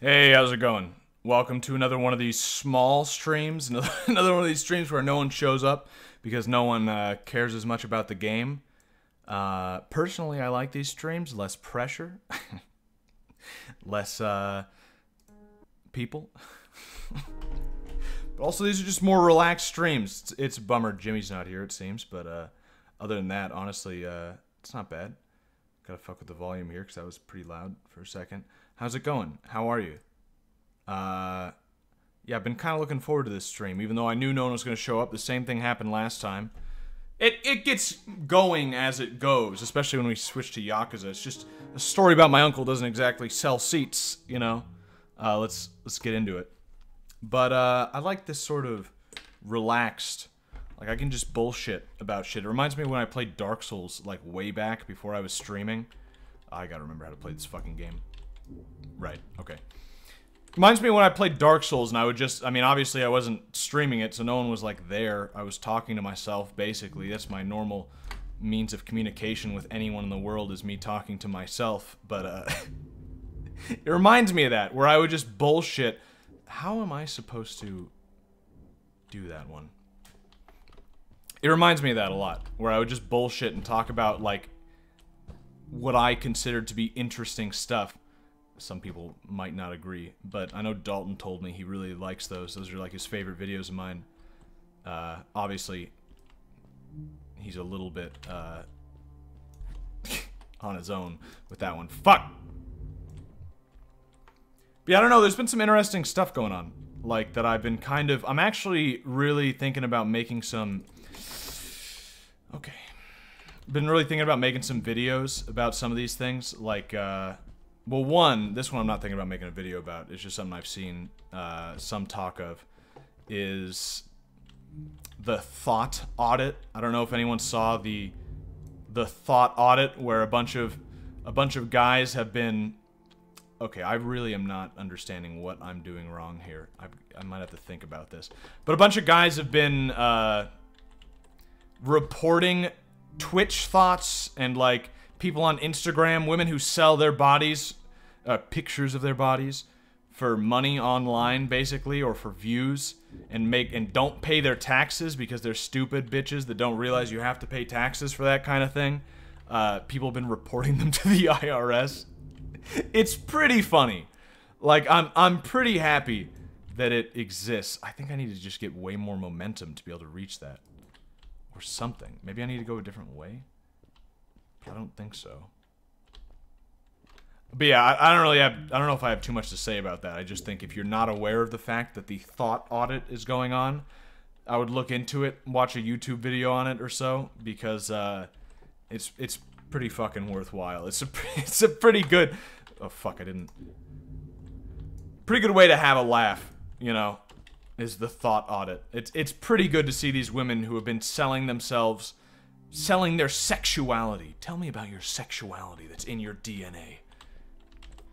Hey, how's it going? Welcome to another one of these small streams, another one of these streams where no one shows up because no one cares as much about the game. Personally, I like these streams, less pressure, less people. But also, these are just more relaxed streams. It's a bummer Jimmy's not here, it seems, but other than that, honestly, it's not bad. Gotta fuck with the volume here because that was pretty loud for a second. How's it going? How are you? Yeah, I've been kind of looking forward to this stream, even though I knew no one was going to show up. The same thing happened last time. It gets going as it goes, especially when we switch to Yakuza. It's just a story about my uncle doesn't exactly sell seats, you know? Let's get into it. But, I like this sort of relaxed, like, I can just bullshit about shit. It reminds me of when I played Dark Souls, like, way back before I was streaming. I gotta remember how to play this fucking game. Right, okay. Reminds me of when I played Dark Souls and I would just, I mean, obviously I wasn't streaming it, so no one was, like, there. I was talking to myself, basically. That's my normal means of communication with anyone in the world, is me talking to myself. But, it reminds me of that, where I would just bullshit. How am I supposed to do that one? It reminds me of that a lot, where I would just bullshit and talk about, like, what I considered to be interesting stuff. Some people might not agree, but I know Dalton told me he really likes those. Those are, like, his favorite videos of mine. Obviously, he's a little bit, on his own with that one. Fuck! But yeah, I don't know, there's been some interesting stuff going on. Like, that I've been kind of... I'm actually really thinking about making some... Okay. Been really thinking about making some videos about some of these things. Like, well, this one I'm not thinking about making a video about. It's just something I've seen some talk of. Is the thought audit. I don't know if anyone saw the thought audit where a bunch of guys have been... Okay, I really am not understanding what I'm doing wrong here. I might have to think about this. But a bunch of guys have been reporting Twitch thoughts and, like, people on Instagram, women who sell their bodies, pictures of their bodies for money online, basically, or for views, and don't pay their taxes because they're stupid bitches that don't realize you have to pay taxes for that kind of thing. People have been reporting them to the IRS. It's pretty funny. Like, I'm pretty happy that it exists. I think I need to just get way more momentum to be able to reach that. Or something. Maybe I need to go a different way? But I don't think so. But yeah, I don't know if I have too much to say about that. I just think if you're not aware of the fact that the thought audit is going on, I would look into it, watch a YouTube video on it or so, because it's pretty fucking worthwhile. It's a pretty good... Oh, fuck, I didn't... Pretty good way to have a laugh, you know, is the thought audit. It's pretty good to see these women who have been selling themselves, selling their sexuality. Tell me about your sexuality that's in your DNA.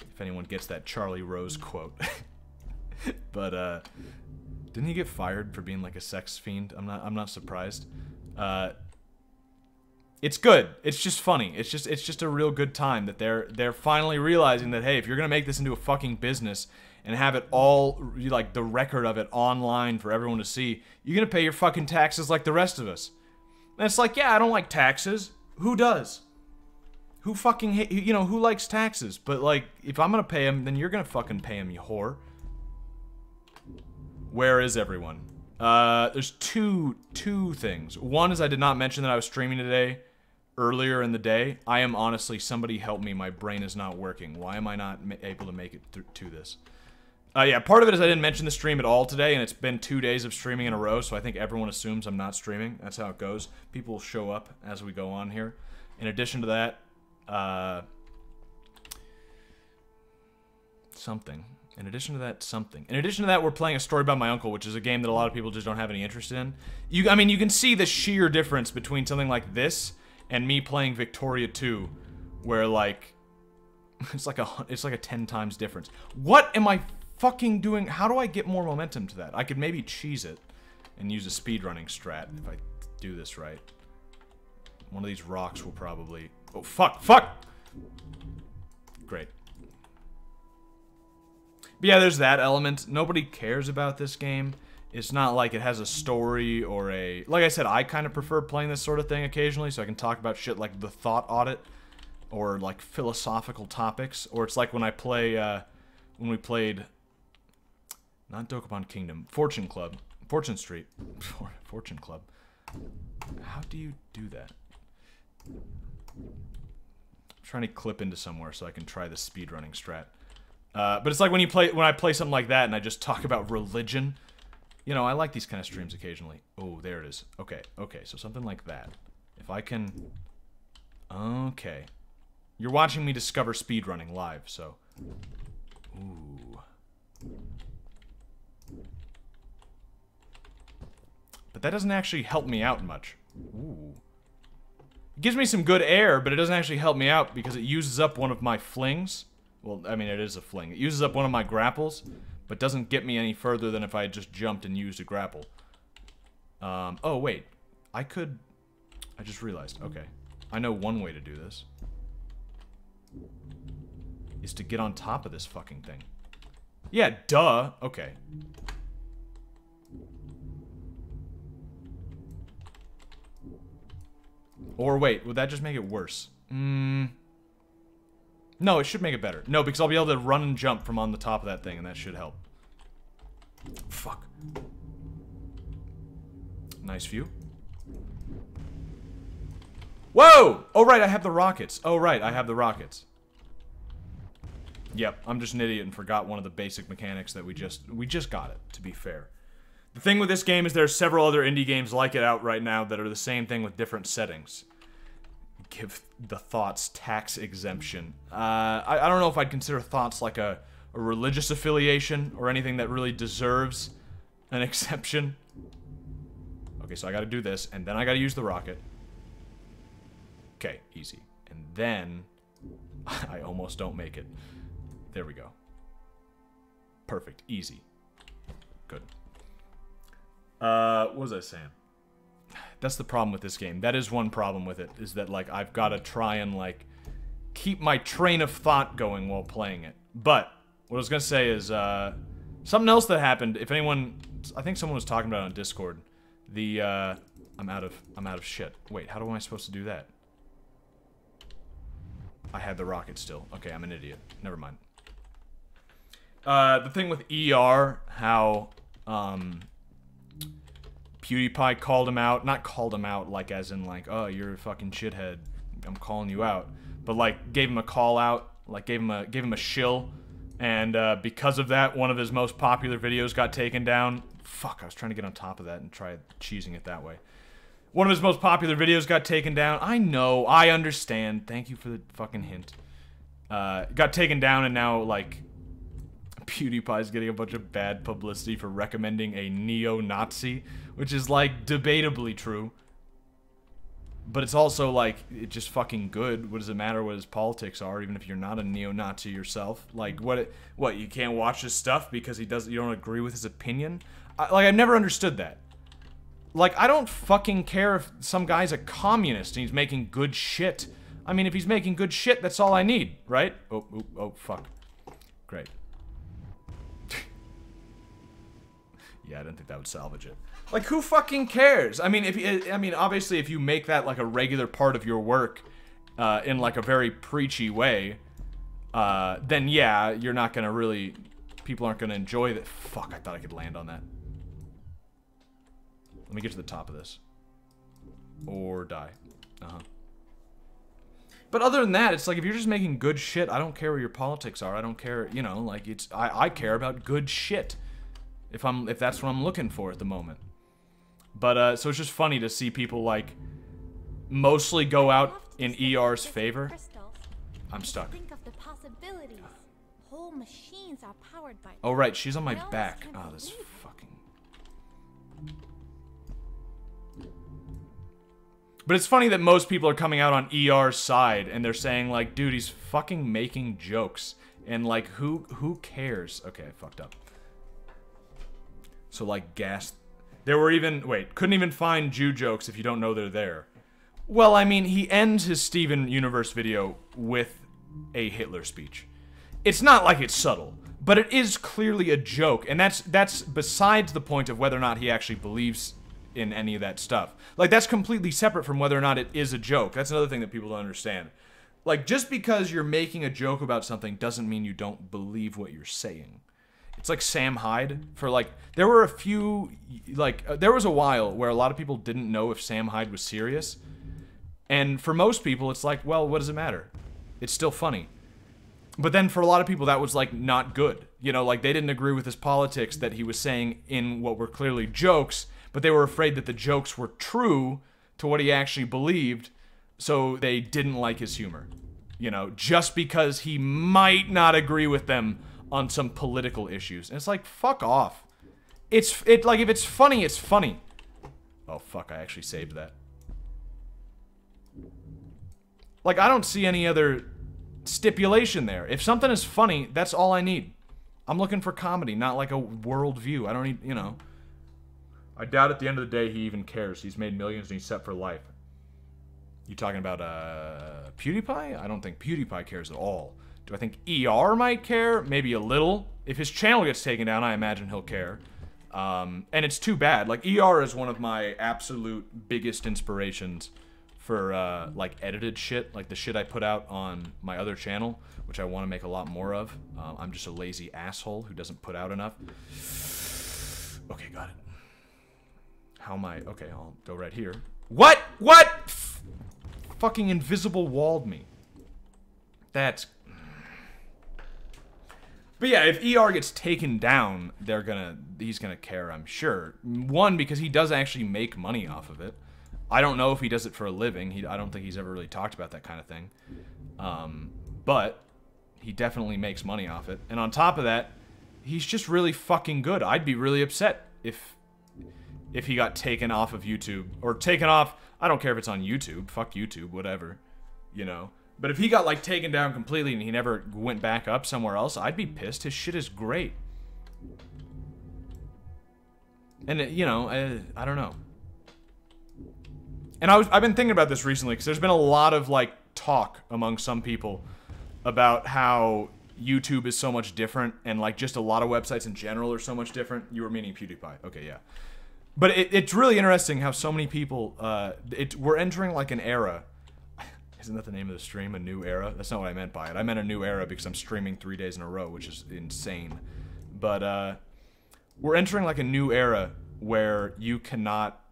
If anyone gets that Charlie Rose quote. But, didn't he get fired for being, like, a sex fiend? I'm not surprised. It's good. It's just funny. It's just a real good time that they're finally realizing that, hey, if you're gonna make this into a fucking business and have it all, like, the record of it online for everyone to see, you're gonna pay your fucking taxes like the rest of us. And it's like, yeah, I don't like taxes. Who does? Who fucking, you know, who likes taxes? But, like, if I'm gonna pay them, then you're gonna fucking pay them, you whore. Where is everyone? There's two things. One is I did not mention that I was streaming today. Earlier in the day. I am honestly, somebody help me, my brain is not working. Why am I not able to make it to this? Yeah, part of it is I didn't mention the stream at all today, and it's been 2 days of streaming in a row, so I think everyone assumes I'm not streaming. That's how it goes. People will show up as we go on here. In addition to that, something. In addition to that, we're playing a story about my uncle, which is a game that a lot of people just don't have any interest in. I mean, you can see the sheer difference between something like this and me playing Victoria 2, where, like, it's like a 10 times difference. What am I fucking doing? How do I get more momentum to that? I could maybe cheese it and use a speedrunning strat if I do this right. One of these rocks will probably... Oh, fuck! Great. But yeah, there's that element. Nobody cares about this game. It's not like it has a story or a... Like I said, I kind of prefer playing this sort of thing occasionally, so I can talk about shit like the thought audit, or like philosophical topics, or it's like when I play, when we played, not Dokapon Kingdom, Fortune Street, Fortune Club. How do you do that? I'm trying to clip into somewhere so I can try the speedrunning strat. But it's like when I play something like that and I just talk about religion. You know, I like these kind of streams occasionally. Oh, there it is. Okay, so something like that. If I can... Okay. You're watching me discover speedrunning live, so... Ooh. But that doesn't actually help me out much. Ooh. It gives me some good air, but it doesn't actually help me out because it uses up one of my flings. Well, I mean, it is a fling. It uses up one of my grapples, but doesn't get me any further than if I had just jumped and used a grapple. Oh, wait. I just realized. Okay. I know one way to do this. Is to get on top of this fucking thing. Yeah, duh. Okay. Or wait, would that just make it worse? No, it should make it better. No, because I'll be able to run and jump from on the top of that thing, and that should help. Fuck. Nice view. Whoa! Oh, right, I have the rockets. Oh, right, I have the rockets. Yep, I'm just an idiot and forgot one of the basic mechanics that we just got it, to be fair. The thing with this game is there are several other indie games like it out right now that are the same thing with different settings. Give the Thoughts tax exemption. I don't know if I'd consider Thoughts like a religious affiliation or anything that really deserves an exception. Okay, so I gotta do this, and then I gotta use the rocket. Okay, easy. And then I almost don't make it. There we go. Perfect. Easy. Good. What was I saying? That's the problem with this game. That is one problem with it, is that, like, I've got to try and, like, keep my train of thought going while playing it. But, what I was gonna say is, something else that happened, if anyone, I think someone was talking about it on Discord, the, I'm out of shit. Wait, how am I supposed to do that? I had the rocket still. Okay, I'm an idiot. Never mind. The thing with ER, how, PewDiePie called him out. Not called him out, like, as in, like, oh, you're a fucking shithead, I'm calling you out. But, like, gave him a call out, like, gave him a shill. And, because of that, one of his most popular videos got taken down. Fuck, I was trying to get on top of that and try cheesing it that way. One of his most popular videos got taken down. I know, I understand. Thank you for the fucking hint. Got taken down and now, like, PewDiePie's getting a bunch of bad publicity for recommending a neo-Nazi, which is, like, debatably true. But it's also, like, it's just fucking good. What does it matter what his politics are, even if you're not a neo-Nazi yourself? Like, what, you can't watch his stuff because you don't agree with his opinion? I've never understood that. Like, I don't fucking care if some guy's a communist and he's making good shit. I mean, if he's making good shit, that's all I need, right? Oh, fuck. Great. Yeah, I didn't think that would salvage it. Like, who fucking cares? I mean, obviously, if you make that, like, a regular part of your work, in, like, a very preachy way, then, yeah, you're not gonna really... People aren't gonna enjoy that. Fuck, I thought I could land on that. Let me get to the top of this. Or die. But other than that, it's like, if you're just making good shit, I don't care what your politics are. I don't care, you know, like, it's... I care about good shit. If that's what I'm looking for at the moment. But, so it's just funny to see people, like, mostly go out in ER's favor. I'm stuck. Oh, right, she's on my back. Oh, this fucking... But it's funny that most people are coming out on ER's side, and they're saying, like, dude, he's fucking making jokes. And, like, who cares? Okay, I fucked up. So, like, gas... There were even... Wait, couldn't even find Jew jokes if you don't know they're there. Well, I mean, he ends his Steven Universe video with a Hitler speech. It's not like it's subtle. But it is clearly a joke, and that's besides the point of whether or not he actually believes in any of that stuff. Like, that's completely separate from whether or not it is a joke. That's another thing that people don't understand. Like, just because you're making a joke about something doesn't mean you don't believe what you're saying. It's like Sam Hyde, for like, there were a few, like, there was a while where a lot of people didn't know if Sam Hyde was serious. And for most people, it's like, well, what does it matter? It's still funny. But then for a lot of people, that was, like, not good. You know, like, they didn't agree with his politics that he was saying in what were clearly jokes, but they were afraid that the jokes were true to what he actually believed, so they didn't like his humor. You know, just because he might not agree with them on some political issues. And it's like, fuck off. Like, if it's funny, it's funny. Oh, fuck, I actually saved that. Like, I don't see any other stipulation there. If something is funny, that's all I need. I'm looking for comedy, not like a worldview. I don't need, you know. I doubt at the end of the day he even cares. He's made millions and he's set for life. You talking about PewDiePie? I don't think PewDiePie cares at all. Do I think ER might care? Maybe a little. If his channel gets taken down, I imagine he'll care. And it's too bad. Like, ER is one of my absolute biggest inspirations for, like, edited shit. Like, the shit I put out on my other channel, which I want to make a lot more of. I'm just a lazy asshole who doesn't put out enough. Okay, got it. How am I? Okay, I'll go right here. What? What? Fucking invisible walled me. That's... But yeah, if ER gets taken down, he's gonna care, I'm sure. One, because he does actually make money off of it. I don't know if he does it for a living. I don't think he's ever really talked about that kind of thing. But he definitely makes money off it. And on top of that, he's just really fucking good. I'd be really upset if he got taken off of YouTube. Or taken off, I don't care if it's on YouTube. Fuck YouTube, whatever. You know? But if he got, like, taken down completely and he never went back up somewhere else, I'd be pissed. His shit is great. And, you know, I don't know. And I've been thinking about this recently, because there's been a lot of, like, talk among some people about how YouTube is so much different, and, like, just a lot of websites in general are so much different. You were meaning PewDiePie. Okay, yeah. But it's really interesting how so many people, we're entering, like, an era. Isn't that the name of the stream? A new era? That's not what I meant by it. I meant a new era because I'm streaming 3 days in a row, which is insane. But, we're entering, like, a new era where you cannot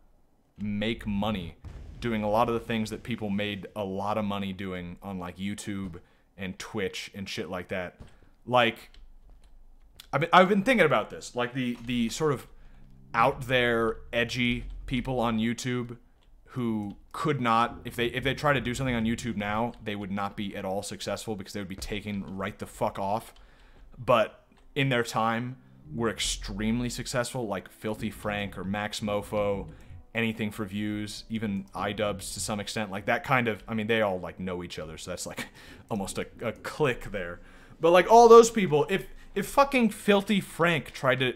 make money doing a lot of the things that people made a lot of money doing on, like, YouTube and Twitch and shit like that. Like, I've been thinking about this. Like, the sort of out there, edgy people on YouTube who could not, if they tried to do something on YouTube now, they would not be at all successful because they would be taken right the fuck off. But in their time, were extremely successful, like Filthy Frank or Max Mofo, anything for views, even iDubbbz to some extent, like that kind of, I mean, they all like know each other, so that's like almost a clique there. But like all those people, if fucking Filthy Frank tried to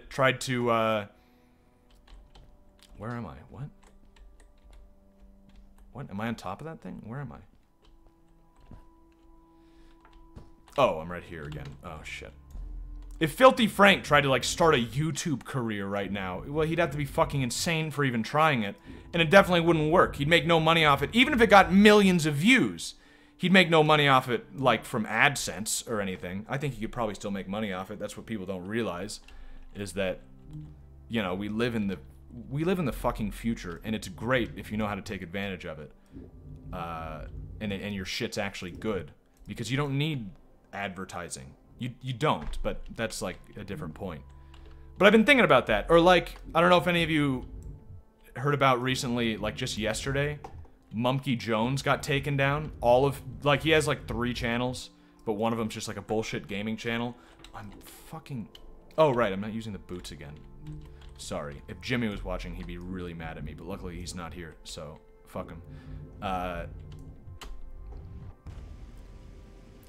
where am I? What? Am I on top of that thing? Where am I? Oh, I'm right here again. Oh, shit. If Filthy Frank tried to, like, start a YouTube career right now, well, he'd have to be fucking insane for even trying it. And it definitely wouldn't work. He'd make no money off it. Even if it got millions of views, he'd make no money off it, like, from AdSense or anything. I think he could probably still make money off it. That's what people don't realize, is that, you know, we live in the fucking future, and it's great if you know how to take advantage of it. And your shit's actually good. Because you don't need advertising. You don't, but that's like a different point. But I've been thinking about that. Or like, I don't know if any of you heard about recently, like just yesterday, Mumkey Jones got taken down. Like he has like 3 channels, but one of them's just like a bullshit gaming channel. Oh right, I'm not using the boots again. Sorry. If Jimmy was watching, he'd be really mad at me, but luckily he's not here, so fuck him.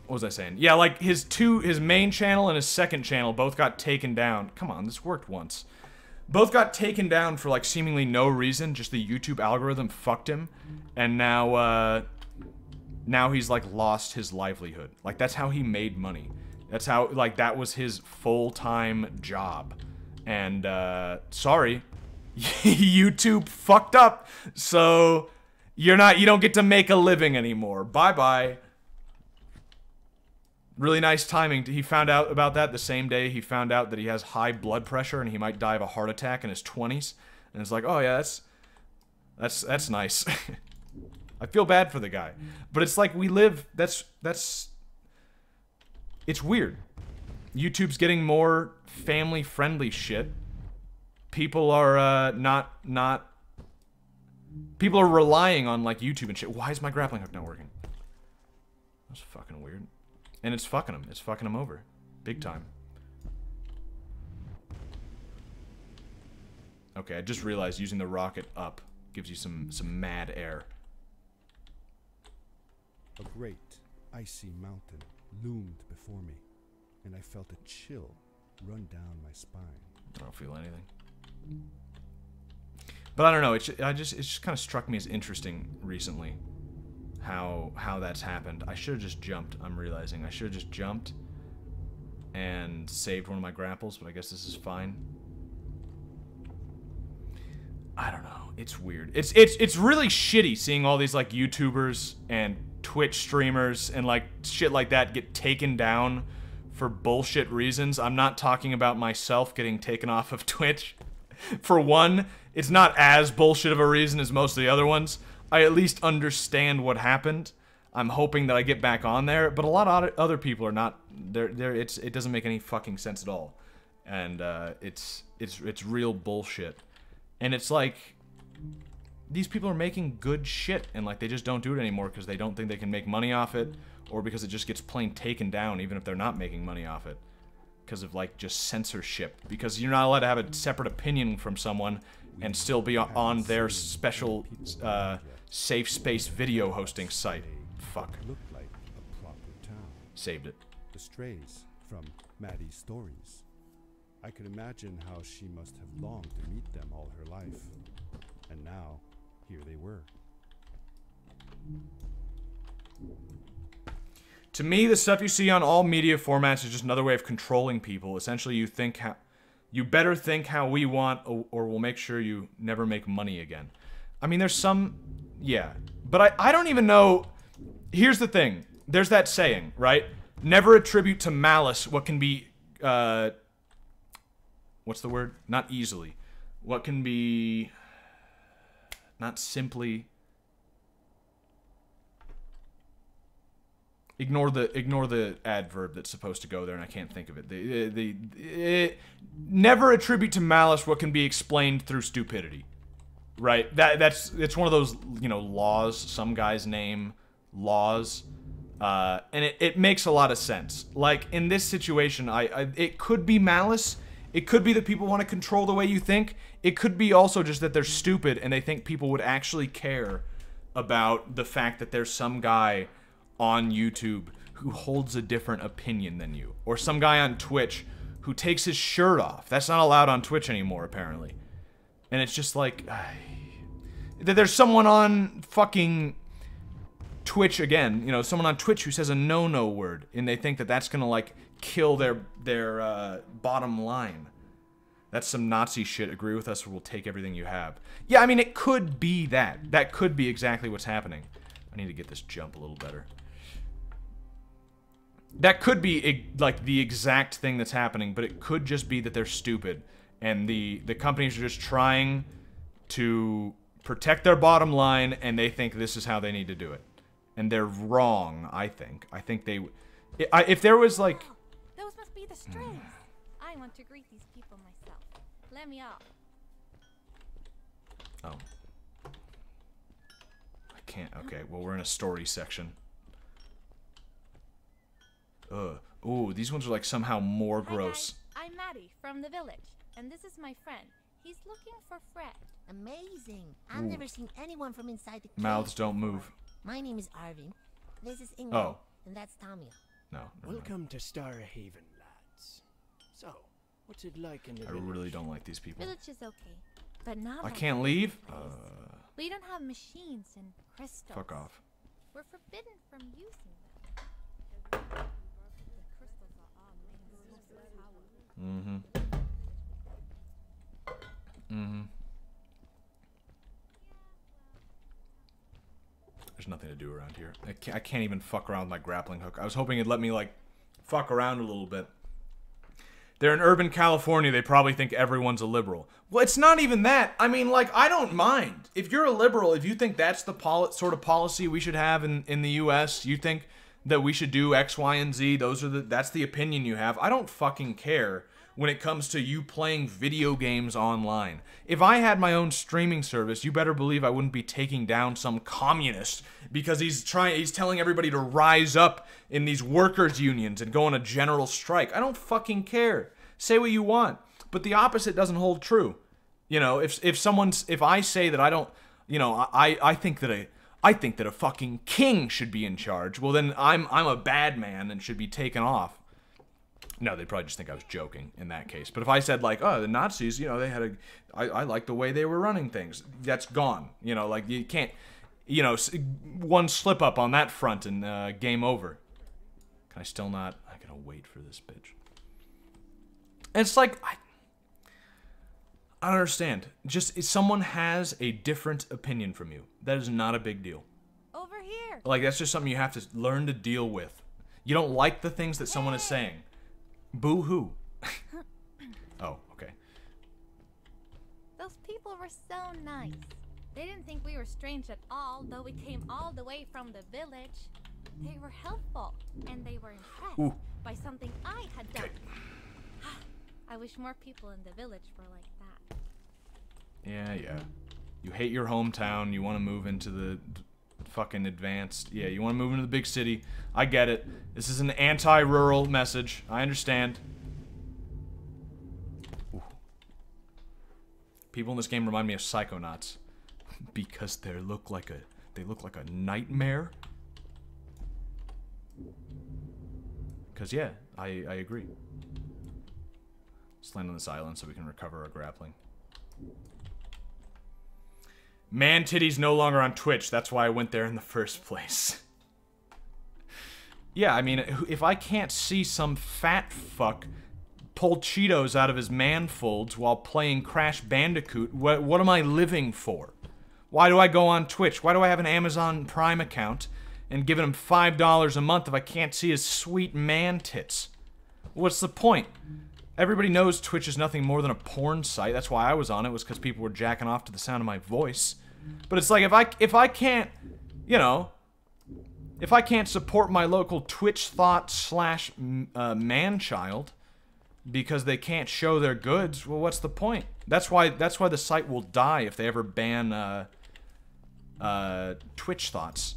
What was I saying? Yeah, like his main channel and his second channel both got taken down. Come on, this worked once. Both got taken down for like seemingly no reason, just the YouTube algorithm fucked him, and now he's like lost his livelihood. Like that's how he made money. That's how, like, that was his full-time job. And, sorry, YouTube fucked up, so you don't get to make a living anymore. Bye-bye. Really nice timing. He found out about that the same day he found out that he has high blood pressure and he might die of a heart attack in his 20s. And it's like, oh yeah, that's nice. I feel bad for the guy. But it's like we live, it's weird. YouTube's getting more family-friendly shit. People are, people are relying on, like, YouTube and shit. Why is my grappling hook not working? That's fucking weird. And it's fucking him. It's fucking him over. Big time. Okay, I just realized using the rocket up gives you some mad air. A great, icy mountain loomed before me, and I felt a chill run down my spine. I don't feel anything. But I don't know, it just kind of struck me as interesting recently. How that's happened. I should have just jumped, I'm realizing. I should have just jumped and saved one of my grapples, but I guess this is fine. I don't know. It's weird. It's really shitty seeing all these, like, YouTubers and Twitch streamers and, like, shit like that get taken down for bullshit reasons. I'm not talking about myself getting taken off of Twitch. For one, it's not as bullshit of a reason as most of the other ones. I at least understand what happened. I'm hoping that I get back on there, but a lot of other people are not. It doesn't make any fucking sense at all, and it's real bullshit. And it's like these people are making good shit, and like they just don't do it anymore because they don't think they can make money off it, or because it just gets plain taken down, even if they're not making money off it, because of like just censorship. Because you're not allowed to have a separate opinion from someone and still be on their special safe space video hosting site. Fuck. Looked like a proper town. Saved it. The strays from Maddie's stories. I could imagine how she must have longed to meet them all her life. And now, here they were. To me, the stuff you see on all media formats is just another way of controlling people. Essentially, you better think how we want, or we'll make sure you never make money again. I mean, there's some... Yeah. But I don't even know... Here's the thing. There's that saying, right? Never attribute to malice what can be... what's the word? Not easily. What can be... Not simply... Ignore the adverb that's supposed to go there, and I can't think of it. Never attribute to malice what can be explained through stupidity, right? It's one of those, you know, laws. Some guy's name laws, and it makes a lot of sense. Like in this situation, it could be malice. It could be that people want to control the way you think. It could be also just that they're stupid and they think people would actually care about the fact that there's some guy on YouTube who holds a different opinion than you, or some guy on Twitch who takes his shirt off. That's not allowed on Twitch anymore, apparently. And it's just like there's someone on fucking Twitch again, you know, someone on Twitch who says a no word, and they think that that's gonna like kill their bottom line. That's some Nazi shit. Agree with us or we'll take everything you have. Yeah, I mean, it could be that. That could be exactly what's happening. I need to get this jump a little better. That could be like the exact thing that's happening, but it could just be that they're stupid and the companies are just trying to protect their bottom line, and they think this is how they need to do it, and they're wrong. I think they, if there was like, oh, those must be the strays. I want to greet these people myself. Let me off. Oh, I can't. Okay, well we're in a story section. Ooh, these ones are like somehow more gross. Hi, I'm Maddie from the village, and this is my friend. He's looking for Fred. Amazing. I've never seen anyone from inside the cave. Mouths don't move. My name is Arvin. This is Ingrid. Oh. And that's Tamia. No. Welcome to Starhaven, lads. So, what's it like in the village? I really don't like these people. Village is okay, but not I like can't this leave? place. We don't have machines and crystals. Fuck off. We're forbidden from using them. The crystals are ours. Mm-hmm. Mm-hmm. There's nothing to do around here. I can't even fuck around with my grappling hook. I was hoping it'd let me, like, fuck around a little bit. They're in urban California. They probably think everyone's a liberal. Well, it's not even that. I mean, like, I don't mind. If you're a liberal, if you think that's the sort of policy we should have in the U.S., you think that we should do X, Y, and Z, that's the opinion you have. I don't fucking care when it comes to you playing video games online. If I had my own streaming service, you better believe I wouldn't be taking down some communist because he's telling everybody to rise up in these workers' unions and go on a general strike. I don't fucking care. Say what you want. But the opposite doesn't hold true. You know, if I say that I don't, you know, I think that a fucking king should be in charge, well then I'm a bad man and should be taken off. No, they'd probably just think I was joking in that case. But if I said, like, oh, the Nazis, you know, they had I like the way they were running things. That's gone. You know, like, you can't, you know, one slip up on that front and game over. Can I still not? I gotta wait for this bitch. And it's like, I don't understand. Just, if someone has a different opinion from you, that is not a big deal. Over here. Like, that's just something you have to learn to deal with. You don't like the things that someone is saying. Boo-hoo. Oh, okay. Those people were so nice. They didn't think we were strange at all, though we came all the way from the village. They were helpful, and they were impressed by something I had done. I wish more people in the village were like that. Yeah. You hate your hometown, you want to move into the fucking advanced. Yeah, you want to move into the big city. I get it. This is an anti-rural message. I understand. Ooh. People in this game remind me of Psychonauts because they look like a nightmare. Cause yeah, I agree. Let's land on this island so we can recover our grappling. Man Titty's no longer on Twitch. That's why I went there in the first place. Yeah, I mean, if I can't see some fat fuck pull Cheetos out of his man folds while playing Crash Bandicoot, what am I living for? Why do I go on Twitch? Why do I have an Amazon Prime account and give him $5 a month if I can't see his sweet man tits? What's the point? Everybody knows Twitch is nothing more than a porn site. That's why I was on it, was because people were jacking off to the sound of my voice. But it's like, if I can't, you know, if I can't support my local Twitch thought / man-child because they can't show their goods, well, what's the point? That's why the site will die if they ever ban Twitch thoughts.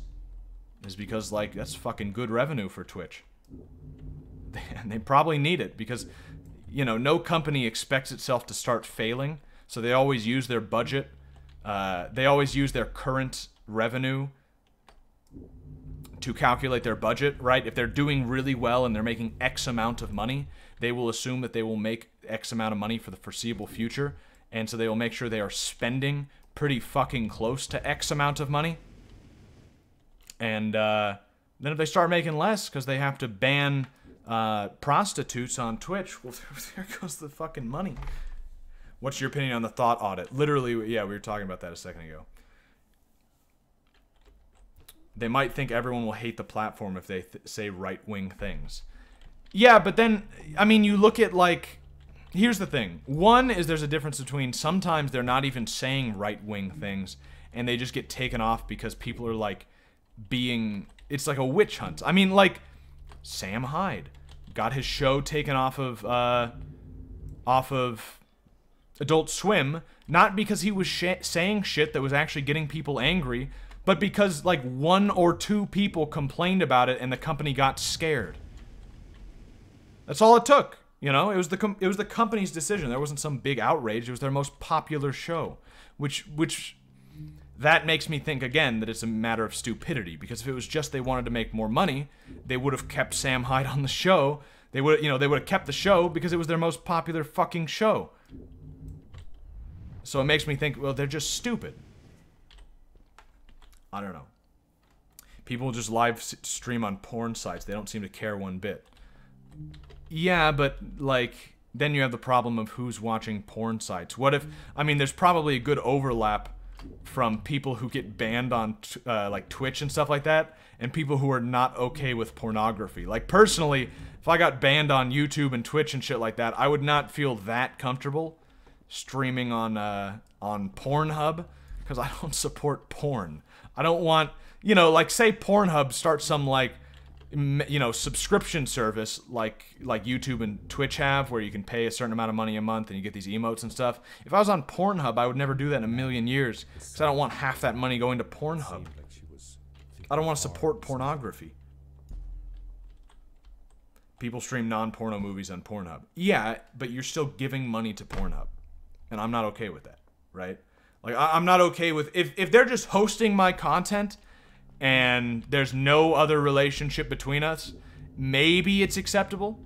Is because, like, that's fucking good revenue for Twitch. And they probably need it because, you know, no company expects itself to start failing, so they always use their budget. They always use their current revenue to calculate their budget, right? If they're doing really well and they're making X amount of money, they will assume that they will make X amount of money for the foreseeable future, and so they will make sure they are spending pretty fucking close to X amount of money. And then if they start making less because they have to ban prostitutes on Twitch, well, there goes the fucking money. What's your opinion on the thought audit? Literally, yeah, we were talking about that a second ago. They might think everyone will hate the platform if they say right-wing things. Yeah, but then, I mean, you look at, like, here's the thing. One is there's a difference between sometimes they're not even saying right-wing things, and they just get taken off because people are, like, it's like a witch hunt. I mean, like, Sam Hyde got his show taken off of Adult Swim, not because he was saying shit that was actually getting people angry, but because, like, 1 or 2 people complained about it and the company got scared. That's all it took, you know? It was the company's decision. There wasn't some big outrage. It was their most popular show, which that makes me think, again, that it's a matter of stupidity, because if it was just they wanted to make more money, they would have kept Sam Hyde on the show. They would have kept the show because it was their most popular fucking show. So it makes me think, well, they're just stupid. I don't know. People just live stream on porn sites. They don't seem to care one bit. Yeah, but, like, then you have the problem of who's watching porn sites. What if, I mean, there's probably a good overlap from people who get banned on like Twitch and stuff like that, and people who are not okay with pornography. Like personally, if I got banned on YouTube and Twitch and shit like that, I would not feel that comfortable streaming on Pornhub, because I don't support porn. I don't want, you know, like say Pornhub starts some like, you know, subscription service like YouTube and Twitch have, where you can pay a certain amount of money a month and you get these emotes and stuff. If I was on Pornhub, I would never do that in a million years, because I don't want half that money going to Pornhub. I don't want to support pornography. People stream non-porno movies on Pornhub. Yeah, but you're still giving money to Pornhub, and I'm not okay with that, right? Like, I'm not okay with, if they're just hosting my content and there's no other relationship between us, maybe it's acceptable.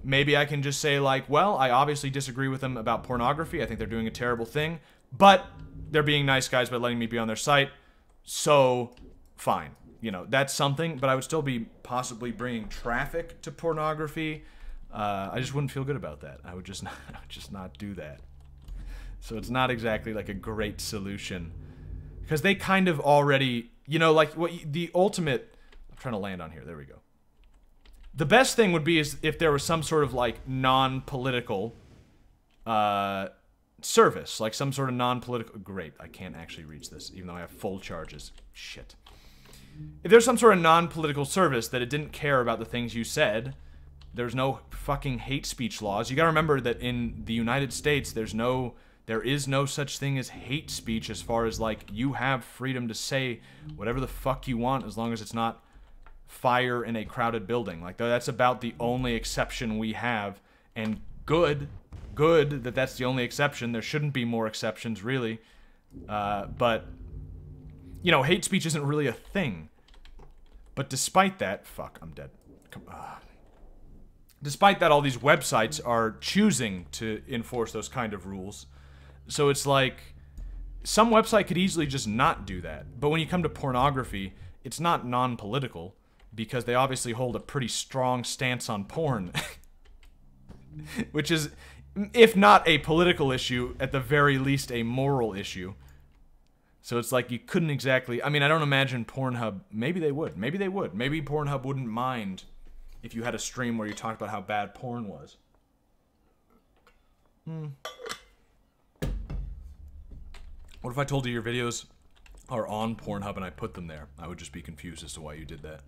Maybe I can just say, like, well, I obviously disagree with them about pornography. I think they're doing a terrible thing, but they're being nice guys by letting me be on their site, so fine. You know, that's something, but I would still be possibly bringing traffic to pornography. I just wouldn't feel good about that. I would just not do that. So it's not exactly like a great solution, because they kind of already, you know, like what the ultimate, I'm trying to land on here. There we go. The best thing would be is if there was some sort of like non-political service, like some sort of non-political, great, I can't actually reach this even though I have full charges. Shit. If there's some sort of non-political service that it didn't care about the things you said, there's no fucking hate speech laws. You gotta remember that in the United States, there is no such thing as hate speech, as far as like you have freedom to say whatever the fuck you want as long as it's not fire in a crowded building. Like, that's about the only exception we have, and good that that's the only exception. There shouldn't be more exceptions, really. But you know, hate speech isn't really a thing. But despite that, fuck, I'm dead. Despite that, all these websites are choosing to enforce those kind of rules. So it's like, some website could easily just not do that. But when you come to pornography, it's not non-political, because they obviously hold a pretty strong stance on porn. Which is, if not a political issue, at the very least a moral issue. So it's like, you couldn't exactly, I mean, I don't imagine Pornhub, maybe they would. Maybe they would. Maybe Pornhub wouldn't mind if you had a stream where you talked about how bad porn was. What if I told you your videos are on Pornhub and I put them there? I would just be confused as to why you did that.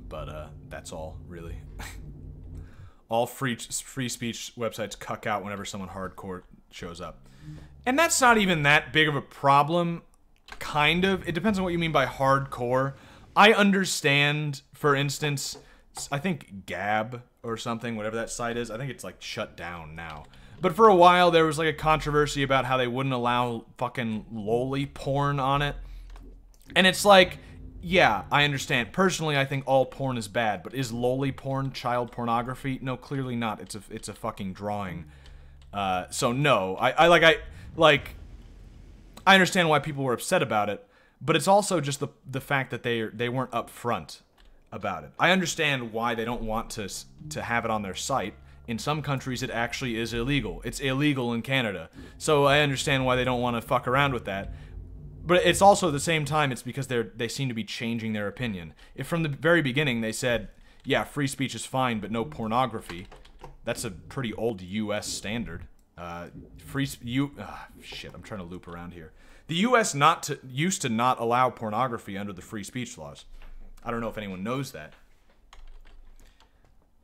But, that's all, really. All free speech websites cuck out whenever someone hardcore shows up. And that's not even that big of a problem, kind of. It depends on what you mean by hardcore. I understand, for instance, I think Gab or something, whatever that site is, I think it's like shut down now. But for a while there was like a controversy about how they wouldn't allow fucking loli porn on it. And it's like, yeah, I understand. Personally, I think all porn is bad, but is loli porn child pornography? No, clearly not. It's a fucking drawing. So no, I understand why people were upset about it, but it's also just the fact that they weren't upfront about it. I understand why they don't want to have it on their site. In some countries, it actually is illegal. It's illegal in Canada, so I understand why they don't want to fuck around with that. But it's also, at the same time, it's because they seem to be changing their opinion. If from the very beginning they said, yeah, free speech is fine, but no pornography, that's a pretty old U.S. standard. Shit, I'm trying to loop around here. The U.S. used to not allow pornography under the free speech laws. I don't know if anyone knows that.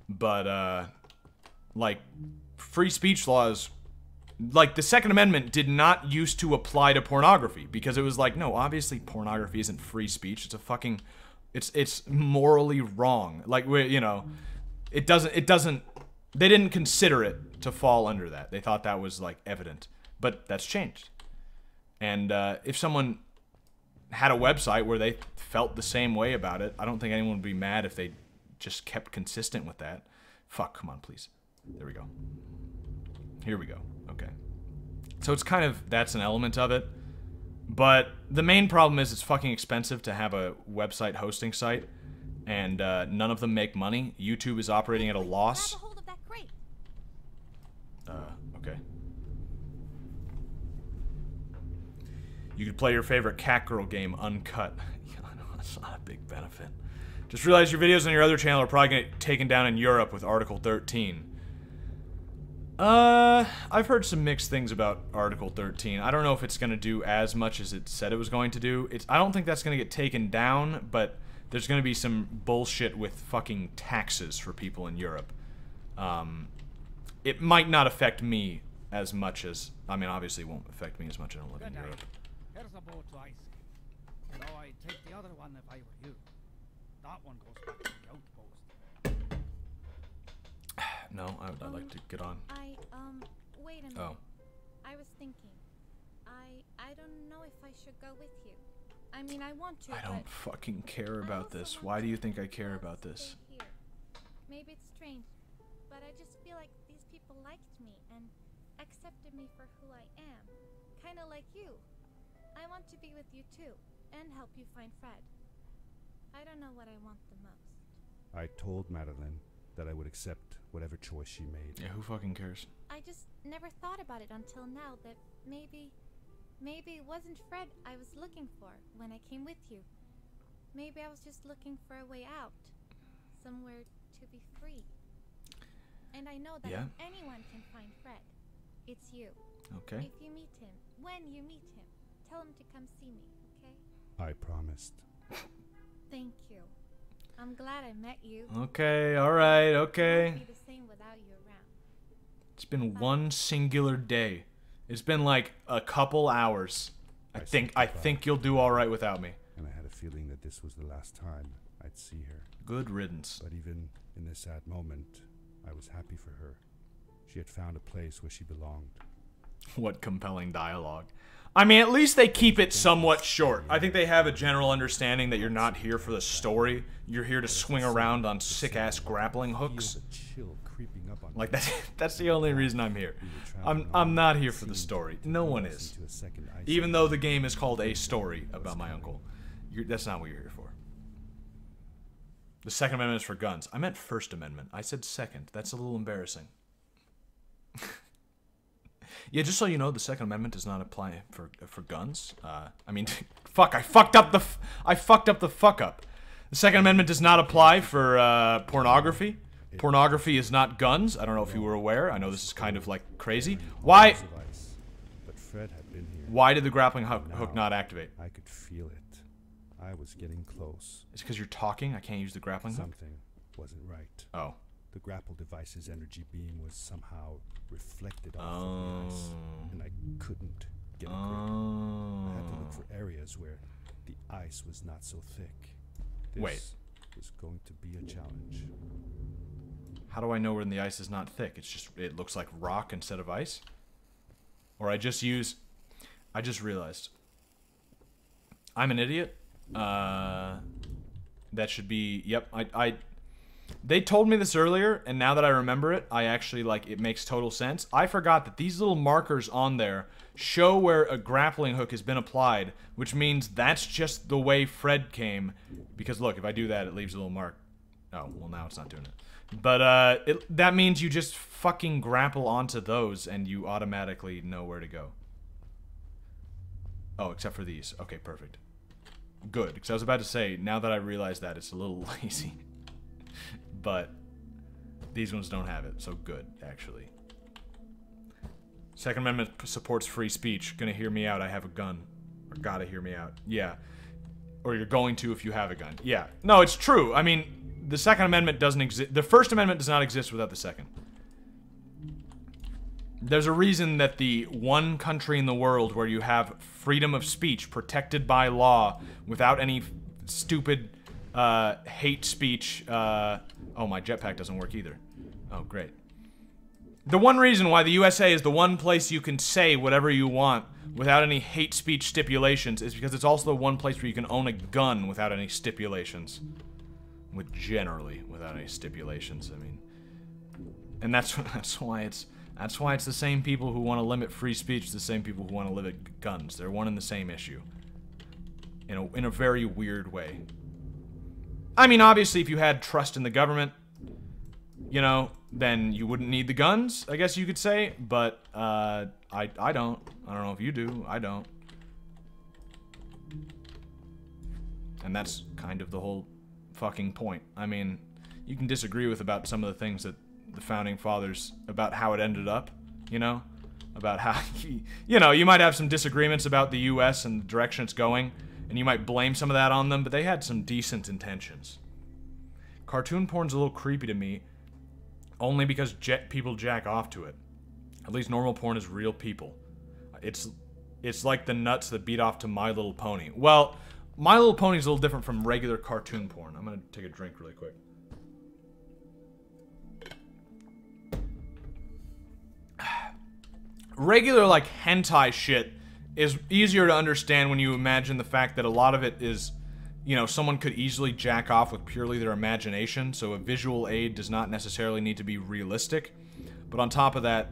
But, like, free speech laws, like, the Second Amendment did not used to apply to pornography, because it was like, no, obviously pornography isn't free speech. It's a fucking, it's morally wrong. Like, you know, it doesn't, they didn't consider it to fall under that. They thought that was, like, evident. But that's changed. And if someone had a website where they felt the same way about it, I don't think anyone would be mad if they just kept consistent with that. Fuck, come on, please. There we go. Here we go. Okay. So it's kind of, that's an element of it. But the main problem is it's fucking expensive to have a website hosting site. And none of them make money. YouTube is operating at a loss. Grab a hold of that You could play your favorite cat girl game uncut. Yeah, I know, that's not a big benefit. Just realized your videos on your other channel are probably going to get taken down in Europe with Article 13. I've heard some mixed things about Article 13. I don't know if it's going to do as much as it said it was going to do. I don't think that's going to get taken down, but there's going to be some bullshit with fucking taxes for people in Europe. It might not affect me as much as... I mean, obviously it won't affect me as much. I don't live in Europe. Here's a boat to Icy. Though I'd take the other one if I were you. That one goes back to the outpost. No, I'd like to get on. Wait a minute. Oh. I was thinking. I don't know if I should go with you. I mean, I want to, I don't but fucking care I about also this. want Why do to you think I care stay about this? here. Maybe it's strange, but I just feel like these people liked me and accepted me for who I am. Kind of like you. I want to be with you too, and help you find Fred. I don't know what I want the most. I told Madeline that I would accept whatever choice she made. Yeah, who fucking cares? I just never thought about it until now that maybe it wasn't Fred I was looking for when I came with you. Maybe I was just looking for a way out. Somewhere to be free. And I know that Yeah. if anyone can find Fred, it's you. Okay. If you meet him, when you meet him, tell him to come see me, okay? I promised. Thank you. I'm glad I met you. Okay, alright, It okay. won't be the same without you around. It's been one singular day. It's been like a couple hours. I think you'll do alright without me. And I had a feeling that this was the last time I'd see her. Good riddance. But even in this sad moment, I was happy for her. She had found a place where she belonged. What compelling dialogue. I mean, at least they keep it somewhat short. I think they have a general understanding that you're not here for the story. You're here to swing around on sick-ass grappling hooks. Feel the chill creeping up on Like, me. that's the only reason I'm here. I'm not here for the story. No one is. Into a second ice Even though the game is called A Story about my uncle. That's not what you're here for. The Second Amendment is for guns. I meant First Amendment. I said second. That's a little embarrassing. Yeah, just so you know, the Second Amendment does not apply for guns. I mean, fuck, I fucked up the fuck up. The Second Amendment does not apply for pornography. Pornography is not guns. I don't know if you were aware. I know this is kind of like crazy. Why? But Fred had been here. Why did the grappling hook not activate? I could feel it. I was getting close. It's because you're talking. I can't use the grappling hook. Something wasn't right. Oh. The grapple device's energy beam was somehow reflected off of the ice, and I couldn't get a grip. I had to look for areas where the ice was not so thick. This Wait. was going to be a challenge. How do I know when the ice is not thick? It looks like rock instead of ice? Or I just realized. I'm an idiot. That should be, yep, they told me this earlier, and now that I remember it, I actually, it makes total sense. I forgot that these little markers on there show where a grappling hook has been applied, which means that's just the way Fred came. Because, look, if I do that, it leaves a little mark. Oh, well, now it's not doing it. But, that means you just fucking grapple onto those, and you automatically know where to go. Oh, except for these. Okay, perfect. Good, because I was about to say, now that I realize that, it's a little lazy. But these ones don't have it, so good, actually. Second Amendment supports free speech. Gonna hear me out, I have a gun. Or gotta hear me out. Yeah. Or you're going to if you have a gun. Yeah. No, it's true. I mean, the Second Amendment doesn't exist. The First Amendment does not exist without the Second. There's a reason that the one country in the world where you have freedom of speech protected by law without any stupid hate speech. Oh, my jetpack doesn't work either. Oh, great. The one reason why the USA is the one place you can say whatever you want without any hate speech stipulations is because it's also the one place where you can own a gun without any stipulations. Generally without any stipulations, I mean. And that's why it's the same people who want to limit free speech, the same people who want to limit guns. They're one and the same issue. In a very weird way. I mean, obviously, if you had trust in the government, you know, then you wouldn't need the guns, I guess you could say. But, I don't. I don't know if you do. I don't. And that's kind of the whole fucking point. I mean, you can disagree with about some of the things that the founding fathers, about how it ended up, you know? About how, you know, you might have some disagreements about the U.S. and the direction it's going, and you might blame some of that on them, but they had some decent intentions. Cartoon porn's a little creepy to me, only because people jack off to it. At least normal porn is real people. It's like the nuts that beat off to My Little Pony. Well, My Little Pony's a little different from regular cartoon porn. I'm gonna take a drink really quick. Regular, like, hentai shit is easier to understand when you imagine the fact that a lot of it is, you know, someone could easily jack off with purely their imagination, so a visual aid does not necessarily need to be realistic. But on top of that,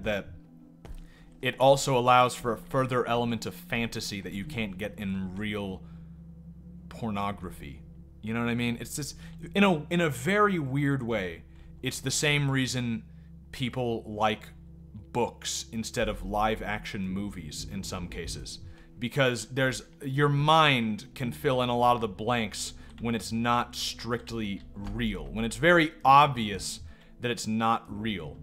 it also allows for a further element of fantasy that you can't get in real pornography. You know what I mean? It's just, in a very weird way, it's the same reason people like books instead of live action movies in some cases, because your mind can fill in a lot of the blanks when it's not strictly real, when it's very obvious that it's not real.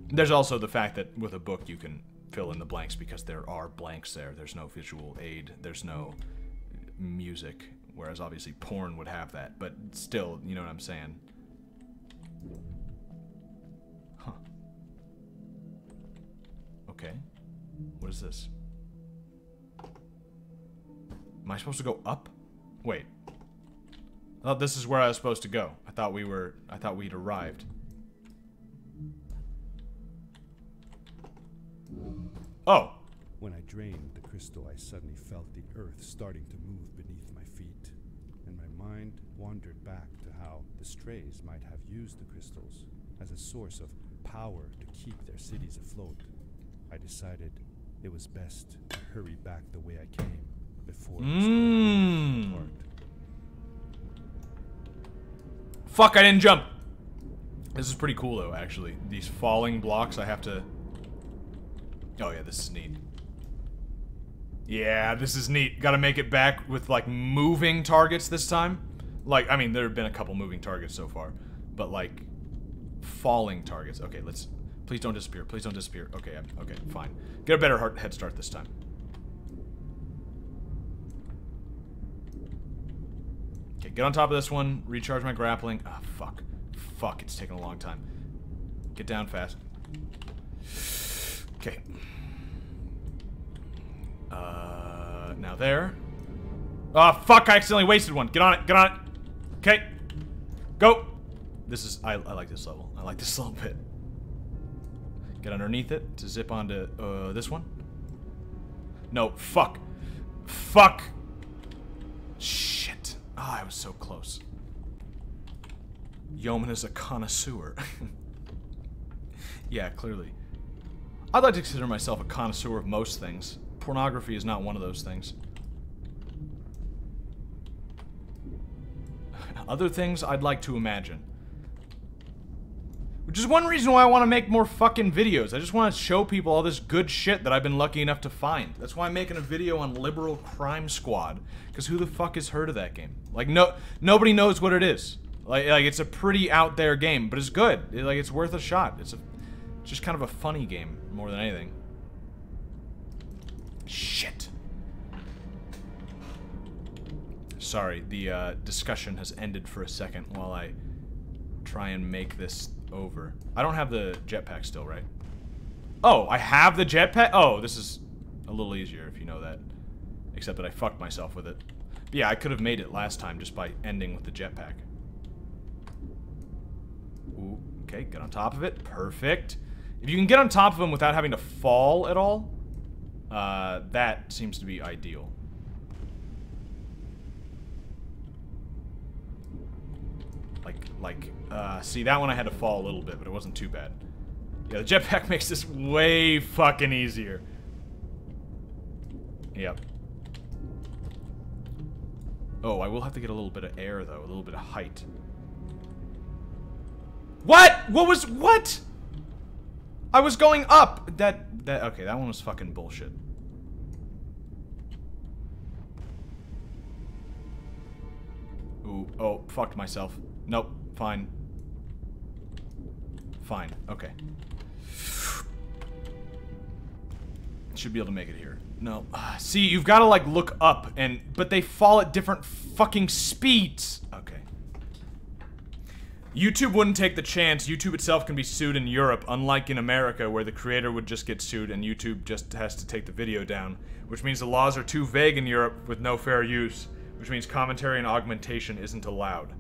There's also the fact that with a book you can fill in the blanks because there are blanks there. There's no visual aid, there's no music, whereas obviously porn would have that, but still, you know what I'm saying. Okay. What is this? Am I supposed to go up? Wait. I thought this is where I was supposed to go. I thought we'd arrived. Oh! When I drained the crystal, I suddenly felt the earth starting to move beneath my feet, and my mind wandered back to how the strays might have used the crystals as a source of power to keep their cities afloat. I decided it was best to hurry back the way I came before it was apart. Fuck, I didn't jump! This is pretty cool though, actually. These falling blocks I have to... Oh yeah, this is neat. Yeah, this is neat. Gotta make it back with, like, moving targets this time. Like, I mean, there have been a couple moving targets so far. But, like, falling targets. Okay, let's... Please don't disappear. Please don't disappear. Okay, okay, fine. Get a better head start this time. Okay, get on top of this one. Recharge my grappling. Ah, fuck. Fuck, it's taking a long time. Get down fast. Okay. Now there. Oh, fuck, I accidentally wasted one. Get on it, get on it. Okay. Go. This is, I like this level. I like this a little bit. Get underneath it to zip onto, this one. No, fuck. Fuck. Shit. Ah, I was so close. Yeoman is a connoisseur. Yeah, clearly. I'd like to consider myself a connoisseur of most things. Pornography is not one of those things. Other things I'd like to imagine. Which is one reason why I want to make more fucking videos. I just want to show people all this good shit that I've been lucky enough to find. That's why I'm making a video on Liberal Crime Squad. Because who the fuck has heard of that game? Like, nobody knows what it is. Like it's a pretty out there game, but it's good. It's worth a shot. It's just kind of a funny game, more than anything. Shit. Sorry, the discussion has ended for a second while I try and make this over. I don't have the jetpack still, right? Oh, I have the jetpack? Oh, this is a little easier if you know that. Except that I fucked myself with it. But yeah, I could have made it last time just by ending with the jetpack. Ooh, okay, get on top of it. Perfect. If you can get on top of them without having to fall at all, that seems to be ideal. See, that one I had to fall a little bit, but it wasn't too bad. Yeah, the jetpack makes this way fucking easier. Yep. Oh, I will have to get a little bit of air, though. A little bit of height. What? What? I was going up! Okay, that one was fucking bullshit. Ooh, oh, fucked myself. Nope, fine. Fine, okay. Should be able to make it here. No. See, you've got to, like, look up, but they fall at different fucking speeds. Okay. YouTube wouldn't take the chance. YouTube itself can be sued in Europe, unlike in America, where the creator would just get sued and YouTube just has to take the video down. Which means the laws are too vague in Europe with no fair use, which means commentary and augmentation isn't allowed.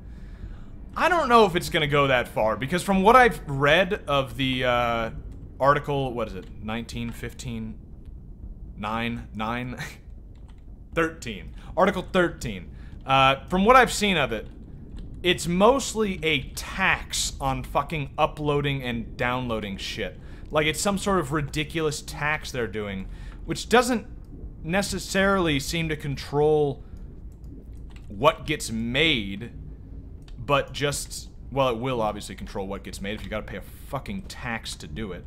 I don't know if it's gonna go that far, because from what I've read of the, article, what is it, 1915? 13. Article 13. From what I've seen of it, it's mostly a tax on fucking uploading and downloading shit. Like, it's some sort of ridiculous tax they're doing, which doesn't necessarily seem to control what gets made, but just, well, it will obviously control what gets made if you gotta pay a fucking tax to do it.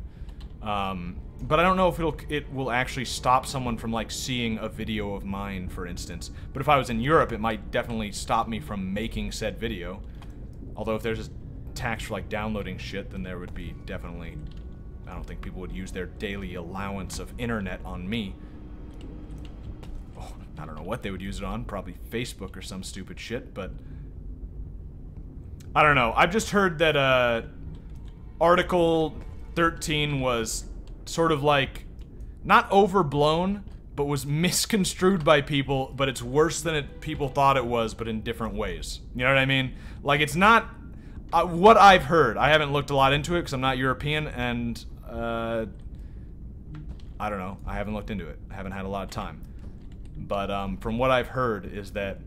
But I don't know if it will actually stop someone from, like, seeing a video of mine, for instance. But if I was in Europe, it might definitely stop me from making said video. Although if there's a tax for, like, downloading shit, then there would be definitely... I don't think people would use their daily allowance of internet on me. Oh, I don't know what they would use it on. Probably Facebook or some stupid shit, but... I don't know. I've just heard that, Article 13 was... sort of like, not overblown, but was misconstrued by people, but it's worse than people thought it was, but in different ways. You know what I mean? Like, it's not, what I've heard, I haven't looked a lot into it, because I'm not European, and, I don't know, I haven't looked into it. I haven't had a lot of time. But, from what I've heard is that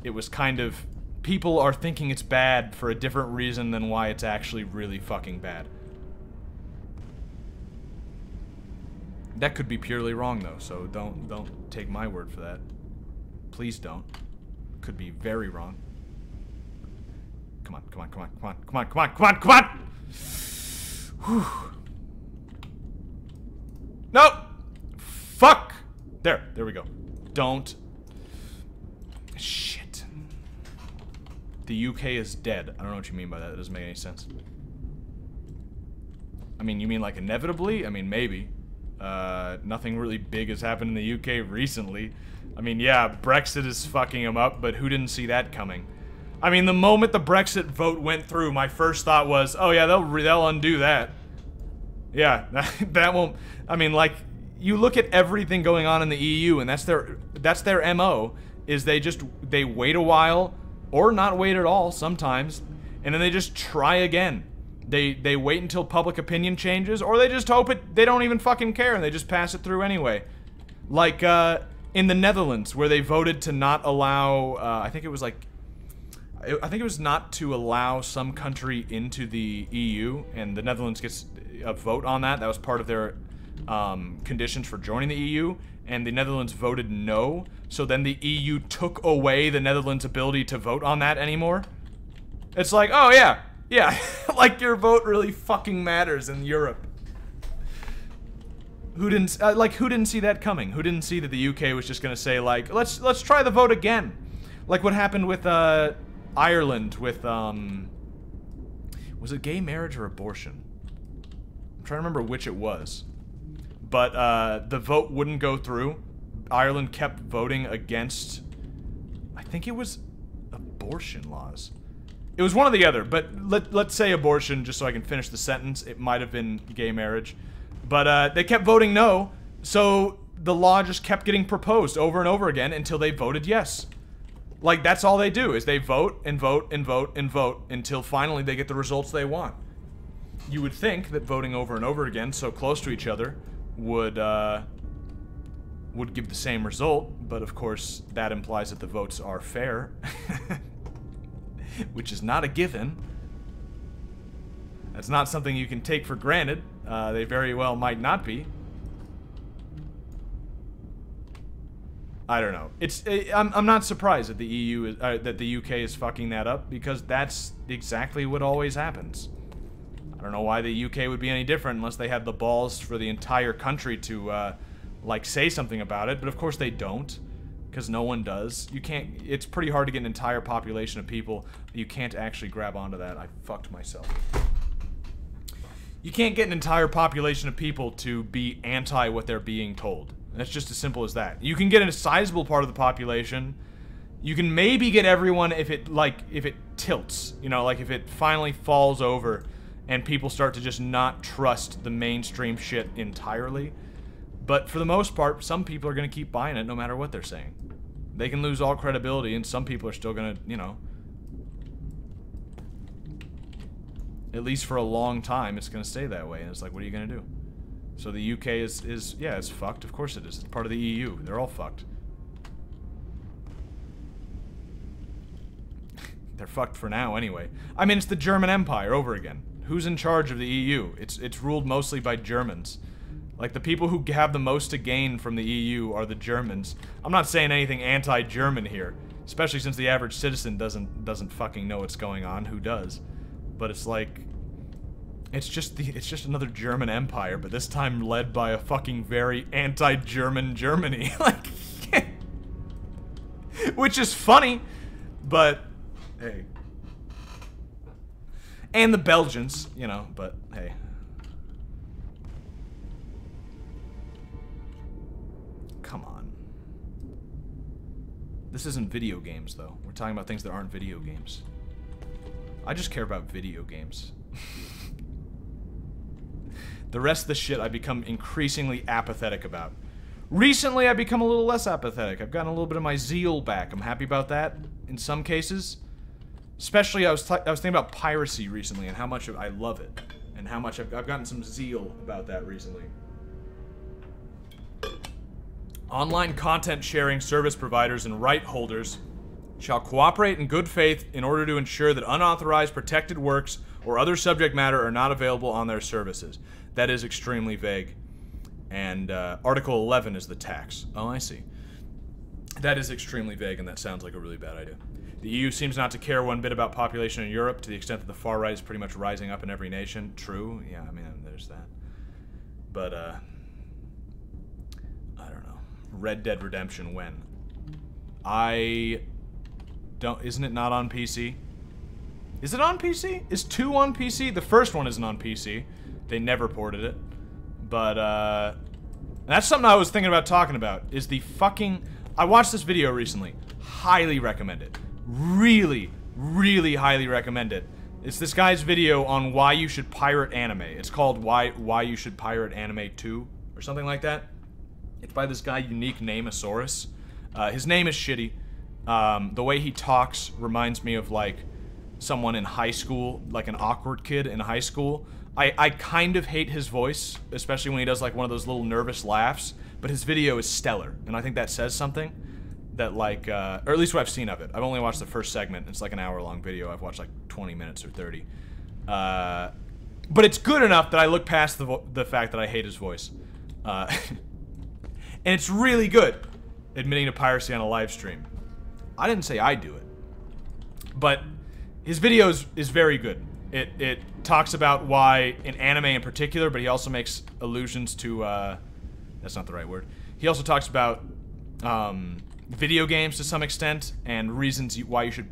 it was kind of, people are thinking it's bad for a different reason than why it's actually really fucking bad. That could be purely wrong, though, so don't take my word for that. Please don't. Could be very wrong. Come on, come on, come on, come on, come on, come on, come on, come on! Whew. Nope! Fuck! There we go. Don't. Shit. The UK is dead. I don't know what you mean by that. That doesn't make any sense. I mean, you mean like inevitably? I mean, maybe. Nothing really big has happened in the UK recently. I mean, yeah, Brexit is fucking them up, but who didn't see that coming? I mean, the moment the Brexit vote went through, my first thought was, oh yeah, they'll undo that. Yeah, that won't... I mean, like, you look at everything going on in the EU, and that's their MO, is they wait a while, or not wait at all sometimes, and then they just try again. They wait until public opinion changes, or they just hope they don't even fucking care and they just pass it through anyway. Like, in the Netherlands, where they voted to not allow, I think it was not to allow some country into the EU, and the Netherlands gets a vote on that. That was part of their conditions for joining the EU, and the Netherlands voted no, so then the EU took away the Netherlands' ability to vote on that anymore. It's like, oh yeah. Yeah, like your vote really fucking matters in Europe. Who didn't see that coming? Who didn't see that the UK was just gonna say, like, let's try the vote again? Like what happened with Ireland with was it gay marriage or abortion? I'm trying to remember which it was. But the vote wouldn't go through. Ireland kept voting against, I think it was abortion laws. It was one or the other, but let's say abortion, just so I can finish the sentence. It might have been gay marriage. But they kept voting no, so the law just kept getting proposed over and over again until they voted yes. Like, that's all they do, is they vote and vote and vote and vote until finally they get the results they want. You would think that voting over and over again, so close to each other, would give the same result, but of course that implies that the votes are fair. Which is not a given. That's not something you can take for granted. They very well might not be. I don't know. I'm not surprised that the EU is, that the UK is fucking that up, because that's exactly what always happens. I don't know why the UK would be any different unless they had the balls for the entire country to like say something about it, but of course they don't, because no one does. You can't, it's pretty hard to get an entire population of people. You can't actually grab onto that. I fucked myself. You can't get an entire population of people to be anti what they're being told. That's just as simple as that. You can get a sizable part of the population. You can maybe get everyone if it, like, if it tilts. You know, like if it finally falls over and people start to just not trust the mainstream shit entirely. But for the most part, some people are going to keep buying it no matter what they're saying. They can lose all credibility, and some people are still going to, you know, at least for a long time, it's going to stay that way. And it's like, what are you going to do? So the UK is yeah, it's fucked. Of course it is. It's part of the EU. They're all fucked. They're fucked for now, anyway. I mean, it's the German Empire over again. Who's in charge of the EU? It's ruled mostly by Germans. Like, the people who have the most to gain from the EU are the Germans. I'm not saying anything anti-German here, especially since the average citizen doesn't fucking know what's going on. Who does? But it's like, it's just another German empire, but this time led by a fucking very anti-German Germany. Like, which is funny, but hey. And the Belgians, you know, but hey. Come on. This isn't video games, though. We're talking about things that aren't video games. I just care about video games. The rest of the shit I become increasingly apathetic about. Recently, I've become a little less apathetic. I've gotten a little bit of my zeal back. I'm happy about that in some cases. Especially, I was thinking about piracy recently and how much I love it. And how much I've gotten some zeal about that recently. Online content sharing service providers and right holders shall cooperate in good faith in order to ensure that unauthorized protected works or other subject matter are not available on their services. That is extremely vague. And Article 11 is the tax. Oh, I see. That is extremely vague, and that sounds like a really bad idea. The EU seems not to care one bit about population in Europe, to the extent that the far right is pretty much rising up in every nation. True. Yeah, I mean, there's that. But, I don't know. Red Dead Redemption when? Isn't it not on PC? Is it on PC? Is 2 on PC? The first one isn't on PC. They never ported it. But, that's something I was thinking about talking about, is the fucking... I watched this video recently. Highly recommend it. Really, really highly recommend it. It's this guy's video on why you should pirate anime. It's called Why You Should Pirate Anime 2, or something like that. It's by this guy, Unique Namesaurus. His name is shitty. The way he talks reminds me of, like, someone in high school, like an awkward kid in high school. I kind of hate his voice, especially when he does, like, one of those little nervous laughs, but his video is stellar, and I think that says something. That, like, or at least what I've seen of it. I've only watched the first segment. It's like an hour-long video. I've watched, like, 20 minutes or 30. But it's good enough that I look past the fact that I hate his voice. And it's really good, admitting to piracy on a live stream. I didn't say I'd do it. But his video is very good. It talks about why, in anime in particular, but he also makes allusions to, that's not the right word. He also talks about, video games to some extent, and reasons why you should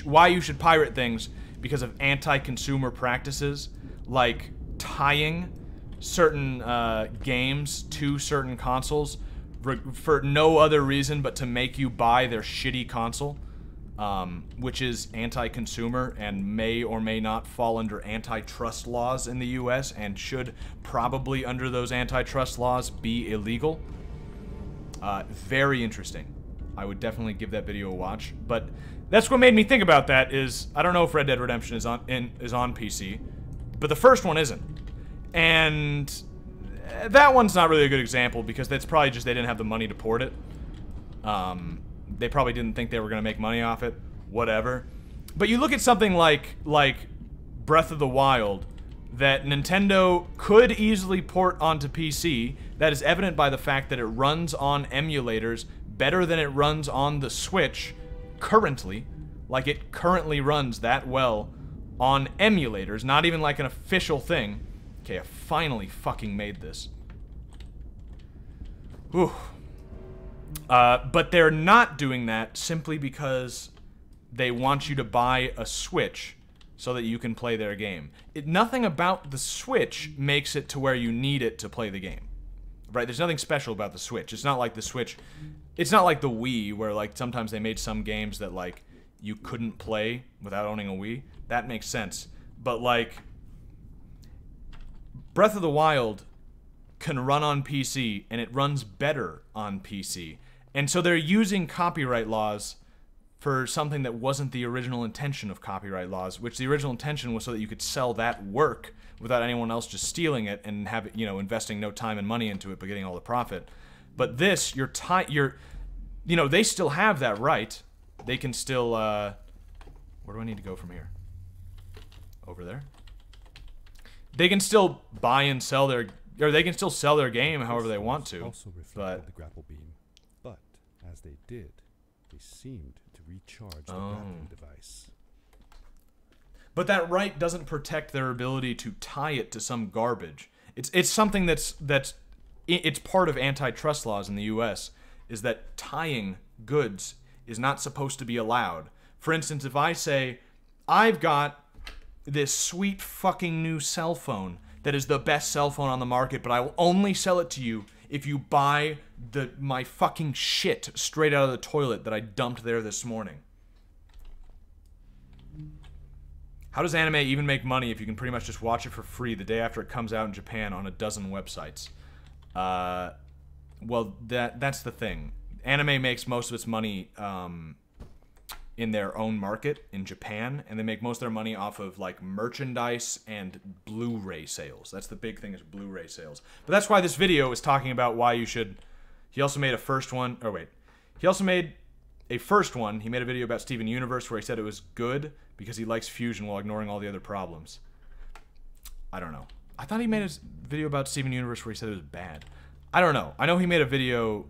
why you should pirate things because of anti-consumer practices, like tying certain games to certain consoles for no other reason but to make you buy their shitty console, which is anti-consumer and may or may not fall under antitrust laws in the US and should probably, under those antitrust laws, be illegal. Very interesting. I would definitely give that video a watch. But that's what made me think about that is, I don't know if Red Dead Redemption is on PC, but the first one isn't. And that one's not really a good example because that's probably just they didn't have the money to port it. They probably didn't think they were going to make money off it. Whatever. But you look at something like Breath of the Wild that Nintendo could easily port onto PC. That is evident by the fact that it runs on emulators better than it runs on the Switch currently. Like, it currently runs that well on emulators, not even like an official thing. Okay, I finally fucking made this. Whew. But they're not doing that simply because they want you to buy a Switch so that you can play their game. Nothing about the Switch makes it to where you need it to play the game. Right? There's nothing special about the Switch. It's not like the Switch... It's not like the Wii, where, like, sometimes they made some games that, like, you couldn't play without owning a Wii. That makes sense. But, like... Breath of the Wild can run on PC, and it runs better on PC. And so they're using copyright laws for something that wasn't the original intention of copyright laws, which the original intention was so that you could sell that work without anyone else just stealing it and have it, you know, investing no time and money into it but getting all the profit. But this, you know, they still have that right. They can still, where do I need to go from here? Over there? They can still buy and sell their, or they can still sell their game however they want to. Also reflected the grapple beam, but as they did, they seemed to recharge the grappling device. But that right doesn't protect their ability to tie it to some garbage. It's something that's it's part of antitrust laws in the U.S. is that tying goods is not supposed to be allowed. For instance, if I say, I've got this sweet fucking new cell phone that is the best cell phone on the market, but I will only sell it to you if you buy my fucking shit straight out of the toilet that I dumped there this morning. How does anime even make money if you can pretty much just watch it for free the day after it comes out in Japan on a dozen websites? Well, that's the thing. Anime makes most of its money in their own market in Japan, and they make most of their money off of like merchandise and Blu-ray sales. That's the big thing, is Blu-ray sales. But that's why this video is talking about why you should. He also made a first one. Or wait, he also made a first one. He made a video about Steven Universe where he said it was good because he likes fusion while ignoring all the other problems. I don't know. I thought he made a video about Steven Universe where he said it was bad. I don't know. I know he made a video.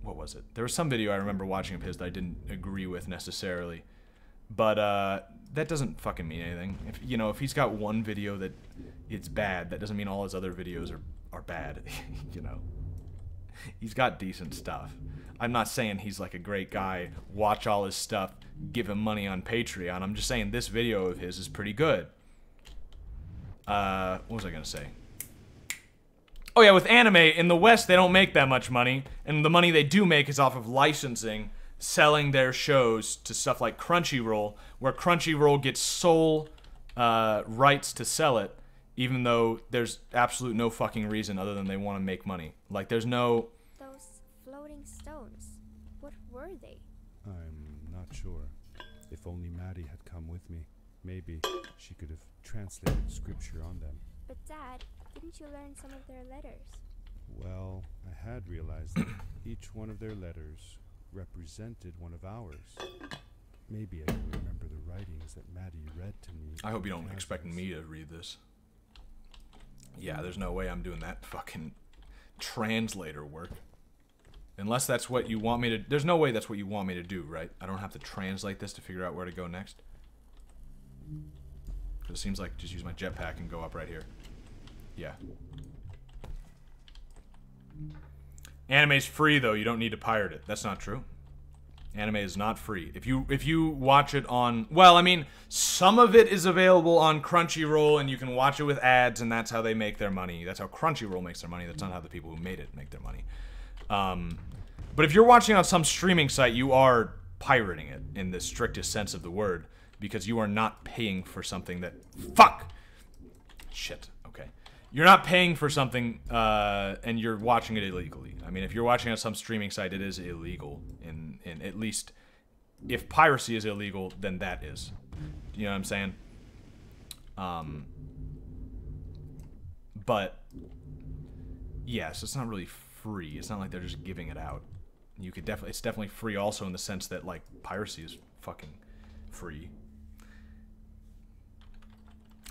What was it? There was some video I remember watching of his that I didn't agree with necessarily. But that doesn't fucking mean anything. If he's got one video that it's bad, that doesn't mean all his other videos are bad. You know. He's got decent stuff. I'm not saying he's like a great guy, watch all his stuff, give him money on Patreon. I'm just saying this video of his is pretty good. What was I gonna say? Oh yeah, with anime, in the West, they don't make that much money, and the money they do make is off of licensing, selling their shows to stuff like Crunchyroll, where Crunchyroll gets sole rights to sell it, even though there's absolute no fucking reason other than they want to make money. Like, there's no... Those floating stones, what were they? I'm not sure. If only Maddie had come with me, maybe she could have translated scripture on them. But Dad, didn't you learn some of their letters? Well, I had realized that each one of their letters represented one of ours. Maybe I can remember the writings that Maddie read to me. I hope you don't expect me to read this. Yeah, there's no way I'm doing that fucking translator work. Unless that's what you want me to... There's no way that's what you want me to do, right? I don't have to translate this to figure out where to go next. Because it seems like just use my jetpack and go up right here. Yeah. Anime's free, though. You don't need to pirate it. That's not true. Anime is not free. If you watch it on... Well, I mean, some of it is available on Crunchyroll, and you can watch it with ads, and that's how they make their money. That's how Crunchyroll makes their money. That's not how the people who made it make their money. But if you're watching on some streaming site, you are pirating it in the strictest sense of the word, because you are not paying for something that... Fuck! Shit. Okay. You're not paying for something, and you're watching it illegally. I mean, if you're watching on some streaming site, it is illegal. In at least, if piracy is illegal, then that is. You know what I'm saying? But yes, it's not really free. It's not like they're just giving it out. You could definitely, it's definitely free also in the sense that like piracy is fucking free.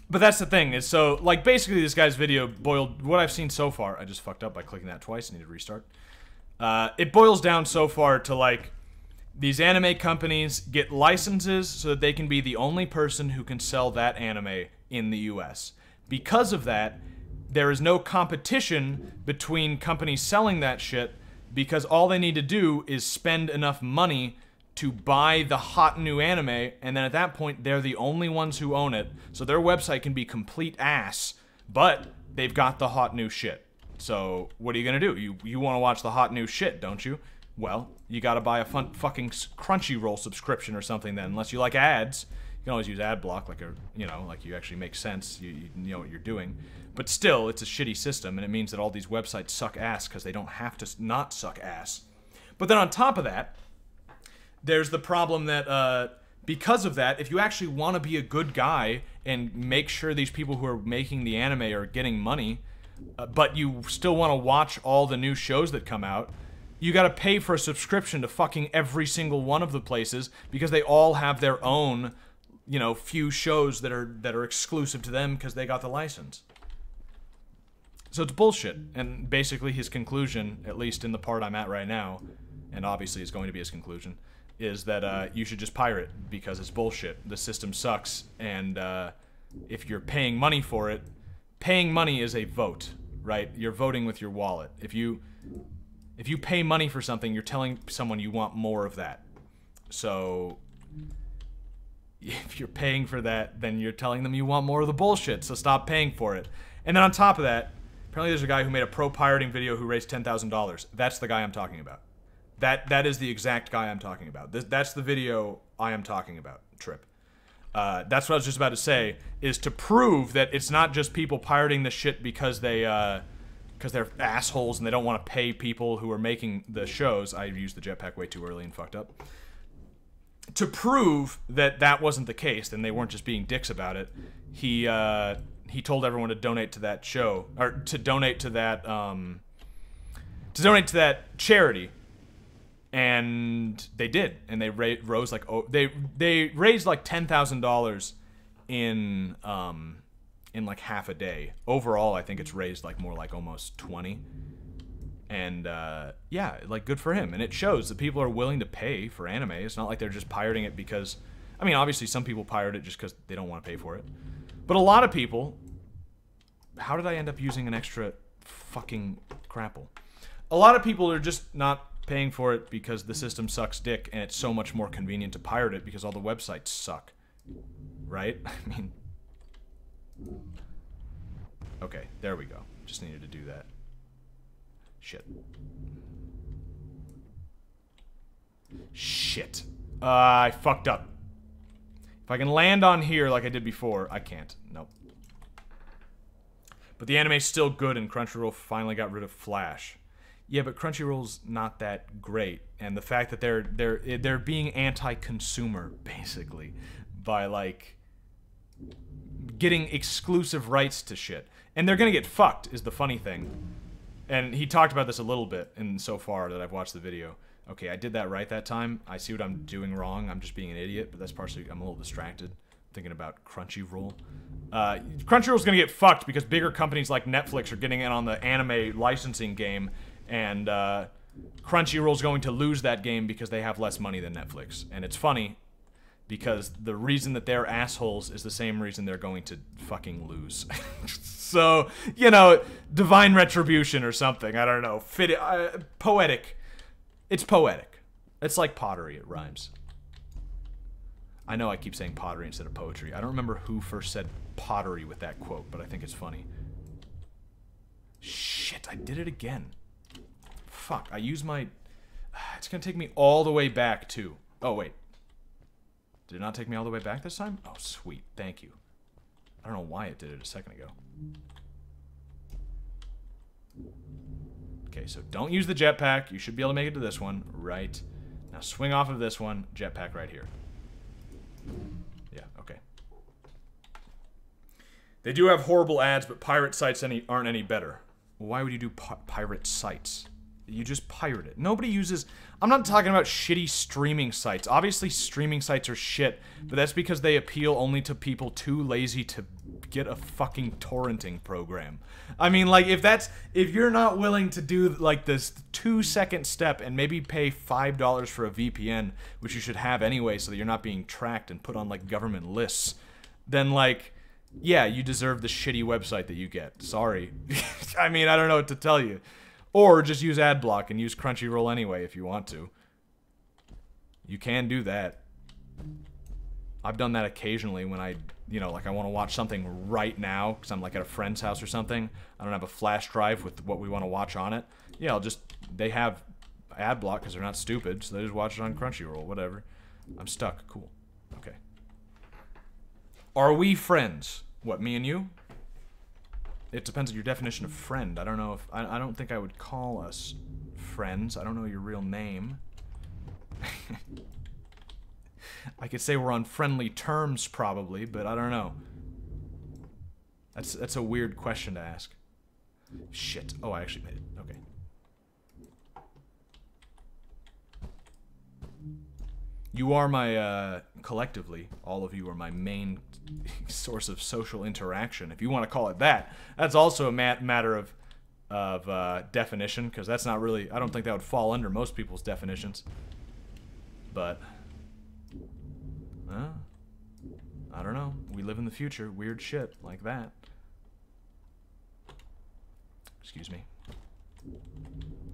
But that's the thing, is so, like, basically this guy's video boiled, what I've seen so far, I just fucked up by clicking that twice, I need to restart. It boils down so far to, like, these anime companies get licenses so that they can be the only person who can sell that anime in the US. Because of that, there is no competition between companies selling that shit because all they need to do is spend enough money to buy the hot new anime, and then at that point, they're the only ones who own it, so their website can be complete ass, but they've got the hot new shit. So, what are you gonna do? You want to watch the hot new shit, don't you? Well, you gotta buy a fucking Crunchyroll subscription or something then, unless you like ads. You can always use ad block, like like you actually make sense, you know what you're doing. But still, it's a shitty system, and it means that all these websites suck ass because they don't have to not suck ass. But then on top of that, there's the problem that, because of that, if you actually want to be a good guy and make sure these people who are making the anime are getting money, but you still want to watch all the new shows that come out, you gotta pay for a subscription to fucking every single one of the places because they all have their own, few shows that are exclusive to them because they got the license. So it's bullshit. And basically his conclusion, at least in the part I'm at right now, and obviously it's going to be his conclusion, is that you should just pirate because it's bullshit. The system sucks, and if you're paying money for it, paying money is a vote, right? You're voting with your wallet. If you pay money for something, you're telling someone you want more of that. So if you're paying for that, then you're telling them you want more of the bullshit, so stop paying for it. And then on top of that, apparently there's a guy who made a pro-pirating video who raised $10,000. That's the guy I'm talking about. That is the exact guy I'm talking about. That's the video I am talking about, Trip. That's what I was just about to say, is to prove that it's not just people pirating this shit because they're assholes and they don't want to pay people who are making the shows. I used the jetpack way too early and fucked up. To prove that that wasn't the case, and they weren't just being dicks about it, he told everyone to donate to that show, or to donate to that charity. And they did, and they rose like they raised like $10,000 in like half a day. Overall, I think it's raised like more like almost 20. And yeah, like good for him. And it shows that people are willing to pay for anime. It's not like they're just pirating it because, I mean, obviously some people pirate it just because they don't want to pay for it. But a lot of people, how did I end up using an extra fucking grapple? A lot of people are just not paying for it because the system sucks dick, and it's so much more convenient to pirate it because all the websites suck. Right? I mean... Okay, there we go. Just needed to do that. Shit. Shit. I fucked up. If I can land on here like I did before, I can't. Nope. But the anime's still good, and Crunchyroll finally got rid of Flash. Yeah, but Crunchyroll's not that great, and the fact that they're being anti-consumer basically by like getting exclusive rights to shit, and they're gonna get fucked is the funny thing. And he talked about this a little bit in so far that I've watched the video. Okay, I did that right that time. I see what I'm doing wrong. I'm just being an idiot, but that's partially I'm a little distracted thinking about Crunchyroll. Crunchyroll's gonna get fucked because bigger companies like Netflix are getting in on the anime licensing game. And Crunchyroll's going to lose that game because they have less money than Netflix. And it's funny because the reason that they're assholes is the same reason they're going to fucking lose. So, divine retribution or something. I don't know. Poetic. It's poetic. It's like pottery. It rhymes. I know I keep saying pottery instead of poetry. I don't remember who first said pottery with that quote, but I think it's funny. Shit, I did it again. Fuck, I use my... It's gonna take me all the way back, too. Oh, wait. Did it not take me all the way back this time? Oh, sweet. Thank you. I don't know why it did it a second ago. Okay, so don't use the jetpack. You should be able to make it to this one. Right. Now swing off of this one. Jetpack right here. Yeah, okay. They do have horrible ads, but pirate sites aren't any better. Well, why would you do pirate sites? You just pirate it. Nobody uses... I'm not talking about shitty streaming sites. Obviously, streaming sites are shit, but that's because they appeal only to people too lazy to get a fucking torrenting program. I mean, like, if you're not willing to do, like, this 2-second step and maybe pay $5 for a VPN, which you should have anyway so that you're not being tracked and put on, like, government lists, then, like, yeah, you deserve the shitty website that you get. Sorry. I mean, I don't know what to tell you. Or just use ad block and use Crunchyroll anyway if you want to. You can do that. I've done that occasionally when I, you know, like I want to watch something right now because I'm like at a friend's house or something. I don't have a flash drive with what we want to watch on it. Yeah, they have ad block because they're not stupid, so they just watch it on Crunchyroll, whatever. I'm stuck. Cool. Okay. Are we friends? What, me and you? It depends on your definition of friend. I don't know if... I don't think I would call us friends. I don't know your real name. I could say we're on friendly terms, probably, but I don't know. That's a weird question to ask. Shit. Oh, I actually made it. Okay. You are my, collectively, all of you are my main source of social interaction. If you want to call it that. That's also a matter of definition, because that's not really... I don't think that would fall under most people's definitions. But... I don't know. We live in the future. Weird shit like that. Excuse me.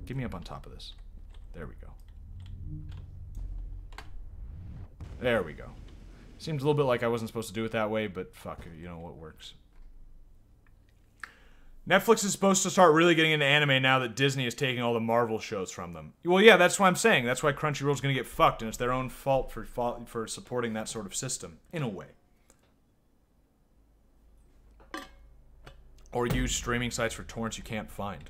Get me up on top of this. There we go. There we go. Seems a little bit like I wasn't supposed to do it that way, but fuck it, you know what works. Netflix is supposed to start really getting into anime now that Disney is taking all the Marvel shows from them. Well, yeah, that's what I'm saying. That's why Crunchyroll's gonna get fucked, and it's their own fault for supporting that sort of system, in a way. Or use streaming sites for torrents you can't find.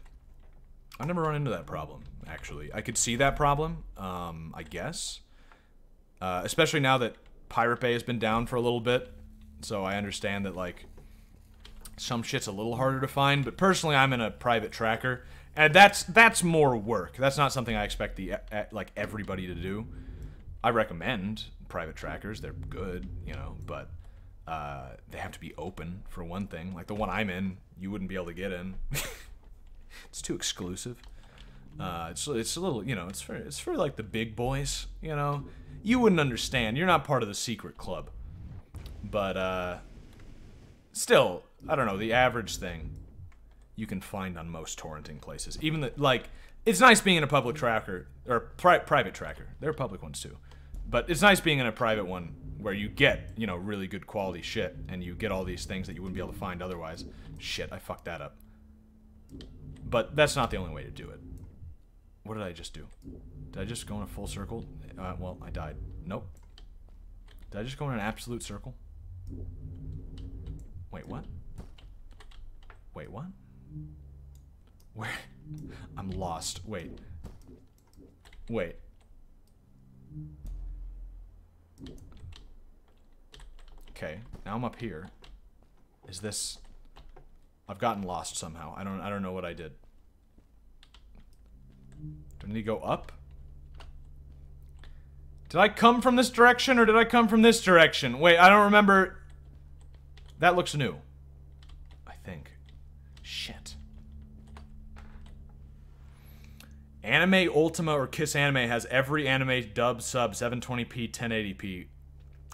I've never run into that problem, actually. I could see that problem, I guess. Especially now that Pirate Bay has been down for a little bit. So I understand that, like, some shit's a little harder to find. But personally, I'm in a private tracker. And that's more work. That's not something I expect like everybody to do. I recommend private trackers. They're good, you know, but they have to be open, for one thing. Like the one I'm in, you wouldn't be able to get in. It's too exclusive. It's a little, you know, it's for like the big boys, you know. You wouldn't understand. You're not part of the secret club. But still, I don't know, the average thing you can find on most torrenting places. Even the, like, it's nice being in a public tracker or private tracker. There are public ones too. But it's nice being in a private one where you get, you know, really good quality shit and you get all these things that you wouldn't be able to find otherwise. Shit, I fucked that up. But that's not the only way to do it. What did I just do? Did I just go in a full circle? Well, I died. Nope. Did I just go in an absolute circle? Wait, what? Wait, what? Where? I'm lost. Wait. Wait. Okay, now I'm up here. Is this... I've gotten lost somehow. I don't know what I did. Do I need to go up? Did I come from this direction or did I come from this direction? Wait, I don't remember. That looks new. I think. Shit. Anime Ultima or Kiss Anime has every anime dub sub 720p 1080p.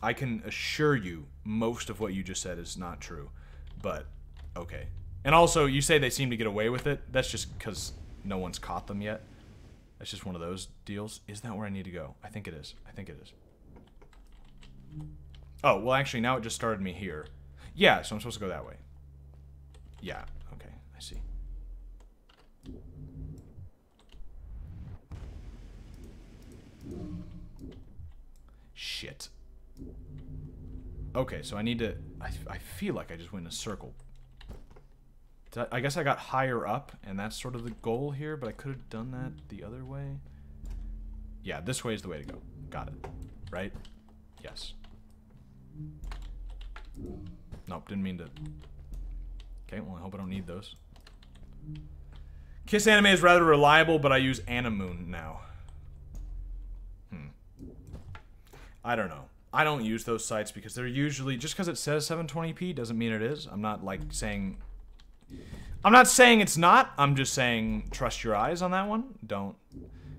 I can assure you most of what you just said is not true. But, okay. And also, you say they seem to get away with it. That's just because no one's caught them yet. That's just one of those deals. Is that where I need to go? I think it is. I think it is. Oh, well, actually, now it just started me here. Yeah, so I'm supposed to go that way. Yeah, okay, I see. Shit. Okay, so I need to... I feel like I just went in a circle. I guess I got higher up, and that's sort of the goal here, but I could have done that the other way. Yeah, this way is the way to go. Got it. Right? Yes. Nope, didn't mean to... Okay, well, I hope I don't need those. Kiss Anime is rather reliable, but I use Animoon now. I don't know. I don't use those sites because they're usually... Just because it says 720p doesn't mean it is. I'm not, like, saying... I'm not saying it's not. I'm just saying trust your eyes on that one. Don't.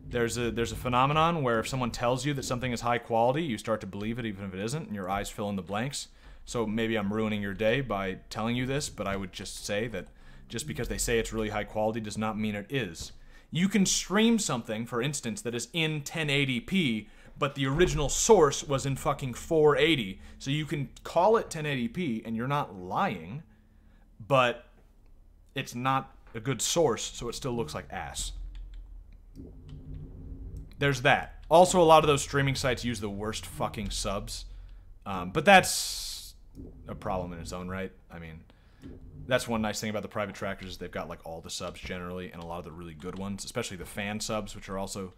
There's a phenomenon where if someone tells you that something is high quality, you start to believe it even if it isn't, and your eyes fill in the blanks. So maybe I'm ruining your day by telling you this, but I would just say that just because they say it's really high quality does not mean it is. You can stream something, for instance, that is in 1080p, but the original source was in fucking 480. So you can call it 1080p, and you're not lying, but it's not a good source, so it still looks like ass. There's that. Also, a lot of those streaming sites use the worst fucking subs. But that's a problem in its own right. I mean, that's one nice thing about the private trackers is they've got like all the subs generally, and a lot of the really good ones, especially the fan subs, which are also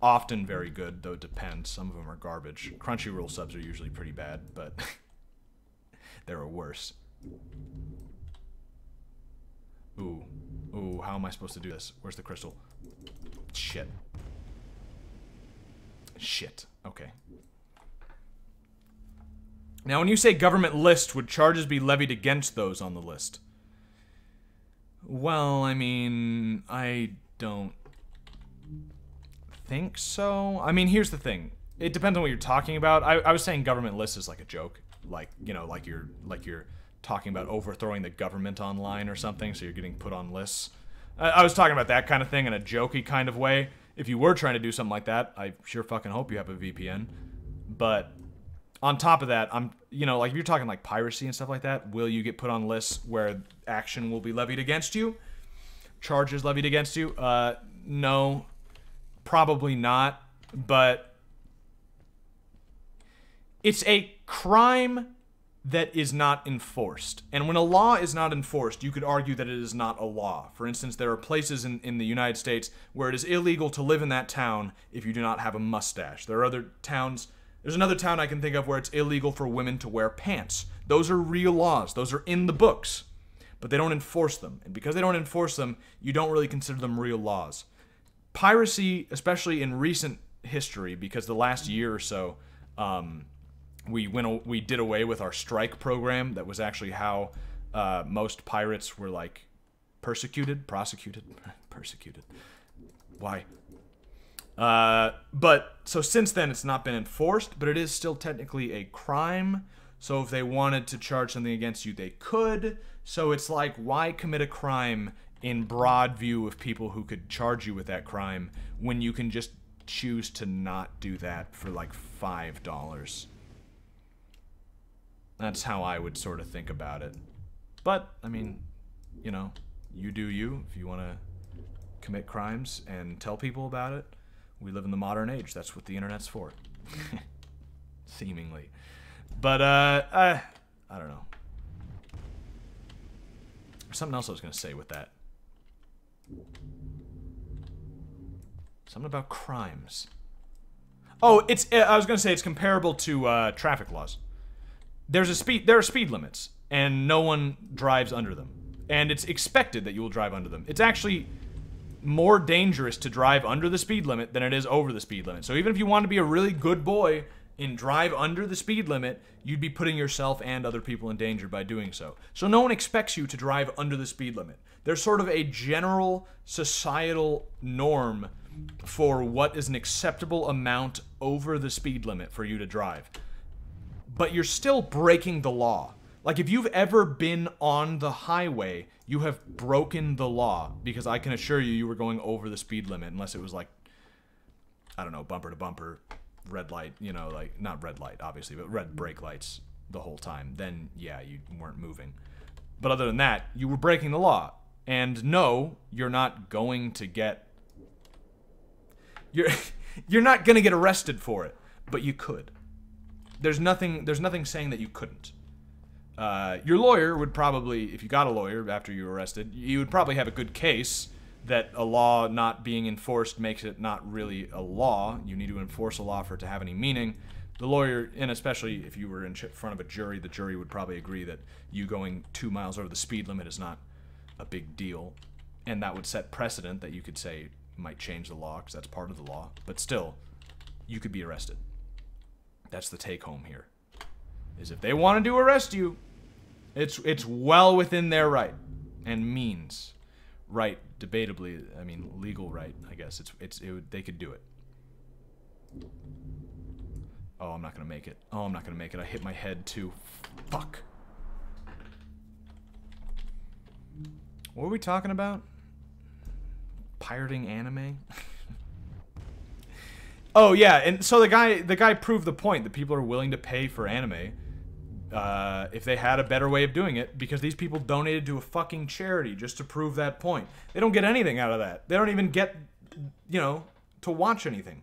often very good, though it depends. Some of them are garbage. Crunchyroll subs are usually pretty bad, but there are worse. Ooh. Ooh, how am I supposed to do this? Where's the crystal? Shit. Shit. Okay. Now, when you say government list, would charges be levied against those on the list? Well, I mean, I don't think so. I mean, here's the thing. It depends on what you're talking about. I was saying government list is like a joke. Like, you know, like you're talking about overthrowing the government online or something, so you're getting put on lists. I was talking about that kind of thing in a jokey kind of way. If you were trying to do something like that, I sure fucking hope you have a VPN. But on top of that, you know, like if you're talking like piracy and stuff like that, will you get put on lists where action will be levied against you? Charges levied against you? No, probably not. But it's a crime that is not enforced. And when a law is not enforced, you could argue that it is not a law. For instance, there are places in the United States where it is illegal to live in that town if you do not have a mustache. There are other towns. There's another town I can think of where it's illegal for women to wear pants. Those are real laws. Those are in the books. But they don't enforce them. And because they don't enforce them, you don't really consider them real laws. Piracy, especially in recent history, because the last year or so, we did away with our strike program. That was actually how most pirates were like prosecuted. Why? But so since then it's not been enforced, but it is still technically a crime. So if they wanted to charge something against you, they could. So it's like, why commit a crime in broad view of people who could charge you with that crime when you can just choose to not do that for like $5? That's how I would sort of think about it. But, I mean, you know, you do you. If you want to commit crimes and tell people about it, we live in the modern age. That's what the internet's for. Seemingly. But, I don't know. There's something else I was going to say with that. Something about crimes. Oh, I was going to say it's comparable to traffic laws. There are speed limits, and no one drives under them. And it's expected that you will drive under them. It's actually more dangerous to drive under the speed limit than it is over the speed limit. So even if you want to be a really good boy and drive under the speed limit, you'd be putting yourself and other people in danger by doing so. So no one expects you to drive under the speed limit. There's sort of a general societal norm for what is an acceptable amount over the speed limit for you to drive. But you're still breaking the law. Like, if you've ever been on the highway, you have broken the law, because I can assure you were going over the speed limit, unless it was like, I don't know, bumper to bumper, red light, you know, like, not red light, obviously, but red brake lights the whole time. Then, yeah, you weren't moving. But other than that, you were breaking the law. And no, you're not going to get... You're not going to get arrested for it, but you could. There's nothing saying that you couldn't. Your lawyer would probably, if you got a lawyer after you were arrested, you would probably have a good case that a law not being enforced makes it not really a law. You need to enforce a law for it to have any meaning. The lawyer, and especially if you were in front of a jury, the jury would probably agree that you going 2 miles over the speed limit is not a big deal. And that would set precedent that you could say might change the law, because that's part of the law. But still, you could be arrested. That's the take home here. Is if they wanted to arrest you, it's well within their right and means. Right, debatably, I mean legal right, I guess. They could do it. Oh, I'm not going to make it. Oh, I'm not going to make it. I hit my head too. Fuck. What were we talking about? Pirating anime? Oh yeah, and so the guy proved the point that people are willing to pay for anime if they had a better way of doing it, because these people donated to a fucking charity just to prove that point. They don't get anything out of that. They don't even get, you know, to watch anything.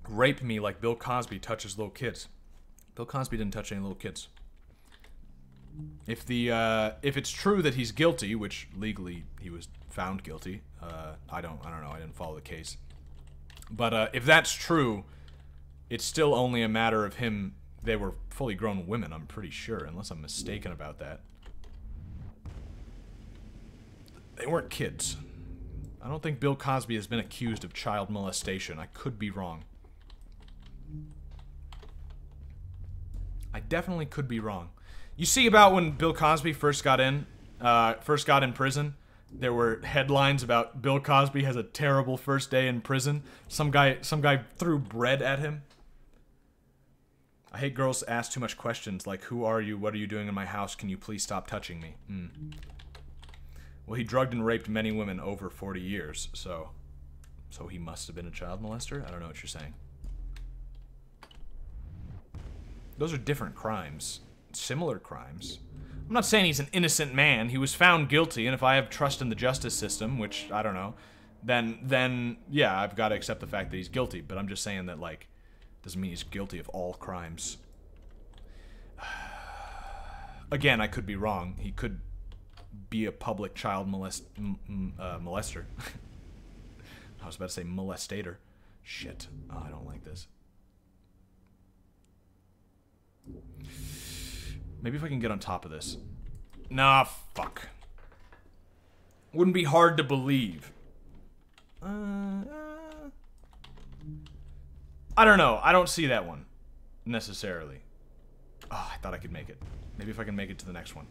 Rape me like Bill Cosby touches little kids. Bill Cosby didn't touch any little kids. If it's true that he's guilty, which legally he was found guilty, I don't know, I didn't follow the case. But if that's true, it's still only a matter of him. They were fully grown women, I'm pretty sure, unless I'm mistaken about that. They weren't kids. I don't think Bill Cosby has been accused of child molestation. I could be wrong. I definitely could be wrong. You see, about when Bill Cosby first got in prison, there were headlines about Bill Cosby has a terrible first day in prison. Some guy threw bread at him. I hate girls ask too much questions like, who are you? What are you doing in my house? Can you please stop touching me? Well, he drugged and raped many women over 40 years, so he must have been a child molester? I don't know what you're saying. Those are different crimes. Similar crimes. I'm not saying he's an innocent man. He was found guilty, and if I have trust in the justice system, which I don't know, then yeah, I've got to accept the fact that he's guilty. But I'm just saying that, like, doesn't mean he's guilty of all crimes. Again, I could be wrong. He could be a public child molester. I was about to say molestator. Shit. Oh, I don't like this. Maybe if I can get on top of this. Nah, fuck. Wouldn't be hard to believe. I don't know. I don't see that one, necessarily. Oh, I thought I could make it. Maybe if I can make it to the next one.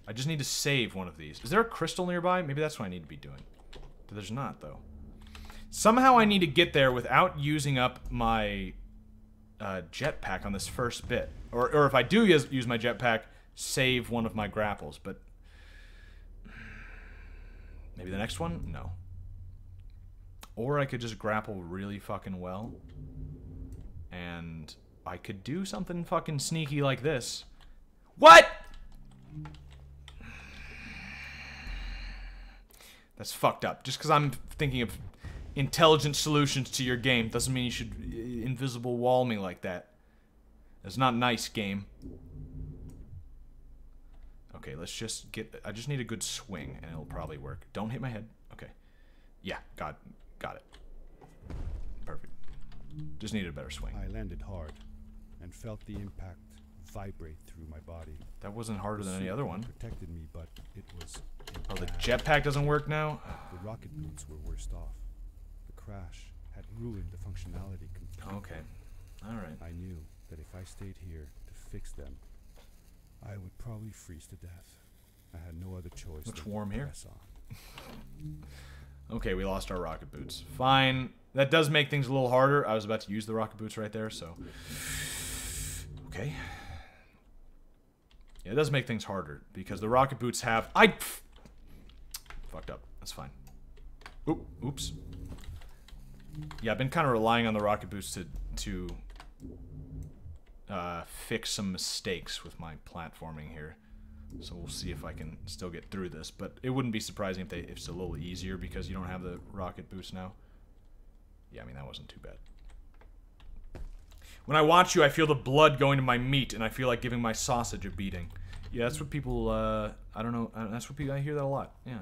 I just need to save one of these. Is there a crystal nearby? Maybe that's what I need to be doing. But there's not, though. Somehow I need to get there without using up my jetpack on this first bit. Or if I do use my jetpack, save one of my grapples. But maybe the next one? No. Or I could just grapple really fucking well. And I could do something fucking sneaky like this. What?! That's fucked up. Just because I'm thinking of intelligent solutions to your game doesn't mean you should invisible wall me like that. That's not nice, game. Okay, let's just get... I just need a good swing, and it'll probably work. Don't hit my head. Okay. Yeah, got it. Perfect. Just needed a better swing. I landed hard and felt the impact vibrate through my body. That wasn't harder than any other one. Protected me, but it was... Oh, the jetpack doesn't work now? The rocket boots were worst off. The crash had ruined the functionality completely. Okay. Alright. I knew that if I stayed here to fix them, I would probably freeze to death. I had no other choice. Looks warm here. Press on. Okay, we lost our rocket boots. Fine. That does make things a little harder. I was about to use the rocket boots right there, so... Okay. Yeah, it does make things harder, because the rocket boots have... Fucked up. That's fine. Oops. Yeah, I've been kind of relying on the rocket boots to fix some mistakes with my platforming here. So we'll see if I can still get through this. But it wouldn't be surprising if it's a little easier because you don't have the rocket boost now. Yeah, I mean, that wasn't too bad. When I watch you, I feel the blood going to my meat, and I feel like giving my sausage a beating. Yeah, that's what people, I don't know, that's what people, I hear that a lot, yeah.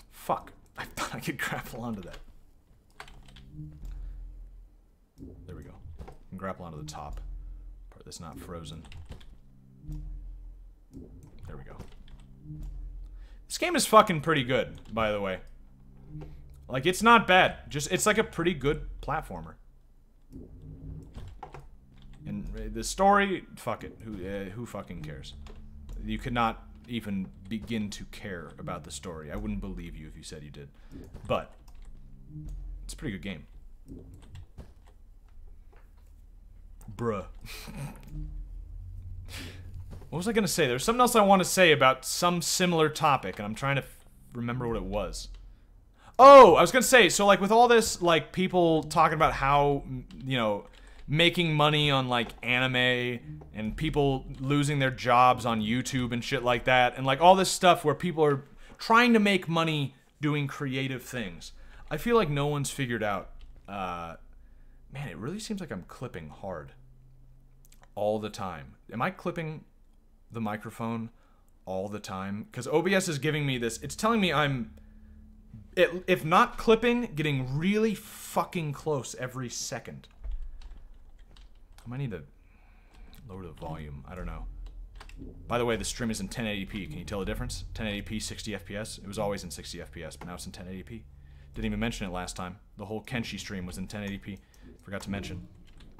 Fuck. I thought I could grapple onto that. There we go. I can grapple onto the top. Part that's not frozen. There we go. This game is fucking pretty good, by the way. Like, it's not bad. It's like a pretty good platformer. And the story, fuck it. Who fucking cares? You could not even begin to care about the story. I wouldn't believe you if you said you did. But it's a pretty good game. Bruh. What was I gonna say? There's something else I want to say about some similar topic, and I'm trying to remember what it was. Oh, I was gonna say, so like with all this, like people talking about how, you know, making money on like anime and people losing their jobs on YouTube and shit like that, and like all this stuff where people are trying to make money doing creative things. I feel like no one's figured out, man, it really seems like I'm clipping hard all the time. Am I clipping the microphone all the time? Because OBS is giving me this, it's telling me I'm, if not clipping, getting really fucking close every second. I might need to lower the volume. I don't know. By the way, the stream is in 1080p. Can you tell the difference? 1080p, 60 FPS. It was always in 60 FPS, but now it's in 1080p. Didn't even mention it last time. The whole Kenshi stream was in 1080p. Forgot to mention.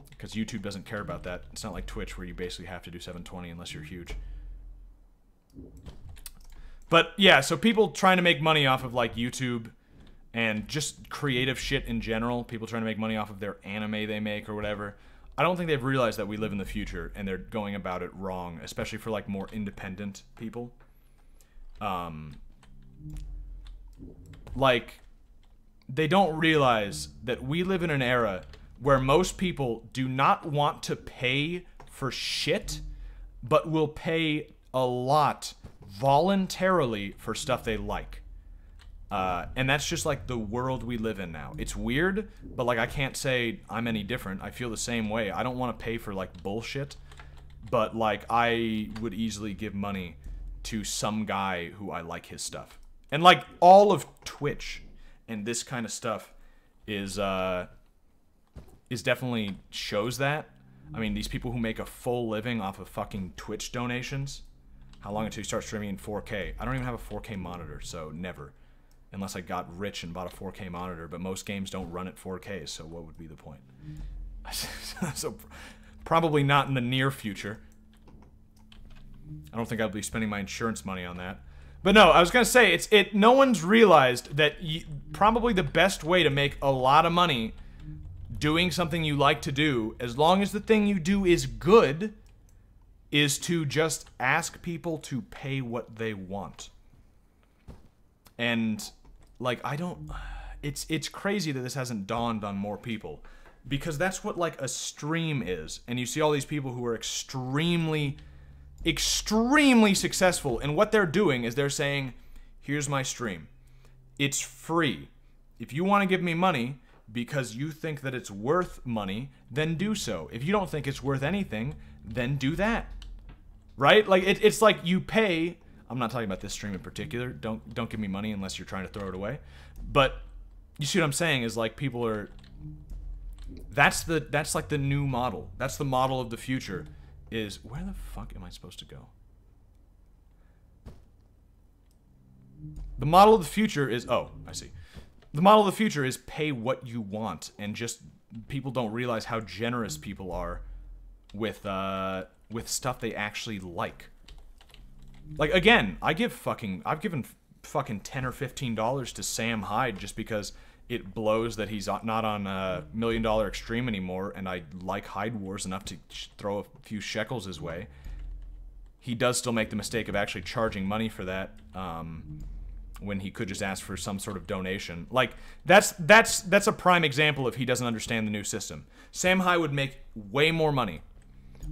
Because YouTube doesn't care about that. It's not like Twitch where you basically have to do 720 unless you're huge. But yeah, so people trying to make money off of like YouTube and just creative shit in general. People trying to make money off of their anime they make or whatever. I don't think they've realized that we live in the future and they're going about it wrong, especially for like more independent people. Like, they don't realize that we live in an era where most people do not want to pay for shit, but will pay a lot voluntarily for stuff they like. And that's just like the world we live in now. It's weird, but like I can't say I'm any different. I feel the same way. I don't want to pay for like bullshit, but like I would easily give money to some guy who I like his stuff. And like all of Twitch and this kind of stuff is definitely shows that. I mean, these people who make a full living off of fucking Twitch donations. How long until you start streaming in 4K? I don't even have a 4K monitor, so never. Unless I got rich and bought a 4K monitor, but most games don't run at 4K, so what would be the point? So probably not in the near future. I don't think I'll be spending my insurance money on that. But no, I was gonna say, no one's realized that probably the best way to make a lot of money doing something you like to do, as long as the thing you do is good, is to just ask people to pay what they want. And like it's crazy that this hasn't dawned on more people, because that's what like a stream is. And you see all these people who are extremely successful, and what they're doing is they're saying, here's my stream, it's free. If you want to give me money because you think that it's worth money, then do so. If you don't think it's worth anything, then do that. Right? Like it's like you pay. I'm not talking about this stream in particular. Don't give me money unless you're trying to throw it away. But you see what I'm saying is like people are. That's like the new model. That's the model of the future. Is where the fuck am I supposed to go? The model of the future is, oh, I see. The model of the future is pay what you want, and just people don't realize how generous people are with stuff they actually like. Like again, I've given fucking $10 or $15 to Sam Hyde just because it blows that he's not on $1 Million Extreme anymore, and I like Hyde Wars enough to throw a few shekels his way. He does still make the mistake of actually charging money for that, when he could just ask for some sort of donation. Like that's a prime example if he doesn't understand the new system. Sam Hyde would make way more money.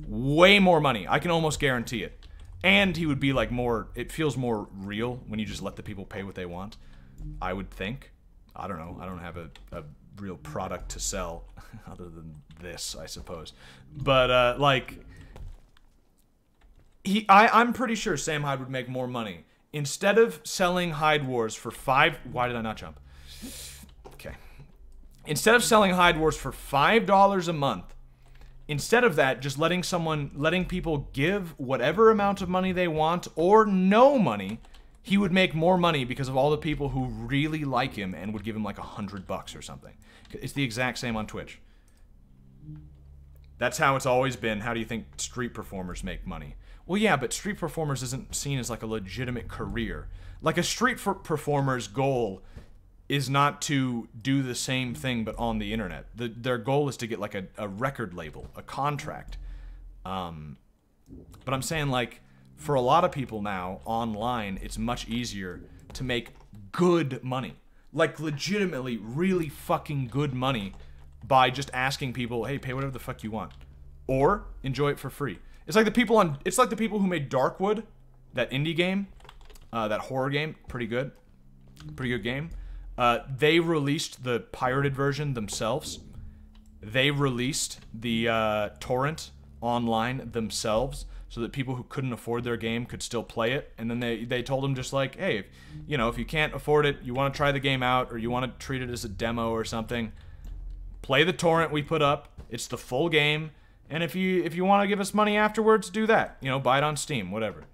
Way more money. I can almost guarantee it. And he would be like more, it feels more real when you just let the people pay what they want, I would think. I don't know. I don't have a real product to sell other than this, I suppose. But like I'm pretty sure Sam Hyde would make more money. Instead of selling Hyde Wars for why did I not jump? Okay. Instead of selling Hyde Wars for $5 a month, instead of that, just letting people give whatever amount of money they want or no money, he would make more money because of all the people who really like him and would give him like $100 or something. It's the exact same on Twitch. That's how it's always been. How do you think street performers make money? Well, yeah, but street performers isn't seen as like a legitimate career. Like a street performer's goal is not to do the same thing but on the internet. Their goal is to get like a record label, a contract. But I'm saying like for a lot of people now, online, it's much easier to make good money. Like, legitimately, really fucking good money by just asking people, hey, pay whatever the fuck you want. Or enjoy it for free. It's like the people who made Darkwood, that indie game, that horror game, pretty good game. They released the pirated version themselves. They released the torrent online themselves so that people who couldn't afford their game could still play it. And then they told them just like, hey, if you can't afford it, you want to try the game out, or you want to treat it as a demo or something, play the torrent we put up. It's the full game. And if you want to give us money afterwards, do that. Buy it on Steam, whatever.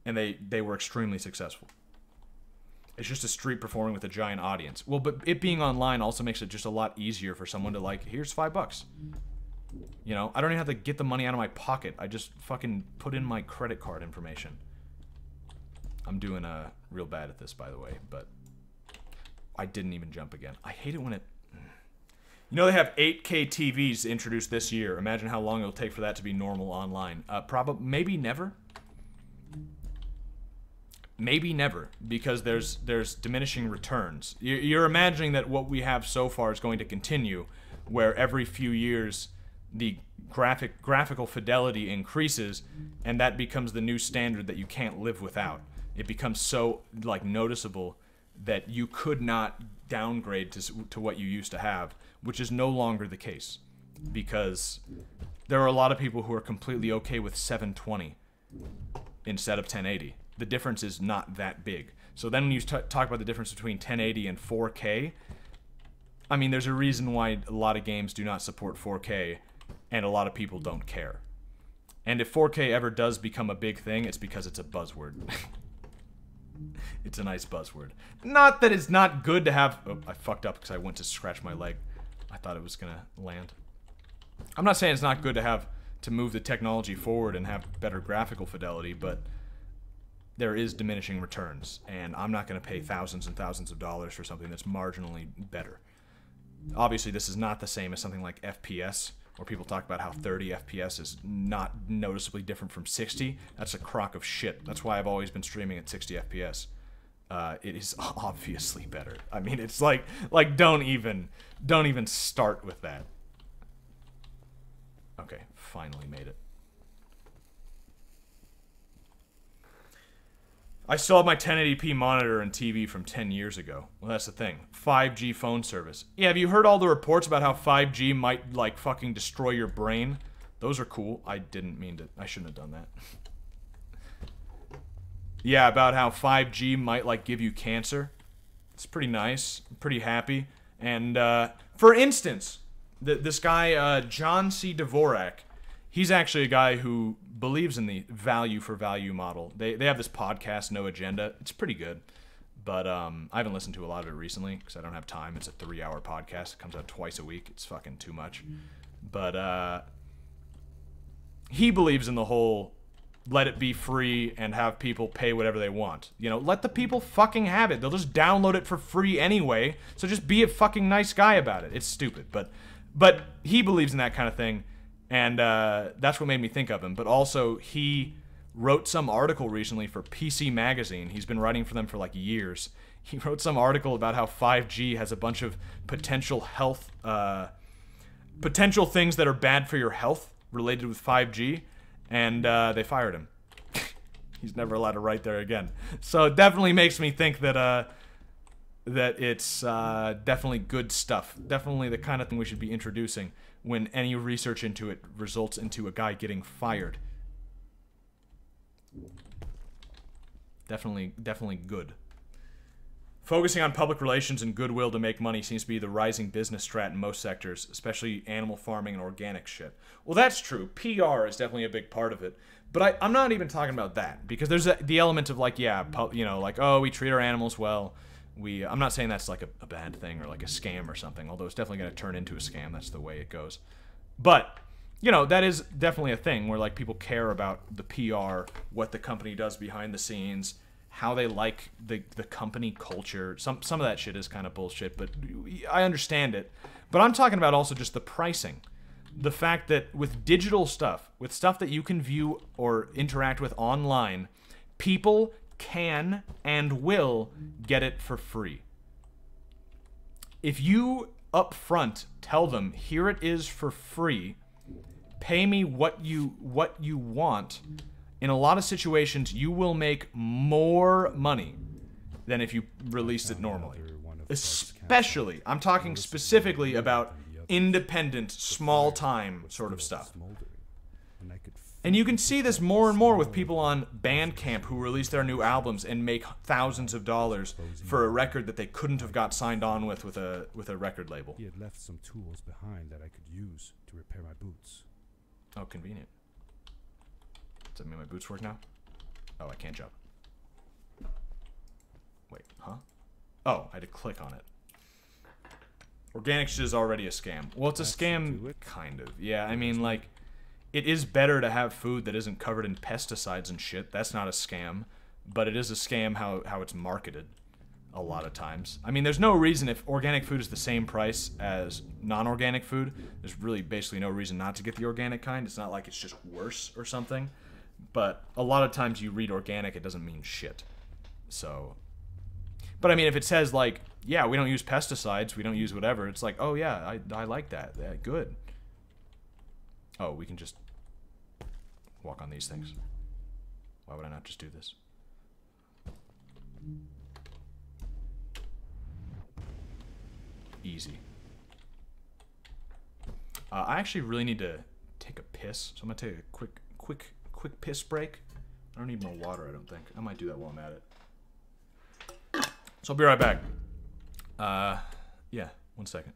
And they were extremely successful. It's just a street performing with a giant audience. Well, but it being online also makes it just a lot easier for someone to like, here's $5. I don't even have to get the money out of my pocket. I just fucking put in my credit card information. I'm doing real bad at this, by the way, but I didn't even jump again. I hate it when it... they have 8K TVs introduced this year. Imagine how long it'll take for that to be normal online. Maybe never. Maybe never, because there's diminishing returns. You're imagining that what we have so far is going to continue, where every few years the graphical fidelity increases, and that becomes the new standard that you can't live without. It becomes so noticeable that you could not downgrade to what you used to have, which is no longer the case, because there are a lot of people who are completely okay with 720 instead of 1080. The difference is not that big. So then when you talk about the difference between 1080 and 4K, I mean, there's a reason why a lot of games do not support 4K, and a lot of people don't care. And if 4K ever does become a big thing, it's because it's a buzzword. It's a nice buzzword. Not that it's not good to have... Oh, I fucked up because I went to scratch my leg. I thought it was gonna land. I'm not saying it's not good to move the technology forward and have better graphical fidelity, but there is diminishing returns, and I'm not going to pay thousands and thousands of dollars for something that's marginally better. Obviously, this is not the same as something like FPS, where people talk about how 30 FPS is not noticeably different from 60. That's a crock of shit. That's why I've always been streaming at 60 FPS. It is obviously better. I mean, it's like don't even start with that. Okay, finally made it. I still have my 1080p monitor and TV from 10 years ago. Well, that's the thing. 5G phone service. Yeah, have you heard all the reports about how 5G might, fucking destroy your brain? Those are cool. I didn't mean to... I shouldn't have done that. Yeah, about how 5G might, give you cancer. It's pretty nice. I'm pretty happy. And, for instance, this guy, John C. Dvorak, he's actually a guy who believes in the value for value model. They have this podcast, No Agenda. It's pretty good. But I haven't listened to a lot of it recently because I don't have time. It's a 3-hour podcast. It comes out twice a week. It's fucking too much. But he believes in the whole let it be free and have people pay whatever they want. Let the people fucking have it. They'll just download it for free anyway. So just be a fucking nice guy about it. It's stupid. But he believes in that kind of thing. And that's what made me think of him. But also, he wrote some article recently for PC Magazine. He's been writing for them for years. He wrote some article about how 5G has a bunch of potential things that are bad for your health related with 5G. And they fired him. He's never allowed to write there again. So it definitely makes me think that it's definitely good stuff. Definitely the kind of thing we should be introducing when any research into it results into a guy getting fired. Definitely good. Focusing on public relations and goodwill to make money seems to be the rising business strat in most sectors, especially animal farming and organic shit. Well, that's true. PR is definitely a big part of it. But I'm not even talking about that, because there's the element of oh, we treat our animals well. I'm not saying that's a bad thing or a scam or something, although it's definitely going to turn into a scam. That's the way it goes. But, that is definitely a thing where people care about the PR, what the company does behind the scenes, how they like the company culture. Some of that shit is kind of bullshit, but I understand it. But I'm talking about also just the pricing. the fact that with digital stuff, with stuff that you can view or interact with online, people can and will get it for free. If you up front tell them, here it is for free, pay me what you want, in a lot of situations you will make more money than if you released it normally. Especially, I'm talking specifically about independent, small-time sort of stuff. And you can see this more and more with people on Bandcamp who release their new albums and make thousands of dollars for a record that they couldn't have got signed on with a record label. He had left some tools behind that I could use to repair my boots. Oh, convenient. Does that mean my boots work now? Oh, I can't jump. Wait, huh? Oh, I had to click on it. Organics is already a scam. Well, it's a scam, kind of. Yeah, I mean, like, it is better to have food that isn't covered in pesticides and shit. That's not a scam. But it is a scam how it's marketed a lot of times. I mean, there's no reason, if organic food is the same price as non-organic food, there's really basically no reason not to get the organic kind. It's not like it's just worse or something. But a lot of times you read organic, it doesn't mean shit. So... But I mean, if it says, like, yeah, we don't use pesticides, we don't use whatever, it's like, oh yeah, I like that. Yeah, good. Oh, we can just walk on these things. Why would I not just do this? Easy. I actually really need to take a piss, so I'm gonna take a quick piss break. I don't need more water, I don't think. I might do that while I'm at it. So I'll be right back. Yeah, 1 second.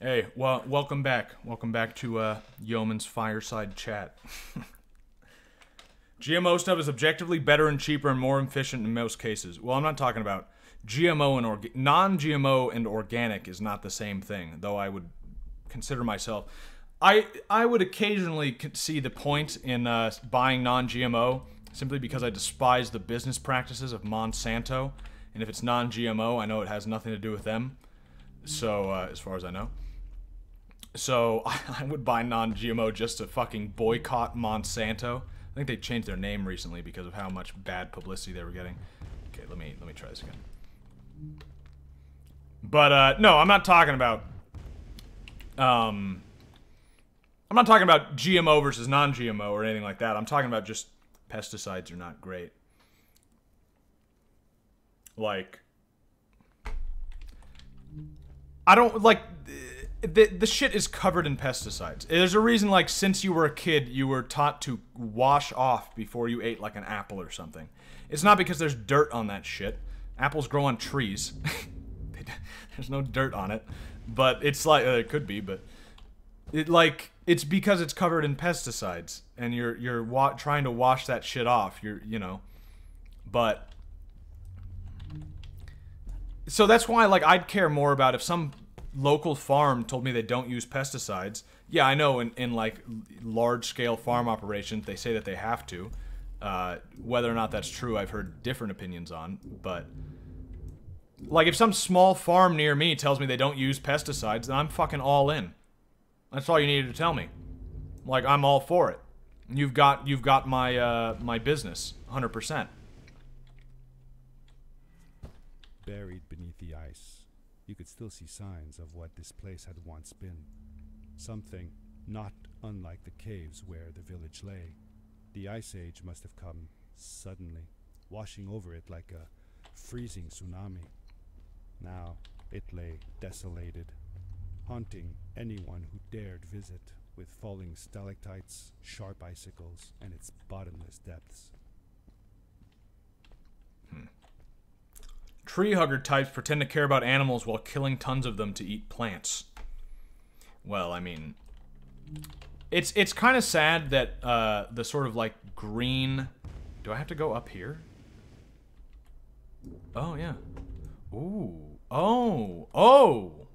Hey, well, welcome back. Welcome back to Yeoman's Fireside Chat. GMO stuff is objectively better and cheaper and more efficient in most cases. Well, I'm not talking about GMO and non-GMO and organic is not the same thing, though I would consider myself. I would occasionally see the point in buying non-GMO simply because I despise the business practices of Monsanto, and if it's non-GMO, I know it has nothing to do with them. So, as far as I know. So, I would buy non-GMO just to fucking boycott Monsanto. I think they changed their name recently because of how much bad publicity they were getting. Okay, let me try this again. But, no, I'm not talking about... I'm not talking about GMO versus non-GMO or anything like that. I'm talking about just pesticides are not great. Like... I don't, like, the shit is covered in pesticides. There's a reason, like, since you were a kid, you were taught to wash off before you ate, like, an apple or something. It's not because there's dirt on that shit. Apples grow on trees. There's no dirt on it. But it's like, it could be, but... it's because it's covered in pesticides. And you're trying to wash that shit off. You know. But... So that's why, like, I'd care more about if some local farm told me they don't use pesticides. Yeah, I know in like, large-scale farm operations, they say that they have to. Whether or not that's true, I've heard different opinions on. But, like, if some small farm near me tells me they don't use pesticides, then I'm fucking all in. That's all you needed to tell me. Like, I'm all for it. You've got my, my business, 100%. Buried beneath the ice, you could still see signs of what this place had once been. Something not unlike the caves where the village lay. The ice age must have come suddenly, washing over it like a freezing tsunami. Now it lay desolated, haunting anyone who dared visit, with falling stalactites, sharp icicles, and its bottomless depths. Tree hugger types pretend to care about animals while killing tons of them to eat plants. Well, I mean, it's kind of sad that the sort of like green. Do I have to go up here? Oh yeah. Ooh. Oh.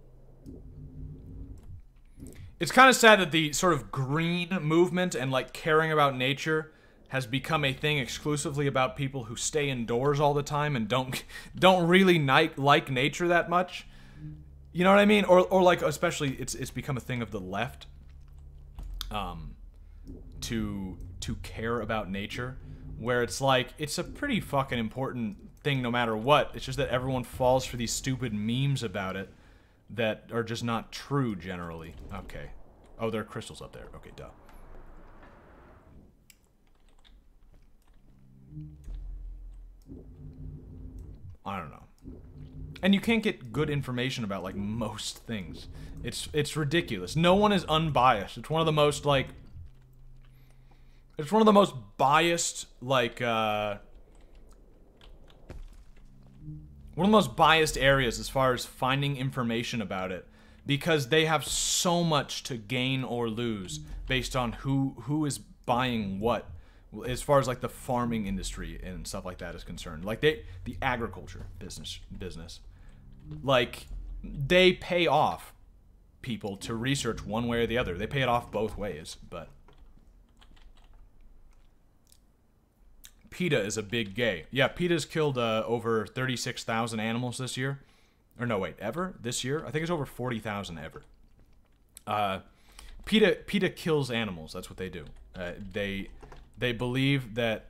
It's kind of sad that the sort of green movement and like caring about nature has become a thing exclusively about people who stay indoors all the time and don't really like nature that much. You know what I mean? Or like, especially, it's become a thing of the left to care about nature, where it's like, it's a pretty fucking important thing no matter what. It's just that everyone falls for these stupid memes about it that are just not true generally. Okay. Oh, there are crystals up there. Okay, duh. I don't know. And you can't get good information about, like, most things. It's ridiculous. No one is unbiased. It's one of the most, like... It's one of the most biased, like, one of the most biased areas as far as finding information about it. Because they have so much to gain or lose based on who is buying what. As far as like the farming industry and stuff like that is concerned, like the agriculture business, like they pay off people to research one way or the other. They pay it off both ways, but PETA is a big gay. Yeah, PETA's killed over 36,000 animals this year. Or no, wait, ever? This year? I think it's over 40,000 ever. PETA kills animals. That's what they do. They believe that...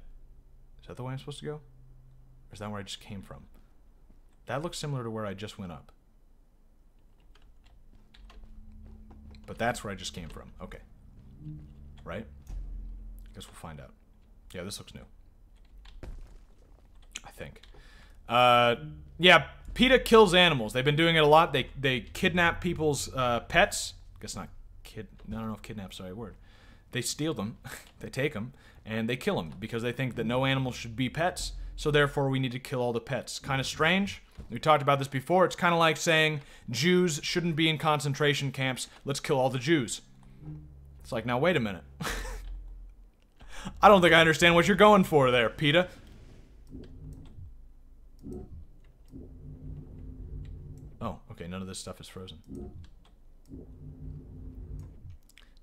Is that the way I'm supposed to go? Or is that where I just came from? That looks similar to where I just went up. But that's where I just came from. Okay. Right? Guess we'll find out. Yeah, this looks new. I think. Yeah, PETA kills animals. They've been doing it a lot. They kidnap people's pets. Guess not kid... I don't know if kidnap's the right word. They steal them. They take them. And they kill them because they think that no animals should be pets, so therefore we need to kill all the pets. Kind of strange, We talked about this before. It's kind of like saying Jews shouldn't be in concentration camps. Let's kill all the Jews. It's like, now wait a minute. I don't think I understand what you're going for there, PETA. Oh, okay, none of this stuff is frozen.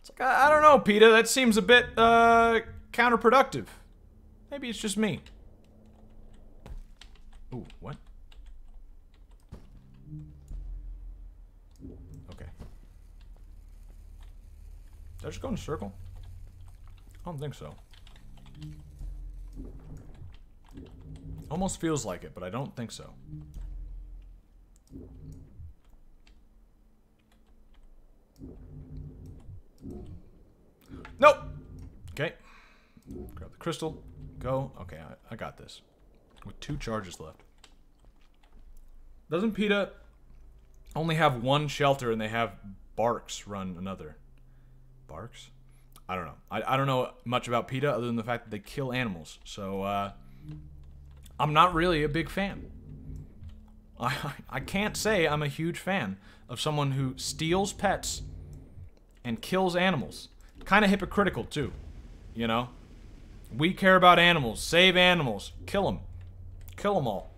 It's like, I don't know, PETA. That seems a bit, counterproductive. Maybe it's just me. Ooh, what? Okay. Did I just go in a circle? I don't think so. Almost feels like it, but I don't think so. Nope! Okay. Grab the crystal. Go. Okay, I got this. With 2 charges left. Doesn't PETA only have 1 shelter and they have Barks run another? Barks? I don't know. I don't know much about PETA other than the fact that they kill animals. So, I'm not really a big fan. I can't say I'm a huge fan of someone who steals pets and kills animals. Kind of hypocritical, too. You know? We care about animals. Save animals. Kill them. Kill them all.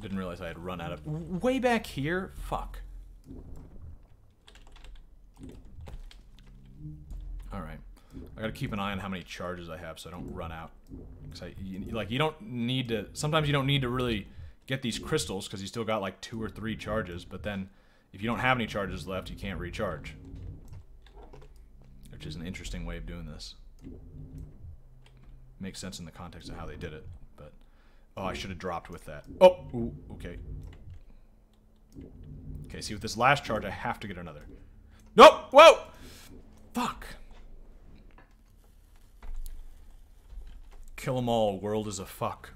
Didn't realize I had run out of... Way back here? Fuck. Alright. I gotta keep an eye on how many charges I have so I don't run out. Because you don't need to... Sometimes you don't need to really get these crystals because you still got like 2 or 3 charges. But then, if you don't have any charges left, you can't recharge. Which is an interesting way of doing this. Makes sense in the context of how they did it, but... Oh, I should have dropped with that. Oh! Ooh, okay. Okay, see, with this last charge, I have to get another. Nope! Whoa! Fuck. Kill 'em all, world is a fuck.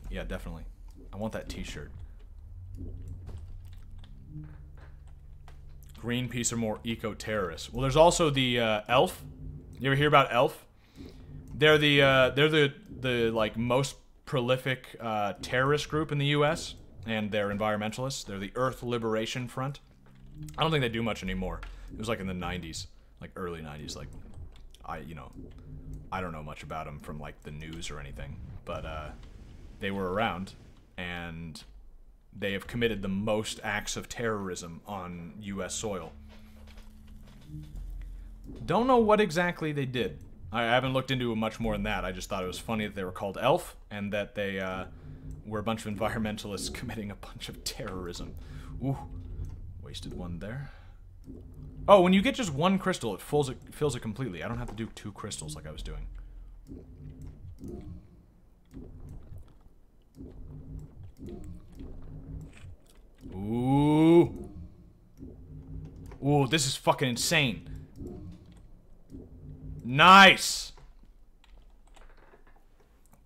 Yeah, definitely. I want that t-shirt. Greenpeace are more eco-terrorists. Well, there's also the, ELF. You ever hear about ELF? They're the like, most prolific, terrorist group in the U.S., and they're environmentalists. They're the Earth Liberation Front. I don't think they do much anymore. It was, like, in the 90s. Like, early 90s. Like, I don't know much about them from, like, the news or anything. But, they were around, and... they have committed the most acts of terrorism on U.S. soil. Don't know what exactly they did. I haven't looked into it much more than that. I just thought it was funny that they were called ELF, and that they were a bunch of environmentalists committing a bunch of terrorism. Ooh, wasted one there. Oh, when you get just 1 crystal, it fills it completely. I don't have to do 2 crystals like I was doing. Ooh. Ooh, this is fucking insane. Nice!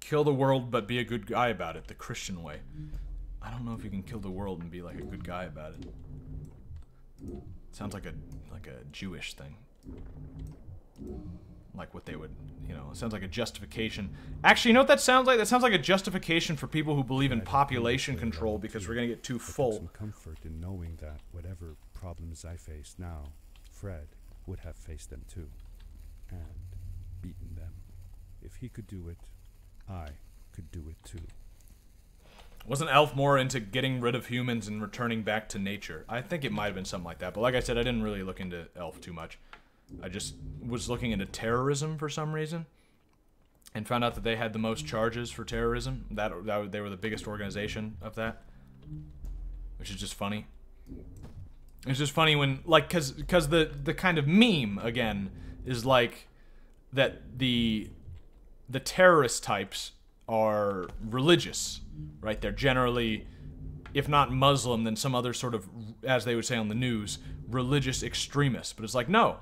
Kill the world, but be a good guy about it, the Christian way. I don't know if you can kill the world and be like a good guy about it. Sounds like a Jewish thing. Like what they would, you know, it sounds like a justification. Actually, you know what that sounds like? That sounds like a justification for people who believe in population control because we're gonna get too full. Some comfort in knowing that whatever problems I face now, Fred would have faced them too, and beaten them. If he could do it, I could do it too. Wasn't Elf more into getting rid of humans and returning back to nature? I think it might have been something like that, but like I said, I didn't really look into Elf too much. I just was looking into terrorism for some reason, and found out that they had the most charges for terrorism. That they were the biggest organization of that, which is just funny. It's just funny when, like, cause the kind of meme again is like that the terrorist types are religious, right? They're generally, if not Muslim, then some other sort of, as they would say on the news, religious extremists. But it's like, no.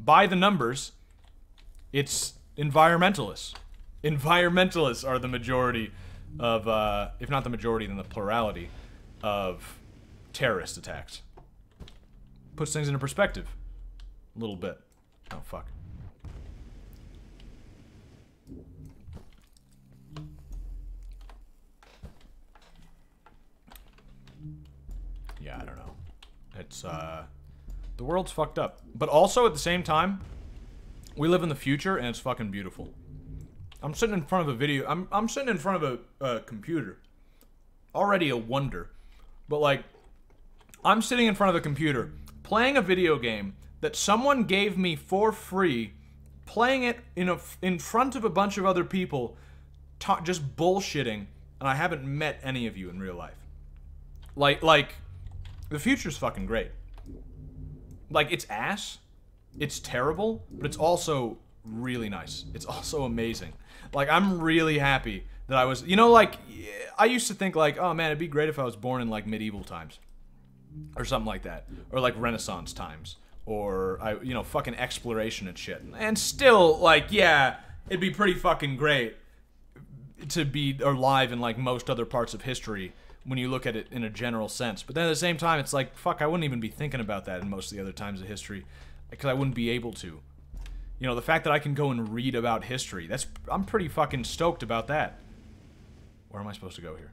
By the numbers, it's environmentalists. Environmentalists are the majority of, if not the majority, then the plurality of terrorist attacks. Puts things into perspective. A little bit. Oh, fuck. It's the world's fucked up. But also at the same time, we live in the future and it's fucking beautiful. I'm sitting in front of a video. I'm sitting in front of a computer. Already a wonder. But like, I'm sitting in front of a computer playing a video game that someone gave me for free, playing it in front of a bunch of other people, just bullshitting, and I haven't met any of you in real life. Like, the future's fucking great. Like, it's ass, it's terrible, but it's also really nice. It's also amazing. Like, I'm really happy that I was, you know, like, I used to think like, oh man, it'd be great if I was born in like medieval times. Or something like that. Or like Renaissance times. Or, you know, fucking exploration and shit. And still, like, yeah, it'd be pretty fucking great to be alive in like most other parts of history when you look at it in a general sense. But then at the same time, it's like, fuck, I wouldn't even be thinking about that in most of the other times of history. Because I wouldn't be able to. You know, the fact that I can go and read about history, I'm pretty fucking stoked about that. Where am I supposed to go here?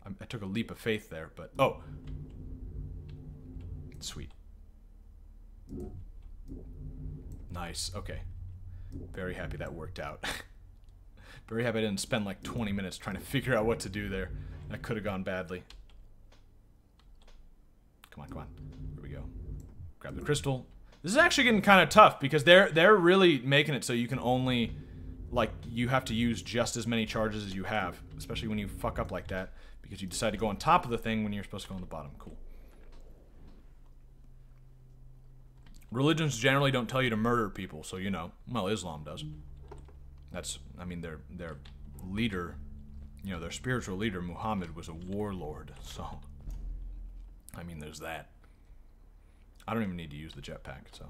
I took a leap of faith there, but... Oh! Sweet. Nice, okay. Very happy that worked out. Very happy I didn't spend like 20 minutes trying to figure out what to do there. That could have gone badly. Come on, come on. Here we go. Grab the crystal. This is actually getting kind of tough because they're really making it so you can only... Like, you have to use just as many charges as you have. Especially when you fuck up like that. Because you decide to go on top of the thing when you're supposed to go on the bottom. Cool. Religions generally don't tell you to murder people, so you know. Well, Islam does. That's, I mean, their leader, you know, their spiritual leader, Muhammad, was a warlord, so... I mean, there's that. I don't even need to use the jetpack, so...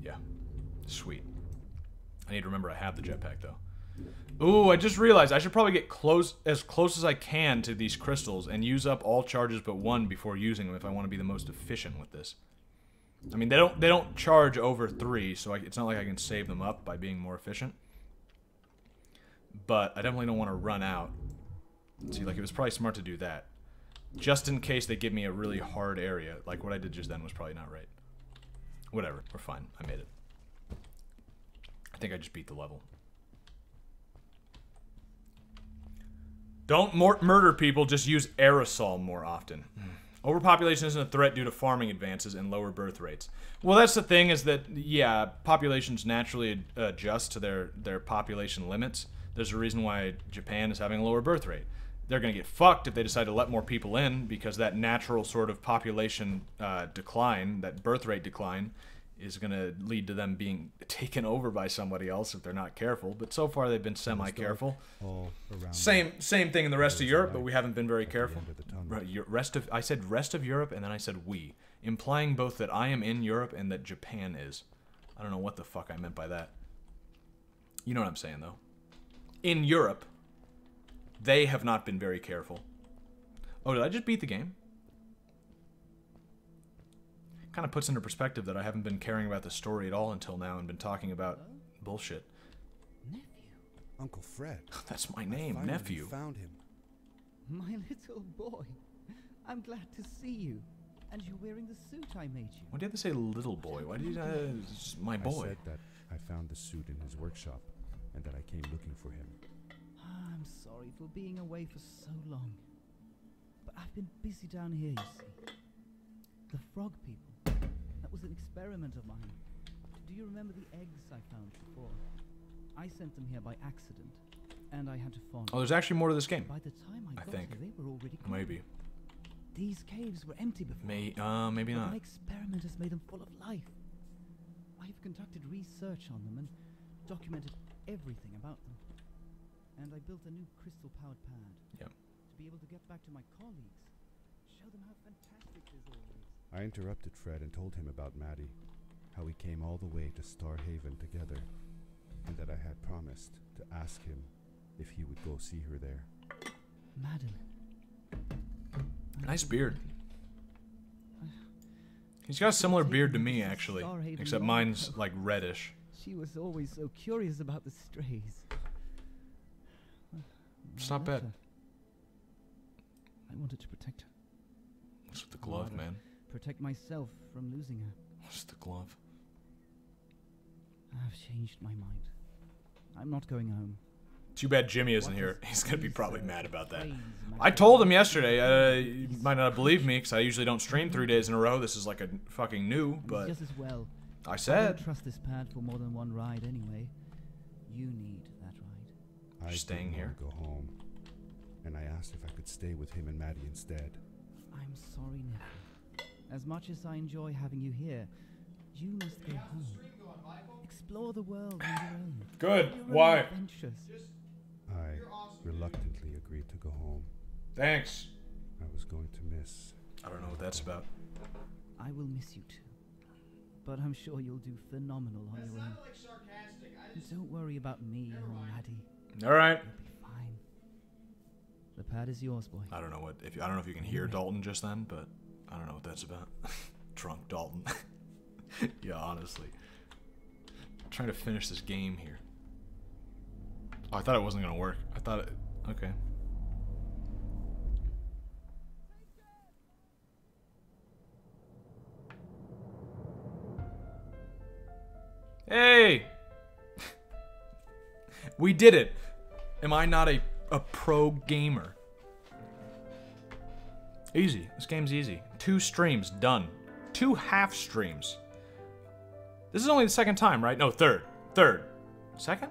Yeah. Sweet. I need to remember I have the jetpack, though. Ooh, I just realized I should probably get as close as I can to these crystals and use up all charges but one before using them if I want to be the most efficient with this. I mean, they don't charge over 3, so it's not like I can save them up by being more efficient. But I definitely don't want to run out. See, like, it was probably smart to do that. Just in case they give me a really hard area. Like, what I did just then was probably not right. Whatever, we're fine. I made it. I think I just beat the level. Don't murder people, just use aerosol more often. Overpopulation isn't a threat due to farming advances and lower birth rates. Well, that's the thing is that, yeah, populations naturally adjust to their population limits. There's a reason why Japan is having a lower birth rate. They're going to get fucked if they decide to let more people in because that natural sort of population decline, that birth rate decline, is going to lead to them being taken over by somebody else if they're not careful. But so far they've been semi-careful. Same thing in the rest of Europe, but we haven't been very careful. I said rest of Europe, and then I said we, implying both that I am in Europe and that Japan is. I don't know what the fuck I meant by that. You know what I'm saying, though. In Europe, they have not been very careful. Oh, did I just beat the game? Kind of puts into perspective that I haven't been caring about the story at all until now and been talking about bullshit. Nephew. Uncle Fred. That's my name, Nephew. Found him. My little boy. I'm glad to see you. And you're wearing the suit I made you. Why did they say little boy? Why did you my boy? I said that I found the suit in his workshop and that I came looking for him. I'm sorry for being away for so long. But I've been busy down here, you see. The frog people. That was an experiment of mine. Do you remember the eggs I found before? I sent them here by accident, and I had to farm. Oh, there's actually more to this game. By the time I got think. here, they were already gone. Maybe. These caves were empty before. Maybe but not. my experiment has made them full of life. I have conducted research on them and documented everything about them. And I built a new crystal-powered pad. Yep. To be able to get back to my colleagues, show them how fantastic this all is. I interrupted Fred and told him about Maddie, how we came all the way to Star Haven together, and that I had promised to ask him if he would go see her there. Madeline. Nice beard. He's got a similar beard to me, actually, except mine's like reddish. She was always so curious about the strays. It's not bad. I wanted to protect her. What's with the glove, Rather man? protect myself from losing her. What's the glove? I've changed my mind. I'm not going home. Too bad Jimmy isn't What here. does He's gonna be this, probably mad about that. phrase I matter? told him yesterday. You might not believe me because I usually don't stream 3 days in a row. This is like a fucking new, but Just as well. I I said. don't trust this pad for more than one ride anyway. You need that ride. I Staying didn't here? want to go home, and I asked if I could stay with him and Maddie instead. I'm sorry, nephew. As much as I enjoy having you here, you must go home. Explore the world on your own. Good. Your own Why? adventures. I reluctantly agreed to go home. Thanks. I was going to miss. I don't know what that's about. I will miss you too. But I'm sure you'll do phenomenal on your own. And don't worry about me or Maddie. All right. You'll be fine. The pad is yours, boy. I don't know what if I don't know if you can hear Dalton just then, but I don't know what that's about. Drunk Dalton. Yeah, honestly. I'm trying to finish this game here. Oh, I thought it wasn't gonna work. I thought it. Okay. Hey! We did it! Am I not a pro gamer? Easy. This game's easy. 2 streams, done. 2 half streams. This is only the second time, right? No, third. Third. Second?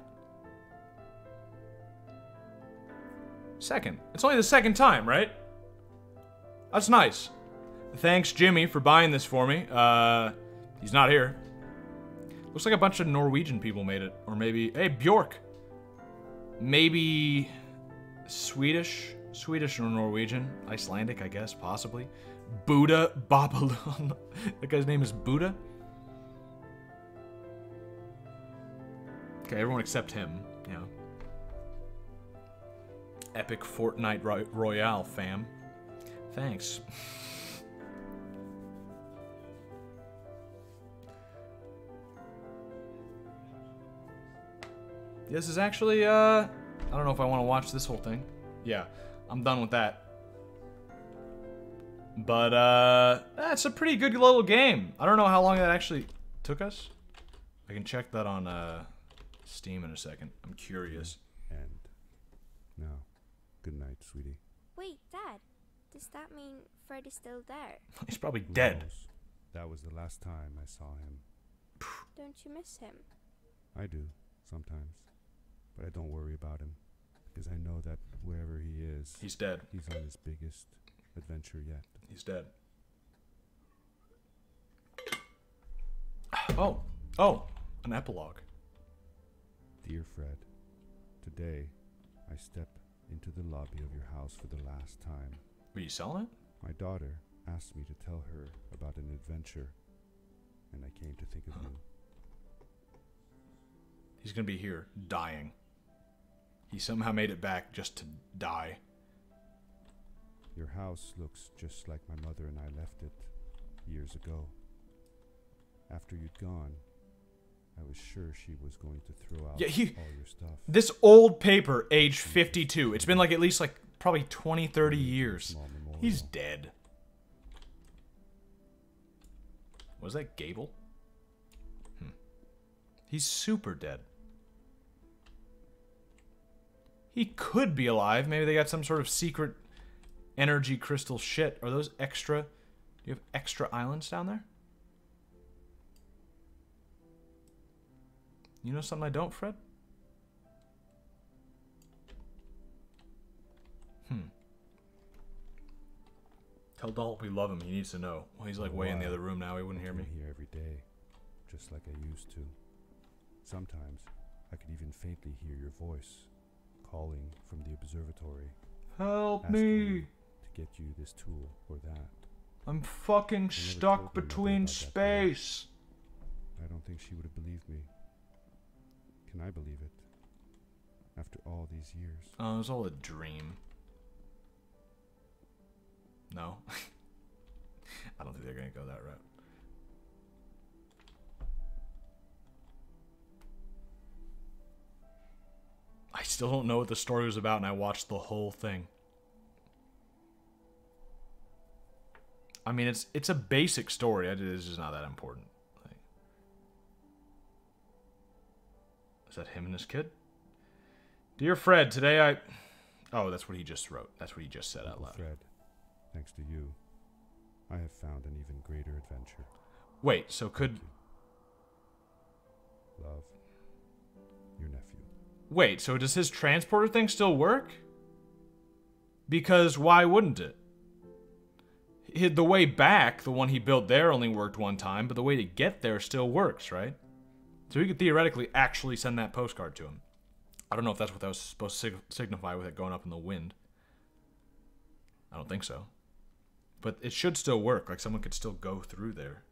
Second. It's only the second time, right? That's nice. Thanks, Jimmy, for buying this for me. He's not here. Looks like a bunch of Norwegian people made it. Or maybe... Hey, Bjork! Maybe... Swedish? Swedish or Norwegian? Icelandic, I guess, possibly. Buddha Babalon. That guy's name is Buddha? Okay, everyone except him, you know. Epic Fortnite Royale, fam. Thanks. This is actually, I don't know if I want to watch this whole thing. Yeah, I'm done with that. But, that's a pretty good little game. I don't know how long that actually took us. I can check that on, Steam in a second. I'm curious. And now, good night, sweetie. Wait, Dad. Does that mean Fred is still there? He's probably Who dead. knows? That was the last time I saw him. Don't you miss him? I do, sometimes. But I don't worry about him. Because I know that wherever he is, He's dead. he's on his biggest adventure yet. He's dead. Oh. Oh. An epilogue. Dear Fred, today I step into the lobby of your house for the last time. Were you selling it? My daughter asked me to tell her about an adventure, and I came to think of you. He's gonna be here, dying. He somehow made it back just to die. Your house looks just like my mother and I left it years ago. After you'd gone, I was sure she was going to throw out Yeah, all your stuff. This old paper, age 52. It's been like at least like probably 20, 30 years. Small memorial. He's dead. Was that Gable? He's super dead. He could be alive. Maybe they got some sort of secret energy crystal shit. Are those extra? Do you have extra islands down there? You know something I don't, Fred? Tell Dalton we love him. He needs to know. Well, he's like way in the other room now. He wouldn't hear me. I'm here every day, just like I used to. Sometimes I could even faintly hear your voice calling from the observatory, Help asking me! you to get you this tool or that. I'm fucking told stuck my mother between about that day. space. I don't think she would have believed me. Can I believe it? After all these years. Oh, it was all a dream. No. I don't think they're gonna go that route. I still don't know what the story was about, and I watched the whole thing. I mean, it's a basic story. It's just not that important. Like, is that him and his kid? Dear Fred, today I... Oh, that's what he just wrote. That's what he just said out loud. Fred, thanks to you, I have found an even greater adventure. Wait, so could... Love, your nephew. Wait, so does his transporter thing still work? Because why wouldn't it? The way back, the one he built there only worked one time, but the way to get there still works, right? So he could theoretically actually send that postcard to him. I don't know if that's what that was supposed to signify with it going up in the wind. I don't think so. But it should still work, like someone could still go through there.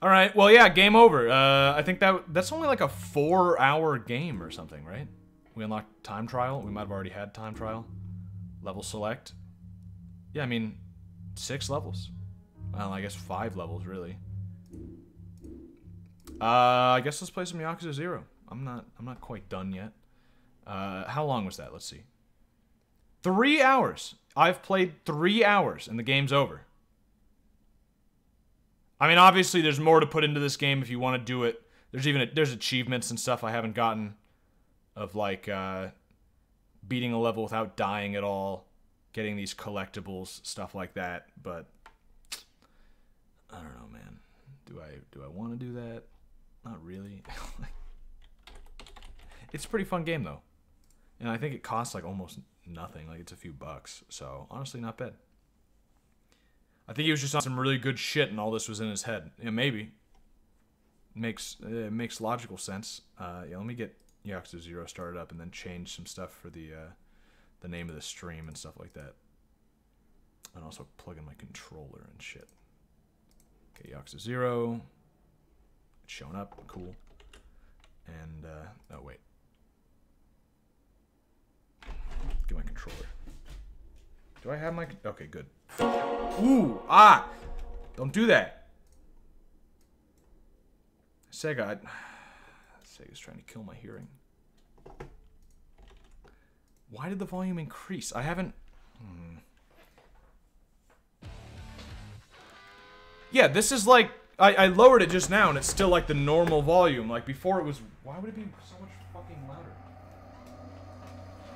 Alright, well yeah, game over. I think that's only like a 4-hour game or something, right? We unlocked time trial. We might have already had time trial. Level select. Yeah, I mean, 6 levels. Well, I guess 5 levels, really. I guess let's play some Yakuza 0. I'm not quite done yet. How long was that? Let's see. 3 hours. I've played 3 hours and the game's over. I mean, obviously there's more to put into this game if you want to do it. There's achievements and stuff I haven't gotten of like beating a level without dying at all, getting these collectibles, stuff like that, but I don't know, man. Do I want to do that? Not really. It's a pretty fun game though. And I think it costs like almost nothing, like it's a few bucks. So, honestly not bad. I think he was just on some really good shit and all this was in his head. Yeah, maybe. It makes logical sense. Yeah, let me get Yakuza 0 started up and then change some stuff for the name of the stream and stuff like that. And also plug in my controller and shit. Okay, Yakuza 0. It's showing up. Cool. And, oh, wait. Get my controller. Do I have my... Okay, good. Ooh! Ah! Don't do that! Sega's trying to kill my hearing. Why did the volume increase? I haven't... Yeah, this is like... I lowered it just now and it's still like the normal volume. Like before it was... Why would it be so much fucking louder?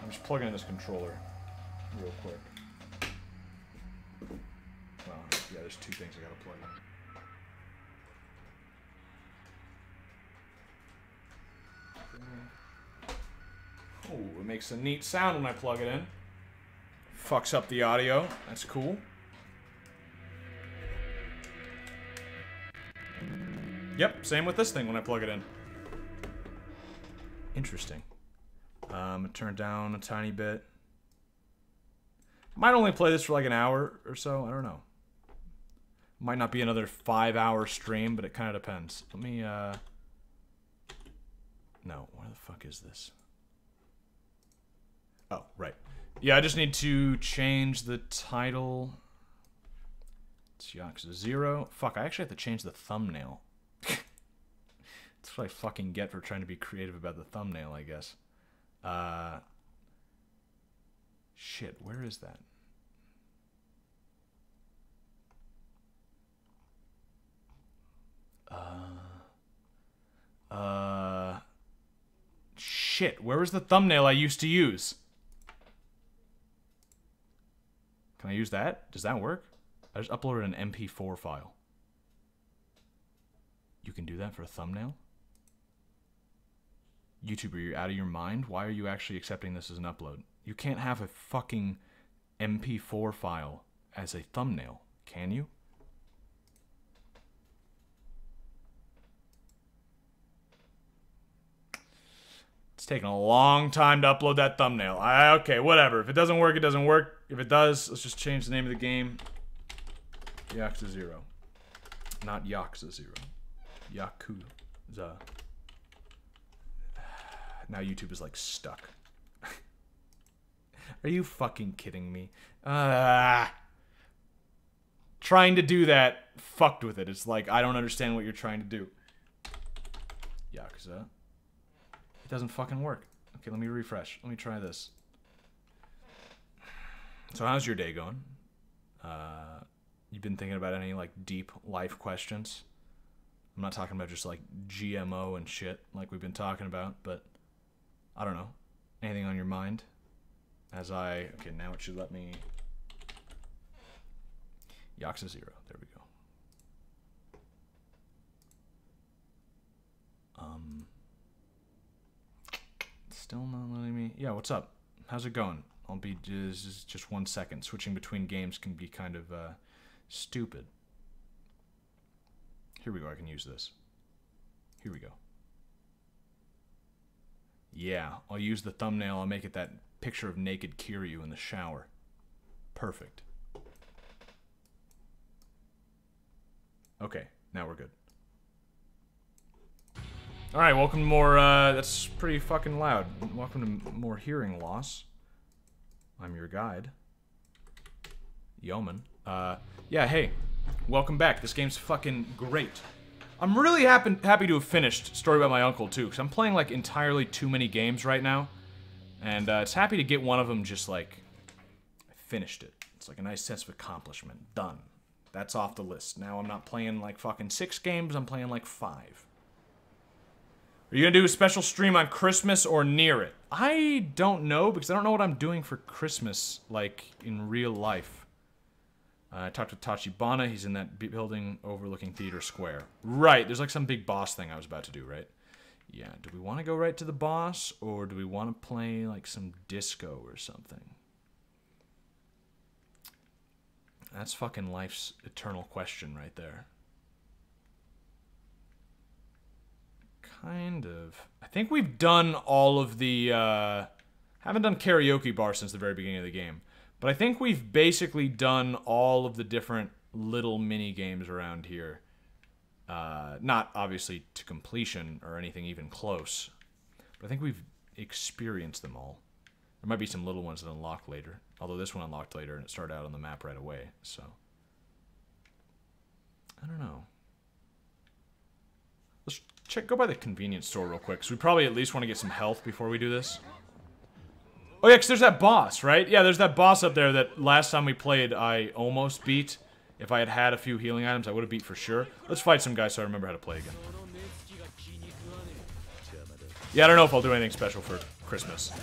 I'm just plugging in this controller real quick. Well, yeah, there's 2 things I gotta plug in. Oh, it makes a neat sound when I plug it in. Fucks up the audio. That's cool. Yep, same with this thing when I plug it in. Interesting. Turn down a tiny bit. Might only play this for like an hour or so. I don't know. Might not be another 5-hour stream, but it kind of depends. Let me, No, where the fuck is this? Oh, right. Yeah, I just need to change the title. It's Yakuza 0. Fuck, I actually have to change the thumbnail. That's what I fucking get for trying to be creative about the thumbnail, I guess. Shit, where is that? Shit, where was the thumbnail I used to use? Can I use that? Does that work? I just uploaded an MP4 file. You can do that for a thumbnail? YouTube, are you out of your mind? Why are you actually accepting this as an upload? You can't have a fucking MP4 file as a thumbnail, can you? It's taking a long time to upload that thumbnail. Okay, whatever. If it doesn't work, it doesn't work. If it does, let's just change the name of the game. Yakuza 0. Not Yakuza 0. Yakuza. Now YouTube is like stuck. Are you fucking kidding me? Trying to do that fucked with it. It's like, I don't understand what you're trying to do. Yakuza. It doesn't fucking work. Okay, let me refresh. Let me try this. So how's your day going? You've been thinking about any, like, deep life questions? I'm not talking about just, like, GMO and shit like we've been talking about, but I don't know. Anything on your mind? Okay, now it should let me... Yakuza 0. There we go. Still not letting me... Yeah, what's up? How's it going? I'll be just 1 second. Switching between games can be kind of stupid. Here we go. I can use this. Here we go. Yeah, I'll use the thumbnail. I'll make it that picture of naked Kiryu in the shower. Perfect. Okay, now we're good. Alright, welcome to more, that's pretty fucking loud. Welcome to more hearing loss. I'm your guide. Yeoman. Yeah, hey. Welcome back. This game's fucking great. I'm really happy to have finished Story About My Uncle, too, because I'm playing, like, entirely too many games right now. And, it's happy to get one of them just, like, I finished it. It's like a nice sense of accomplishment. Done. That's off the list. Now I'm not playing, like, fucking 6 games, I'm playing, like, 5. Are you gonna do a special stream on Christmas or near it? I don't know, because I don't know what I'm doing for Christmas, like, in real life. I talked to Tachibana, he's in that building overlooking Theater Square. Right, there's like some big boss thing I was about to do, right? Yeah, do we want to go right to the boss, or do we want to play, like, some disco or something? That's fucking life's eternal question right there. Kind of. I think we've done all of the, haven't done Karaoke Bar since the very beginning of the game. But I think we've basically done all of the different little mini games around here. Not obviously to completion or anything even close. But I think we've experienced them all. There might be some little ones that unlock later. Although this one unlocked later and it started out on the map right away, so. I don't know. Let's go by the convenience store real quick, because we probably at least want to get some health before we do this. Oh yeah, because there's that boss, right? Yeah, there's that boss up there that last time we played I almost beat. If I had had a few healing items, I would have beat for sure. Let's fight some guys so I remember how to play again. Yeah, I don't know if I'll do anything special for Christmas.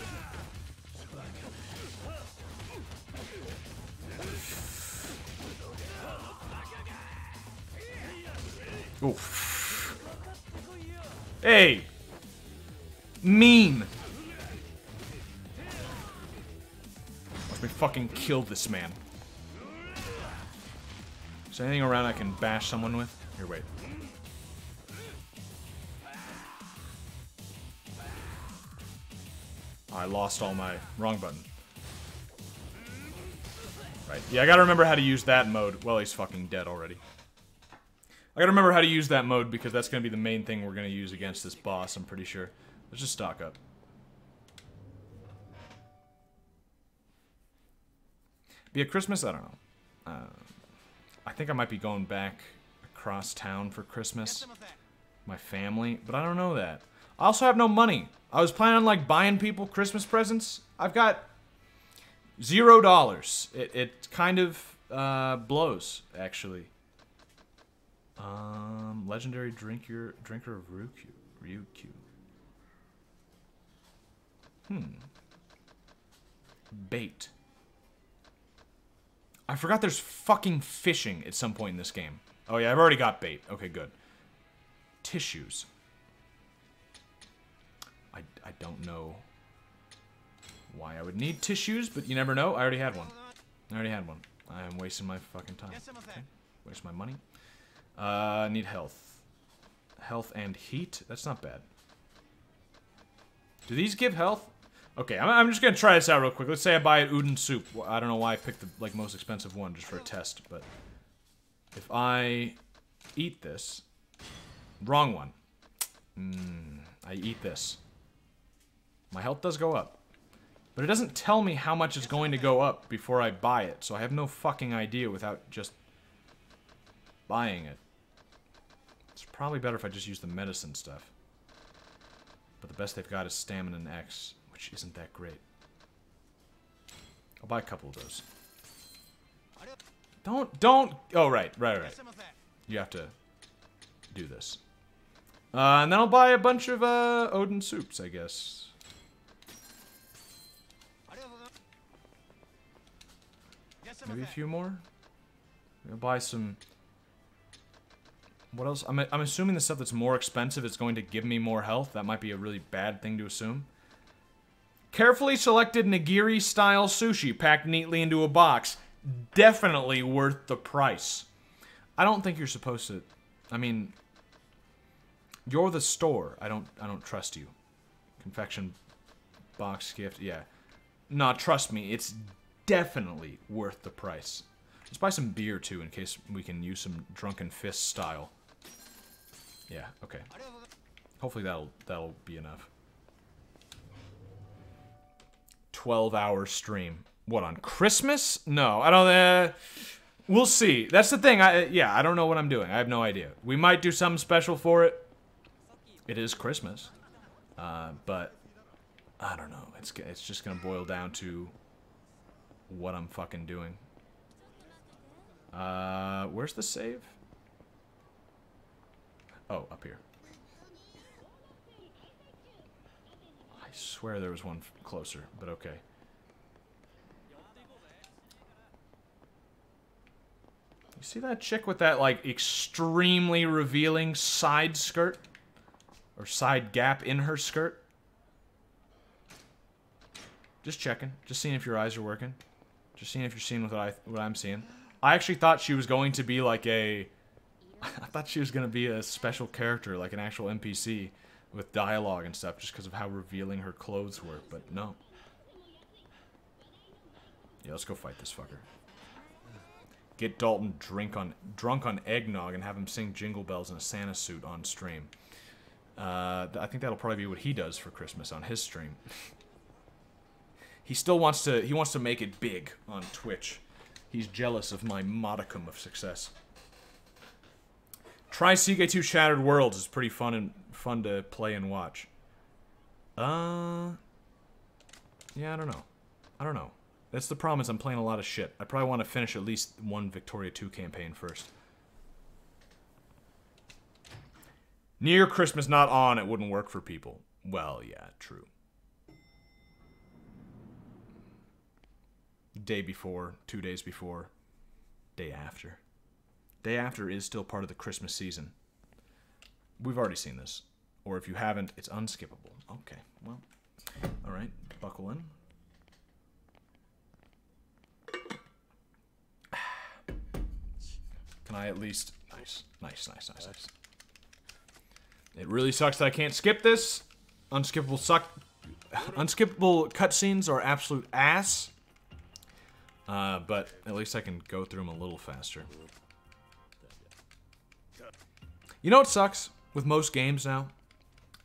Oof. Hey! Mean! Watch me fucking kill this man. Is there anything around I can bash someone with? Here, wait. I lost all my... Wrong button. Right. Yeah, I gotta remember how to use that mode. Well, he's fucking dead already. I gotta remember how to use that mode because that's gonna be the main thing we're gonna use against this boss, I'm pretty sure. Let's just stock up. Be it Christmas? I don't know. I think I might be going back across town for Christmas. My family, but I don't know that. I also have no money. I was planning on, like, buying people Christmas presents. I've got $0. It kind of blows, actually. Legendary drinker of Ryukyu. Bait. I forgot there's fucking fishing at some point in this game. Oh yeah, I've already got bait. Okay, good. Tissues. I don't know why I would need tissues, but you never know. I already had one. I am wasting my fucking time. Okay. Waste my money. Need health. Health and heat? That's not bad. Do these give health? Okay, I'm just gonna try this out real quick. Let's say I buy an udon soup. I don't know why I picked the, like, most expensive one just for a test, but if I eat this... Wrong one. I eat this. My health does go up. But it doesn't tell me how much is going to go up before I buy it, so I have no fucking idea without just buying it. It's probably better if I just use the medicine stuff. But the best they've got is Stamina and X, which isn't that great. I'll buy a couple of those. Don't. Oh, right. You have to do this. And then I'll buy a bunch of Odin soups, I guess. Maybe a few more. I'll buy some. What else? I'm assuming the stuff that's more expensive is going to give me more health. That might be a really bad thing to assume. Carefully selected nigiri-style sushi packed neatly into a box. Definitely worth the price. I don't think you're supposed to. I mean, you're the store. I don't trust you. Confection box gift. Yeah. No, trust me. It's definitely worth the price. Let's buy some beer too, in case we can use some drunken fist style. Yeah. Okay. Hopefully that'll be enough. 12-hour stream. What, on Christmas? No, I don't. We'll see. That's the thing. I don't know what I'm doing. I have no idea. We might do something special for it. It is Christmas, but I don't know. It's just gonna boil down to what I'm fucking doing. Where's the save? Oh, up here. I swear there was one closer, but okay. You see that chick with that, like, extremely revealing side skirt? Or side gap in her skirt? Just checking. Just seeing if your eyes are working. Just seeing if you're seeing what I'm seeing. I actually thought she was going to be like a... I thought she was going to be a special character, like an actual NPC with dialogue and stuff, just because of how revealing her clothes were, but no. Yeah, let's go fight this fucker. Get Dalton drunk on eggnog and have him sing Jingle Bells in a Santa suit on stream. I think that'll probably be what he does for Christmas on his stream. He still wants to make it big on Twitch. He's jealous of my modicum of success. Try CK2 Shattered Worlds. It's pretty fun to play and watch. Yeah, I don't know. That's the problem, is I'm playing a lot of shit. I probably want to finish at least one Victoria 2 campaign first. Near Christmas not on, it wouldn't work for people. Well, yeah, true. Day before, 2 days before, day after. Day after is still part of the Christmas season. We've already seen this. Or if you haven't, it's unskippable. Okay, well, alright, buckle in. Can I at least... Nice. It really sucks that I can't skip this. Unskippable cutscenes are absolute ass. But at least I can go through them a little faster. You know what sucks with most games now?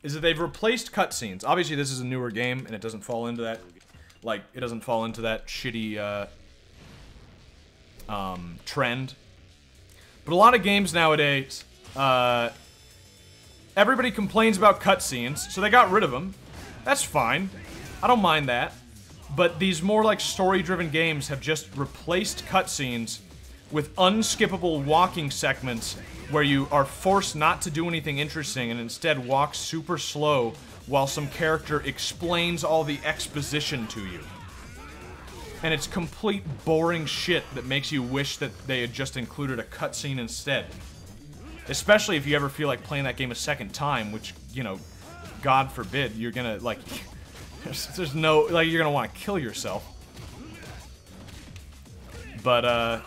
Is that they've replaced cutscenes. Obviously this is a newer game and it doesn't fall into that... Like, it doesn't fall into that shitty, trend. But a lot of games nowadays, everybody complains about cutscenes, so they got rid of them. That's fine. I don't mind that. But these more like story-driven games have just replaced cutscenes with unskippable walking segments where you are forced not to do anything interesting and instead walk super slow while some character explains all the exposition to you. And it's complete boring shit that makes you wish that they had just included a cutscene instead. Especially if you ever feel like playing that game a second time, which, you know, God forbid, you're gonna, like... There's no... Like, you're gonna want to kill yourself. But, I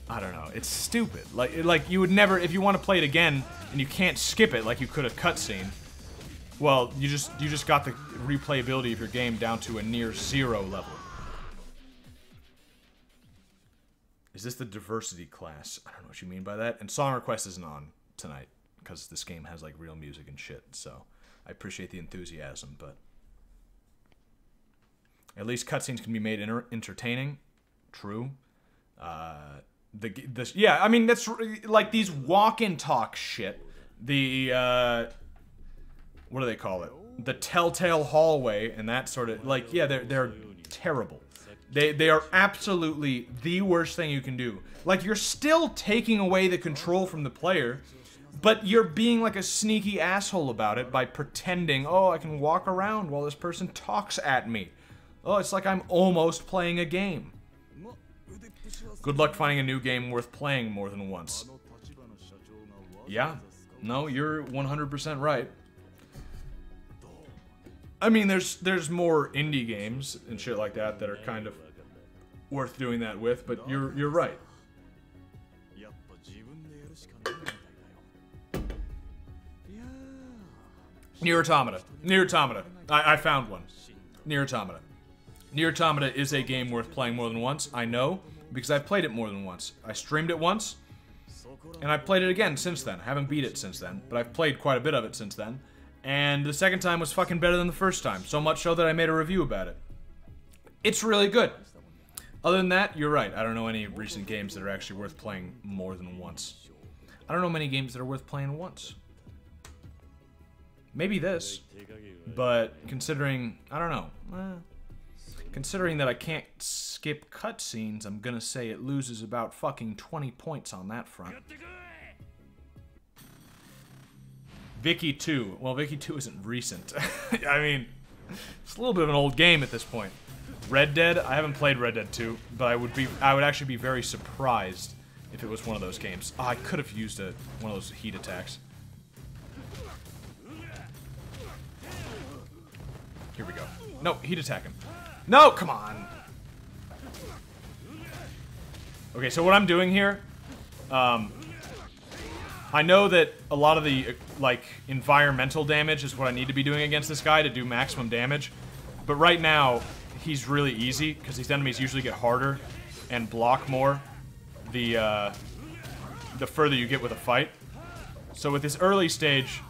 don't know. It's stupid. Like you would never... If you want to play it again, and you can't skip it like you could a cutscene, well, you just got the replayability of your game down to a near zero level. Is this the diversity class? I don't know what you mean by that. And Song Request isn't on tonight, because this game has, like, real music and shit, so I appreciate the enthusiasm, but... At least cutscenes can be made entertaining. True. Yeah, I mean, that's, like, these walk-and-talk shit. The, what do they call it? The Telltale Hallway and that sort of, like, yeah, they're terrible. They are absolutely the worst thing you can do. Like, you're still taking away the control from the player, but you're being like a sneaky asshole about it by pretending, oh, I can walk around while this person talks at me. Oh, it's like I'm almost playing a game. Good luck finding a new game worth playing more than once. Yeah. No, you're 100% right. I mean, there's more indie games and shit like that that are kind of worth doing that with, but you're right. Nier Automata. Nier Automata. I found one. Nier Automata. Nier Automata is a game worth playing more than once. I know, because I've played it more than once. I streamed it once, and I've played it again since then. I haven't beat it since then, but I've played quite a bit of it since then. And the second time was fucking better than the first time. So much so that I made a review about it. It's really good. Other than that, you're right. I don't know any recent games that are actually worth playing more than once. I don't know many games that are worth playing once. Maybe this. But considering... I don't know. Considering that I can't skip cutscenes, I'm gonna say it loses about fucking 20 points on that front. Vicky 2. Well, Vicky 2 isn't recent. I mean, it's a little bit of an old game at this point. Red Dead, I haven't played Red Dead 2, but I would actually be very surprised if it was one of those games. Oh, I could have used one of those heat attacks. Here we go. No, heat attack him. No, come on. Okay, so what I'm doing here, I know that a lot of the, like, environmental damage is what I need to be doing against this guy to do maximum damage. But right now, he's really easy, because these enemies usually get harder and block more the further you get with a fight. So with this early stage,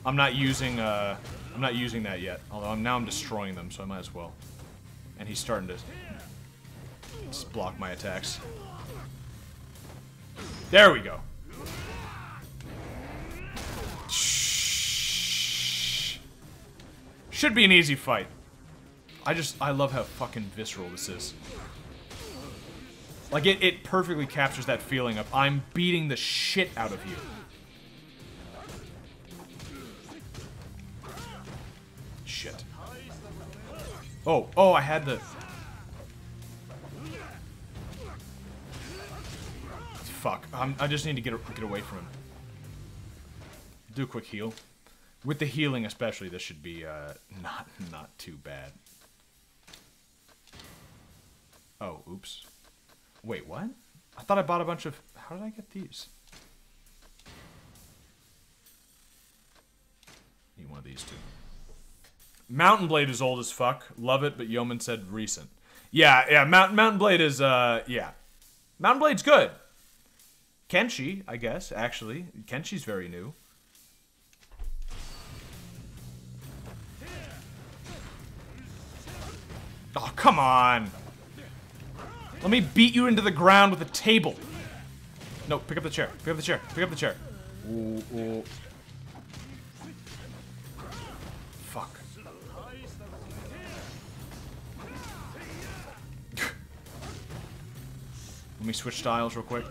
I'm not using that yet. Although now I'm destroying them, so I might as well. And he's starting to just block my attacks. There we go. Should be an easy fight. I love how fucking visceral this is. Like, it perfectly captures that feeling of, I'm beating the shit out of you. Shit. Oh, I had the... Fuck. I just need to get away from him. Do a quick heal. With the healing especially, this should be, not too bad. Oh, oops. Wait, what? I thought I bought a bunch of... How did I get these? Need one of these, too. Mountain Blade is old as fuck. Love it, but Yeoman said recent. Yeah, Mountain Blade is, yeah. Mountain Blade's good. Kenshi, I guess, actually. Kenshi's very new. Oh, come on. Let me beat you into the ground with a table. No, pick up the chair. Pick up the chair. Pick up the chair. Ooh, ooh. Fuck. Let me switch styles real quick.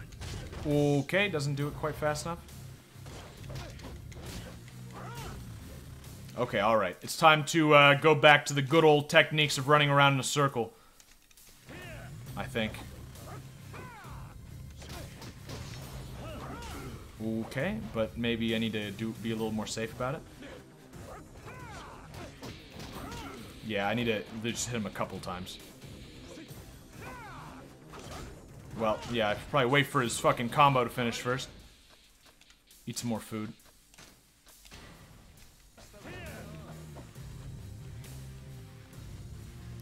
Okay, doesn't do it quite fast enough. Okay, alright. It's time to go back to the good old techniques of running around in a circle. I think. Okay, but maybe I need to be a little more safe about it. Yeah, I need to just hit him a couple times. Well, yeah, I should probably wait for his fucking combo to finish first. Eat some more food.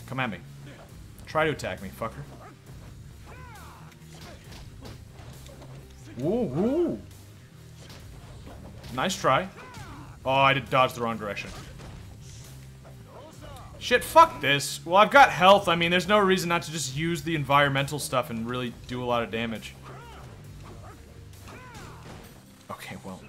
Come at me. Try to attack me, fucker. Woo, woo. Nice try. Oh, I did dodge the wrong direction. Shit, fuck this. Well, I've got health. I mean, there's no reason not to just use the environmental stuff and really do a lot of damage. Okay, well.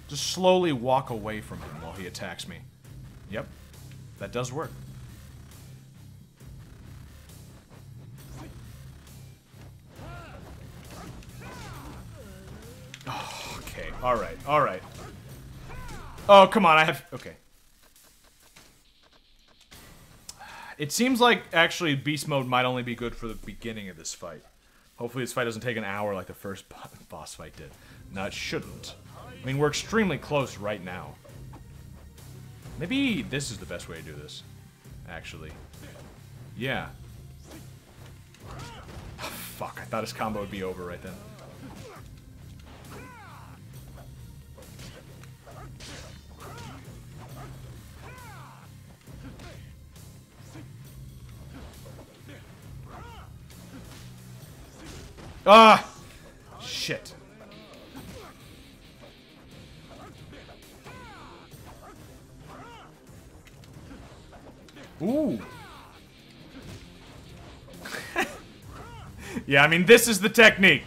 Just slowly walk away from him while he attacks me. Yep. That does work. Oh, okay. Alright. Alright. Oh, come on. I have... Okay. It seems like, actually, Beast Mode might only be good for the beginning of this fight. Hopefully this fight doesn't take an hour like the first boss fight did. No, it shouldn't. I mean, we're extremely close right now. Maybe this is the best way to do this, actually. Yeah. Fuck, I thought his combo would be over right then. Ah! Shit. Ooh. Yeah, I mean, this is the technique.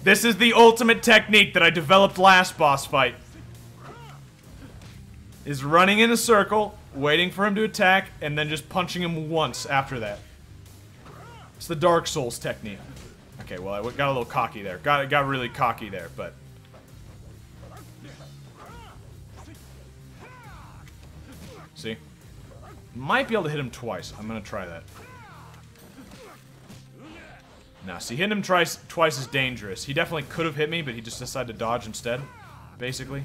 This is the ultimate technique that I developed last boss fight. Is running in a circle, waiting for him to attack, and then just punching him once after that. It's the Dark Souls technique. Okay, well, I got a little cocky there. Got really cocky there, but... See? Might be able to hit him twice. I'm gonna try that. Now, see, hitting him twice is dangerous. He definitely could have hit me, but he just decided to dodge instead, basically.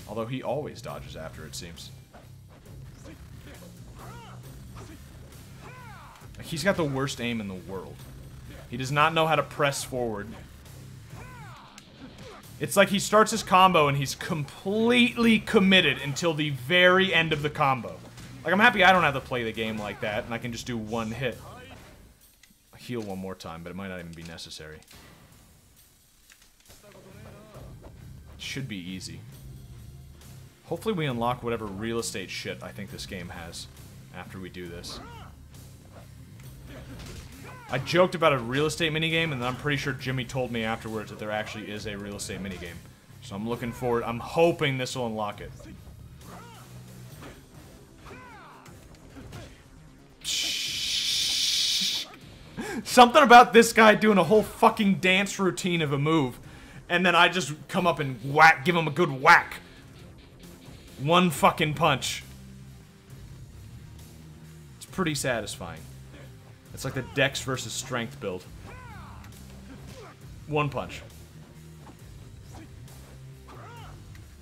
Although he always dodges after, it seems. He's got the worst aim in the world. He does not know how to press forward. It's like he starts his combo and he's completely committed until the very end of the combo. Like, I'm happy I don't have to play the game like that, and I can just do one hit. Heal one more time, but it might not even be necessary. Should be easy. Hopefully we unlock whatever real estate shit I think this game has after we do this. I joked about a real estate minigame, and I'm pretty sure Jimmy told me afterwards that there actually is a real estate minigame. So I'm looking forward. I'm hoping this will unlock it. Something about this guy doing a whole fucking dance routine of a move, and then I just come up and whack, give him a good whack. One fucking punch. It's pretty satisfying. It's like the Dex versus Strength build. One punch.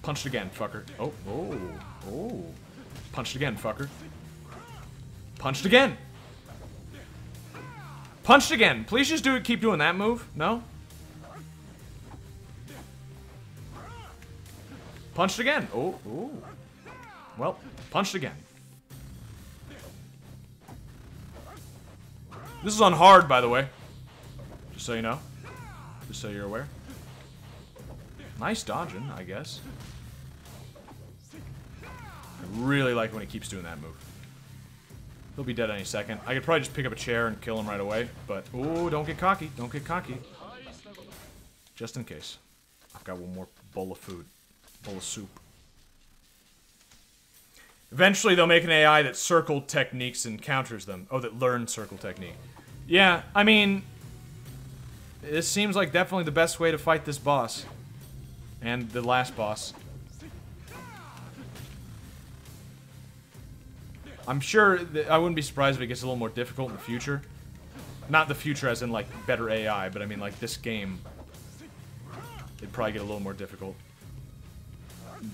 Punched again, fucker. Oh, oh, oh. Punched again, fucker. Punched again. Punched again. Please just do it. Keep doing that move. No? Punched again. Oh, oh. Well, punched again. This is on hard, by the way. Just so you know. Just so you're aware. Nice dodging, I guess. I really like when he keeps doing that move. He'll be dead any second. I could probably just pick up a chair and kill him right away, but... Ooh, don't get cocky. Don't get cocky. Just in case. I've got one more bowl of food. Bowl of soup. Eventually, they'll make an AI that circle techniques and counters them. Oh, that learns circle technique. Yeah, I mean... This seems like definitely the best way to fight this boss. And the last boss. I'm sure that I wouldn't be surprised if it gets a little more difficult in the future. Not the future as in, like, better AI, but I mean, like, this game. It'd probably get a little more difficult.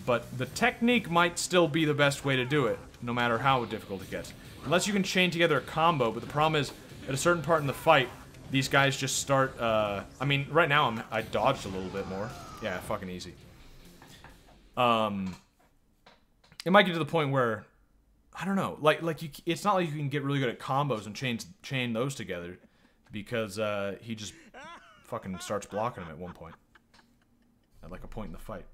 But the technique might still be the best way to do it, no matter how difficult it gets. Unless you can chain together a combo, but the problem is, at a certain part in the fight, these guys just start, I mean, right now I dodged a little bit more. Yeah, fucking easy. It might get to the point where, I don't know, it's not like you can get really good at combos and chain those together, because he just fucking starts blocking them at one point. At like a point in the fight.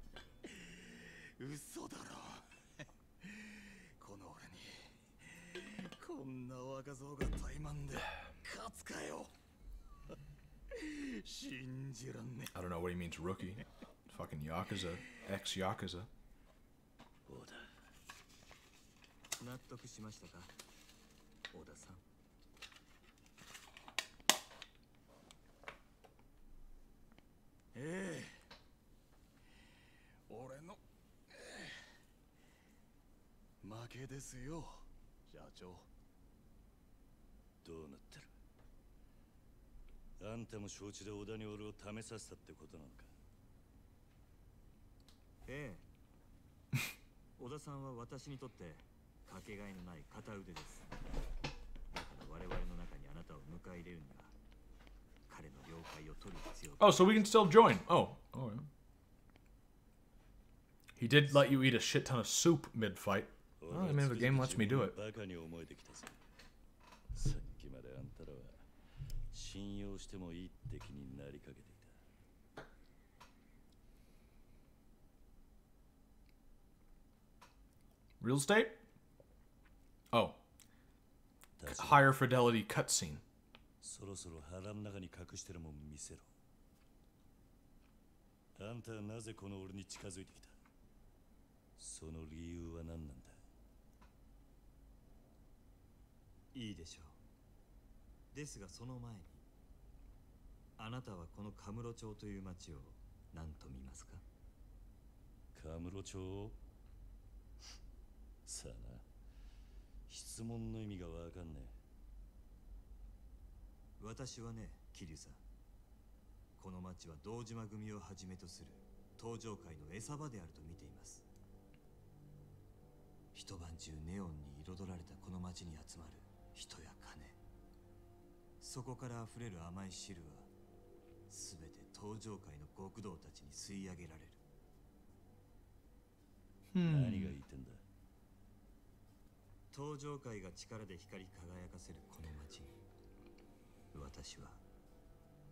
I don't know what he means, rookie. Fucking Yakuza. Ex-Yakuza. 納得しましたか、小田さん。俺の負けですよ、社長。どうなってる？あんたも承知で小田に俺を試させたってことなのか？ええ。小田さんは私にとってかけがえのない片腕です。だから我々の中にあなたを迎え入れるには彼の了解を取る必要が。 Oh, so we can still join. Oh, okay. He did let you eat a shit ton of soup mid-fight. Oh, I mean, the game lets me do it. バカに思えてきたぜ。さっきまであんたらは信用してもいいって気になりかけていた。Real estate? Oh. Higher fidelity cutscene. そろそろ腹の中に隠してるもん見せろ。あんたはなぜこの俺に近づいてきた？その理由は何なんだ？いいでしょう。ですがその前に、あなたはこのカムロ町という町を何と見ますか？カムロ町？さあな、質問の意味がわかんねえ。私はね、桐生さん、この町は堂島組をはじめとする登場界の餌場であると見ています。一晩中ネオンに彩られたこの町に集まる人や金、そこから溢れる甘い汁は全て登場界の極道たちに吸い上げられる。何が言いてんだ？登場界が力で光り輝かせるこの町に、私は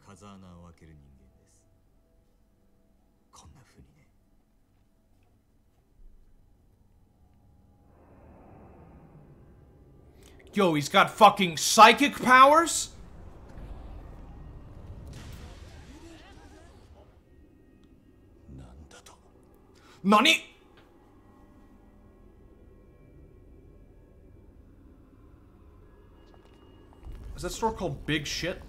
風穴を開ける人間です。こんな風にね。Yo, he's got fucking psychic powers? Nani? Is that store called Big Shit?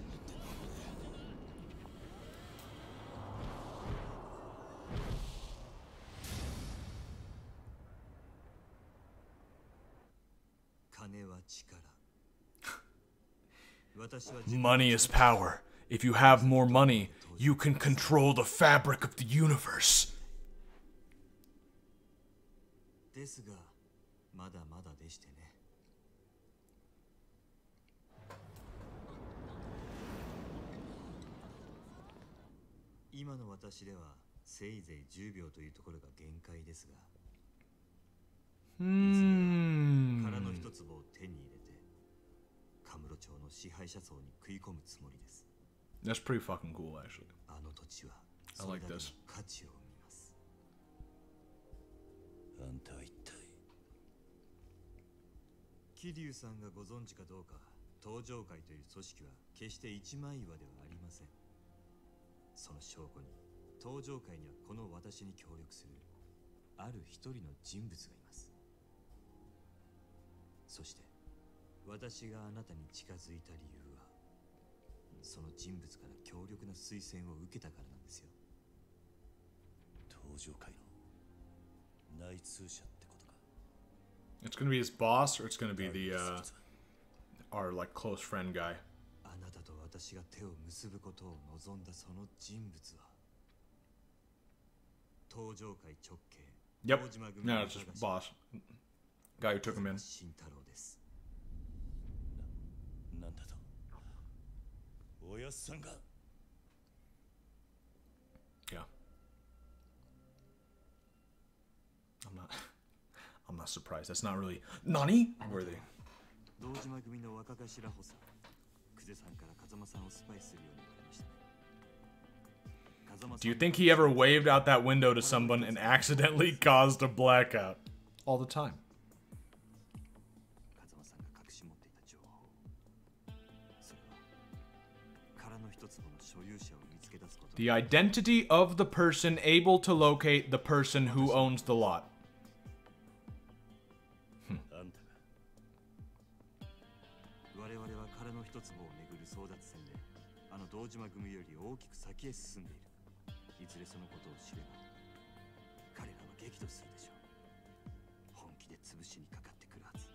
Money is power. If you have more money, you can control the fabric of the universe. ですが、まだまだでしてね。今の私ではせいぜい10秒というところが限界ですが、いずれは殻の一粒を手に入れてカムロ町の支配者層に食い込むつもりです。That's pretty fucking cool, actually. あの土地は I それ like だけの this. 価値を生みます。あんたは一体。桐生さんがご存知かどうか、登場会という組織は決して一枚岩ではありません。その証拠に、登場会にはこの私に協力するある一人の人物がいます。そして私があなたに近づいた理由は、その人物から強力な推薦を受けたからなんですよ。登場会の内通者ってことか。 It's gonna be his boss, or it's gonna be the our like close friend guy. あなたと私が手を結ぶことを望んだその人物は、登場会直系 Yep. 堂島組 No, の it's just 若 boss. Guy who took him in. 慎太郎です。なんだと？おやっさんが。Yeah. I'm not surprised. That's not really Nani? Worthy. 堂島組の若頭補佐、久世さんから風間さんをスパイするように言われましたね。風間さん Do you think he ever waved out that window to someone and accidentally caused a blackout? All the time. 風間さんが隠し持っていた情報、それは殻の一粒の所有者を見つ The identity of the person able to locate the person who owns the lot. 我々は彼の一坪をめぐる争奪戦であの堂島組より大きく先へ進んでいる。いずれそのことを知れば彼らは激怒するでしょう。本気で潰しにかかってくるはず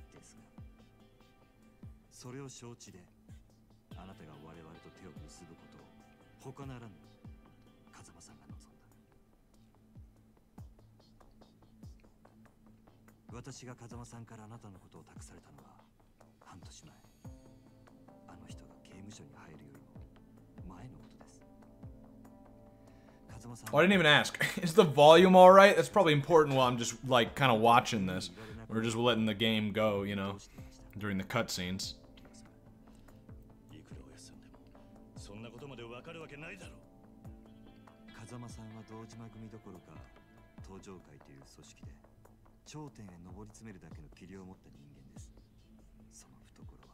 ですが、それを承知であなたが我々と手を結ぶことを他ならぬ風間さんが望んだ。私が風間さんからあなたのことを託されたのは半年前。あの人が刑務所に入るよりも前のことです。風間さん Oh, I didn't even ask. Is the volume alright? That's probably important while I'm just, like, kind of watching this. We're just letting the game go, you know, during the cutscenes. いくらおやさんでもそんなことまでわかるわけないだろう。風間さんは堂島組どころか東上会という組織で頂点へ上り詰めるだけの器量を持った人間です。その懐は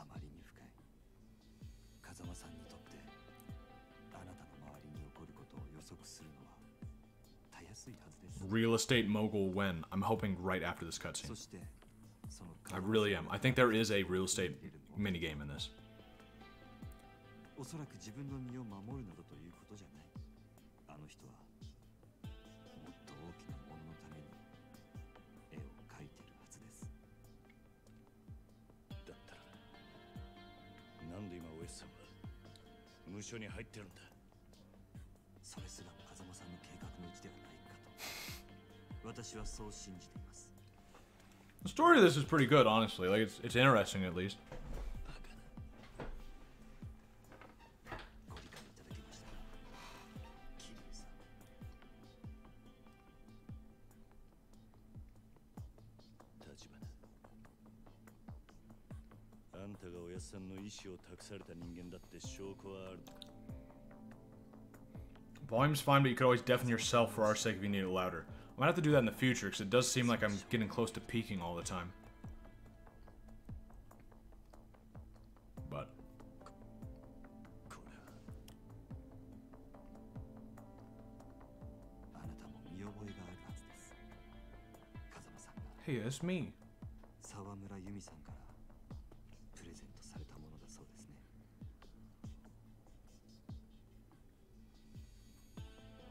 あまりに深い。風間さんにとってあなたの周りに起こることを予測するのはたやすいはずです。 Real estate mogul when? I'm hoping right after this cutscene. そしてその I really am. I think there is a real estate minigame in this. おそらく自分の身を守るなどということじゃない。あの人はもっと大きなもののために絵を描いてるはずです。だったらなんで今おやさんは無所に入ってるんだ。それすらも風間さんの計画のうちではないかと私はそう信じています。 The story of this is pretty good, honestly. Like, it's interesting at least. ご理解いただけましたか、桐生さん。立花、あんたがおやさんの意志を託された人間だって証拠はあるのか。 Volume's fine, but you could always deafen yourself for our sake if you need it louder. I might have to do that in the future, because it does seem like I'm getting close to peaking all the time. But... これはあなたも見覚えがあるはずです。風間さんが Hey, that's me. 沢村由美さんからプレゼントされたものだそうですね。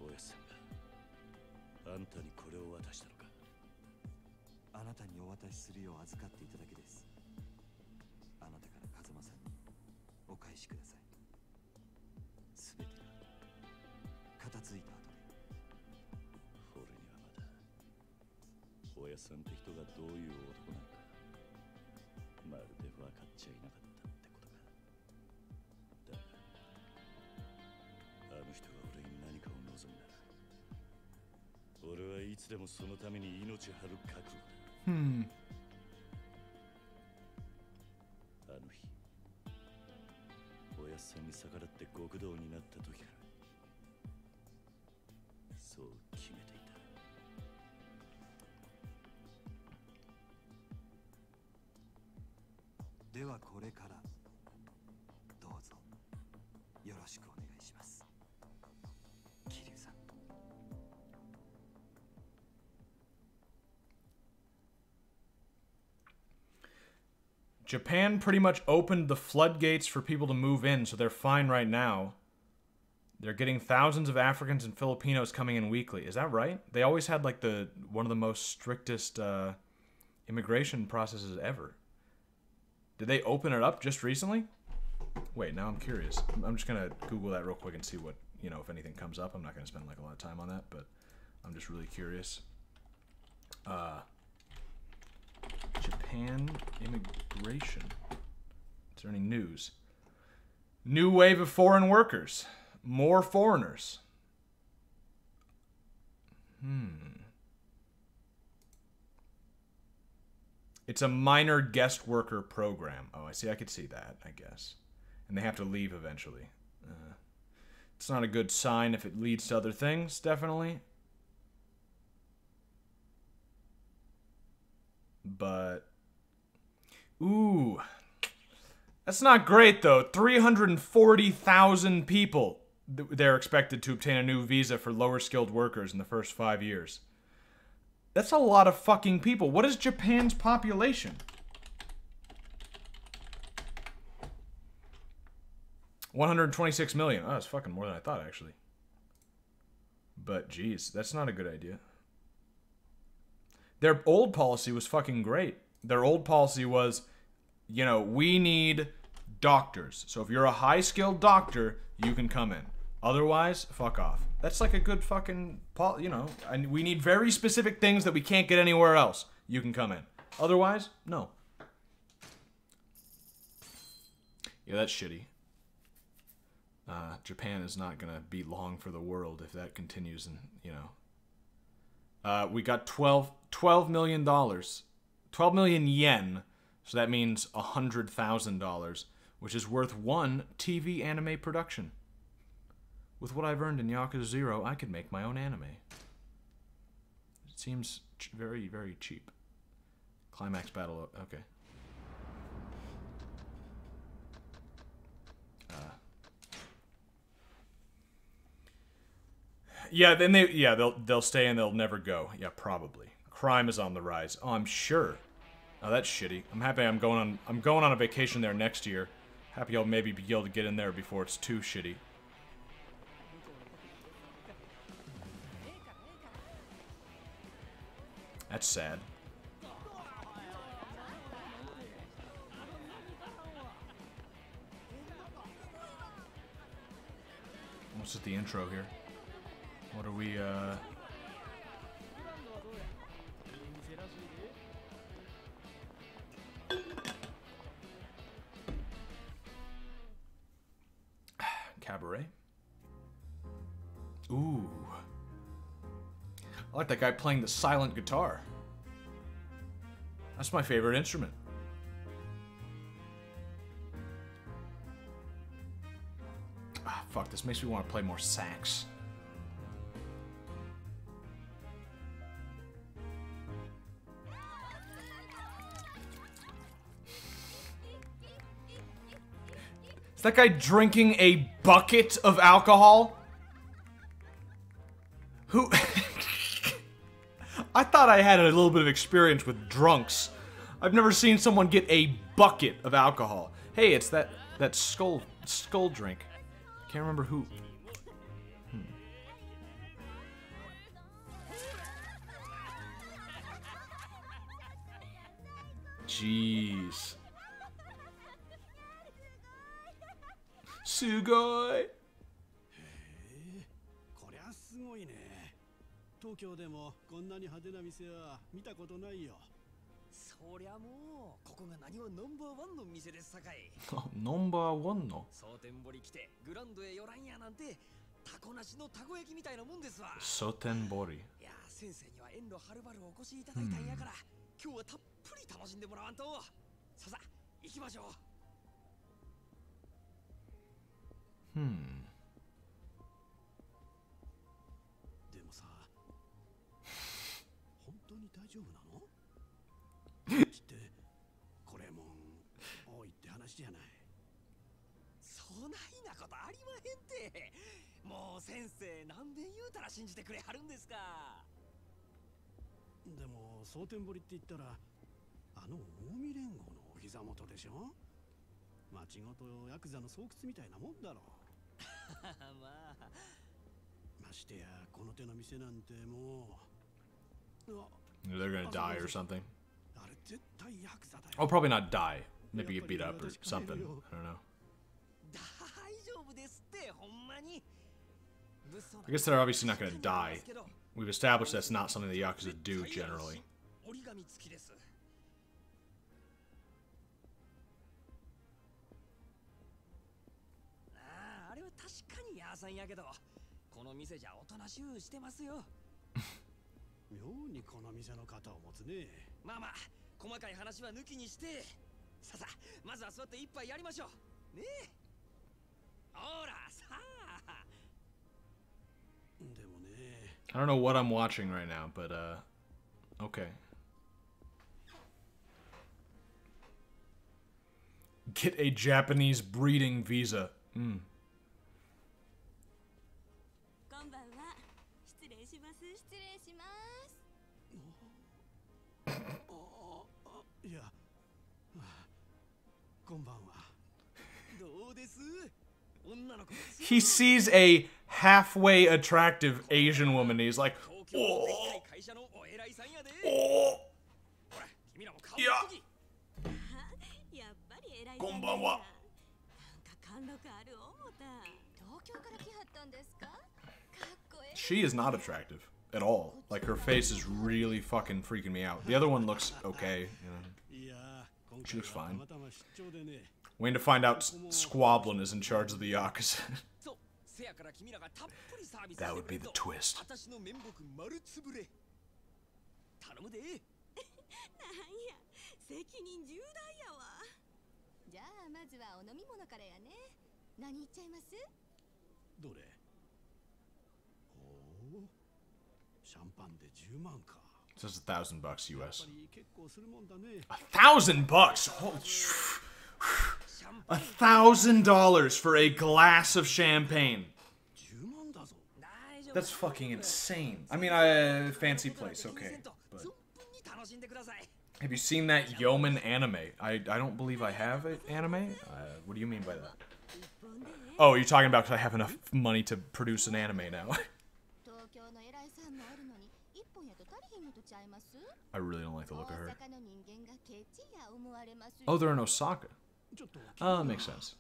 おやさんがあんたにこれを渡したのか。あなたにお渡しするよう預かっていただけです。あなたから風間さんにお返しください。すべてが片付いた後で。俺にはまだおやさんって人がどういう男なのかまるで分かっちゃいなかったってことか。だがあの人が俺に何かを望むなら俺はいつでもそのために命張る覚悟だ。あの日おやっさんに逆らって極道になった時からそう決めていた。ではこれからどうぞよろしくお願いします。桐生さん。 Japan pretty much opened the floodgates for people to move in, so they're fine right now. They're getting thousands of Africans and Filipinos coming in weekly. Is that right? They always had like one of the most strictest immigration processes ever. Did they open it up just recently? Wait, now I'm curious. I'm just gonna Google that real quick and see what, you know, if anything comes up. I'm not gonna spend like a lot of time on that, but I'm just really curious. Japan immigration. Is there any news? New wave of foreign workers. More foreigners. It's a minor guest worker program. Oh, I see. I could see that, I guess. And they have to leave eventually. It's not a good sign if it leads to other things, definitely. But, ooh, That's not great, though. 340,000 people they're expected to obtain a new visa for lower-skilled workers in the first 5 years. That's a lot of fucking people. What is Japan's population? 126 million. Oh, that's fucking more than I thought, actually. But, geez, that's not a good idea. Their old policy was fucking great. Their old policy was, you know, we need doctors. So if you're a high-skilled doctor, you can come in. Otherwise, fuck off. That's like a good fucking, you know, and we need very specific things that we can't get anywhere else. You can come in. Otherwise, no. Yeah, that's shitty. Japan is not gonna be long for the world if that continues, and you know. We got $12 million, 12 million yen, so that means $100,000, which is worth one TV anime production. With what I've earned in Yakuza 0, I could make my own anime. It seems very, very cheap. Climax battle, okay. Yeah, then they'll stay and they'll never go. Yeah, probably. Crime is on the rise. Oh, I'm sure. Oh, that's shitty. I'm happy I'm going on a vacation there next year. Happy I'll maybe be able to get in there before it's too shitty. That's sad. What's at the intro here? What are we, Cabaret? Ooh. I like that guy playing the silent guitar. That's my favorite instrument. Ah, fuck, this makes me want to play more sax. Is that guy drinking a bucket of alcohol? Who? I thought I had a little bit of experience with drunks. I've never seen someone get a bucket of alcohol. Hey, it's that skull drink. Can't remember who. Jeez. Sugoi. こりゃすごいね。東京でもこんなに派手な店は見たことないよ。そりゃもうここが何はナンバーワンの店ですさかい。ナンバーワンの蒼天堀来てグランドへ寄らんやなんてタコなしのたこ焼きみたいなもんですわ。蒼天堀。いや先生には遠路はるばるお越しいただいたんやから、今日はたっぷり楽しんでもらわんと。ささ行きましょう。でもさ、本当に大丈夫なの？ってこれもん多いって話じゃない。そないなことありまへんて。もう先生何遍言うたら信じてくれはるんですか。でも蒼天堀って言ったらあの近江連合のお膝元でしょ。町ごとヤクザの巣窟みたいなもんだろう。まあ、ましてやこの手の店なんてもう。They're gonna die or something. あれ絶対ヤクザだよ。Oh, probably not die. Maybe get beat up or something. I don't know. 大丈夫ですってほんまに。I guess they're obviously not gonna die. We've established that's not something the Yakuza do generally. 折り紙付きです。あれは確かにヤーさんやけど、この店じゃおとなしゅうしてますよ。妙にこの店の肩を持つね。まあまあ、細かい話は抜きにして、ささ、まずは座って一杯やりましょう。ねえ。ほら、さあ。でもね。I don't know what I'm watching right now, but okay. Get a Japanese breeding visa. Mm. こんばんは。失礼します。失礼します。いや、こんばんは。どうです？ He sees a halfway attractive Asian woman and he's like, oh, oh, yeah. こんばんは。She is not attractive at all. Like, her face is really fucking freaking me out. The other one looks okay. You know. She looks fine. Waiting to find out Squablin is in charge of the Yakuza. That would be the twist. 責任重大やわ。じゃあまずはお飲み物からやね。何言っちゃいます？どれ？おお、シャンパンで10万か。So it's $1,000 US. 結構するもんだね。$1,000 bucks. $1,000 for a glass of champagne. That's fucking insane. I mean, fancy place, okay. But have you seen that Yeoman anime? I don't believe I have an anime. What do you mean by that? Oh, you're talking about because I have enough money to produce an anime now. I really don't like the look of her. Oh, they're in Osaka. Oh, that makes sense.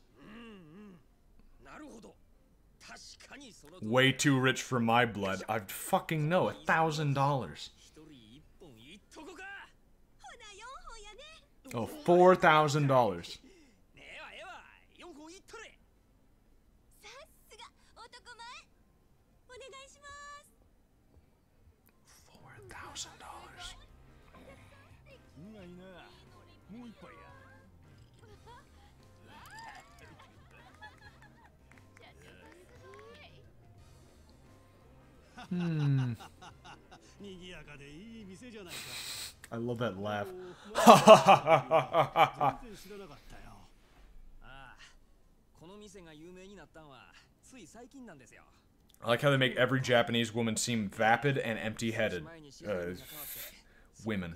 Way too rich for my blood. I fucking know. $1,000. Oh, $4,000. I love that laugh. I like how they make every Japanese woman seem vapid and empty-headed. Women.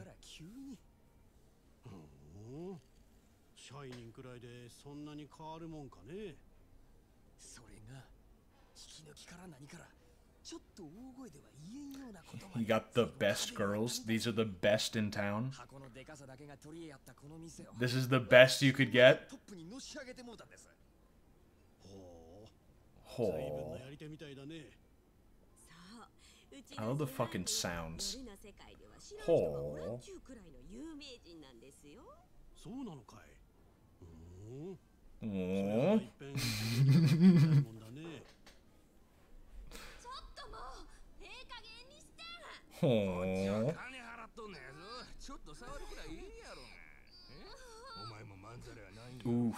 You got the best girls. These are the best in town. This is the best you could get. Oh. I love the fucking sounds. Oh. Oh. Oh. Ooh.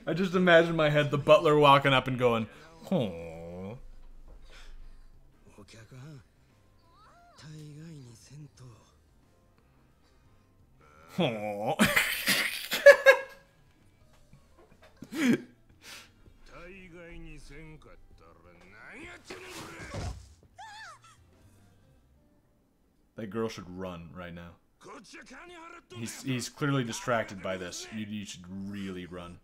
I just imagine in my head the butler walking up and going, oh. Oh. That girl should run right now. He's clearly distracted by this. You should really run.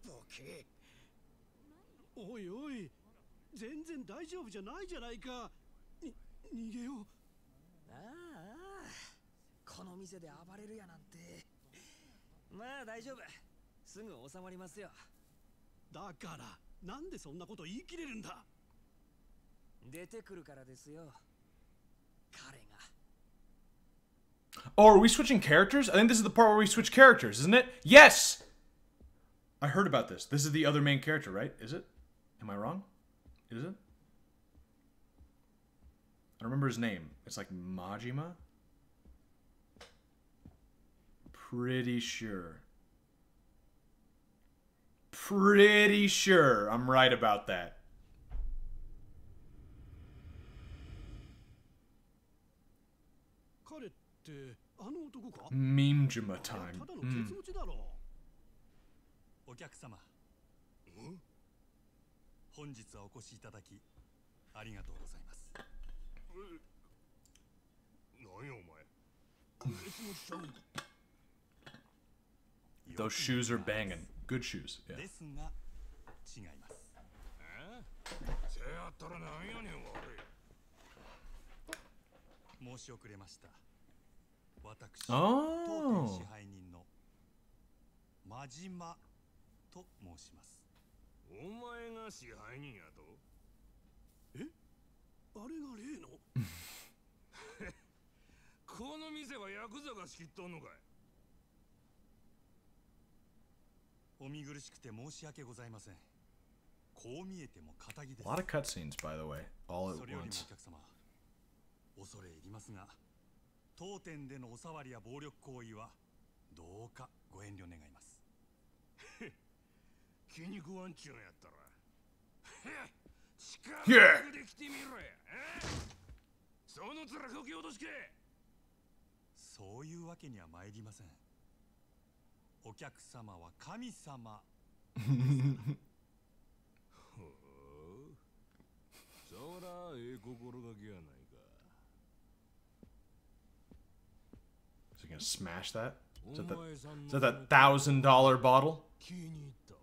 Oh, are we switching characters? I think this is the part where we switch characters, isn't it? Yes! I heard about this. This is the other main character, right? Is it? Am I wrong? Is it? I don't remember his name. It's like Majima? Pretty sure. Pretty sure I'm right about that. 彼ってあの男か？ Meme Jima time. ただのケツ持ちだろ。お客様、本日はお越しいただきありがとうございます。何やお前。ケツ持ちちゃうんか。 Those shoes are banging. Good shoes. Yeah. ですが違います。せやったらなんやねん悪い。申し遅れました。私、Oh. 当店支配人の真島と申します。お前が支配人やと？え？あれが例の？この店はヤクザが仕切っとんのかい？お見苦しくて申し訳ございません。こう見えても仇です。 A lot of cutscenes, by the way, all at それよりも once. お客様、恐れ入りますが、当店でのお触りや暴力行為はどうかご遠慮願います。気に食わんちゅうんやったら。Yeah. できてみろや。その面こき落としけ。そういうわけには参りません。お客様は神様。ほう。そらええ心がけやないか。 Is he gonna smash that? Is that that $1,000 bottle? 気に入ったわ。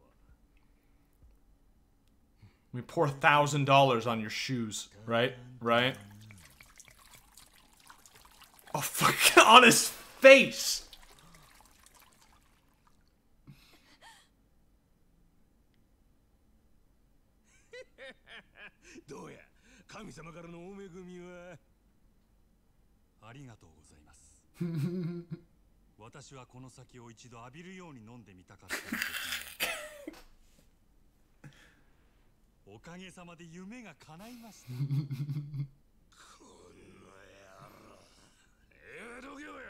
We pour $1,000 on your shoes, right? Right? Oh fuck! On his face. どうや、神様からのお恵みは。ありがとうございます。私はこの酒を一度浴びるように飲んでみたかったのですが、おかげさまで夢が叶いました。こんな野郎。ええどけよや。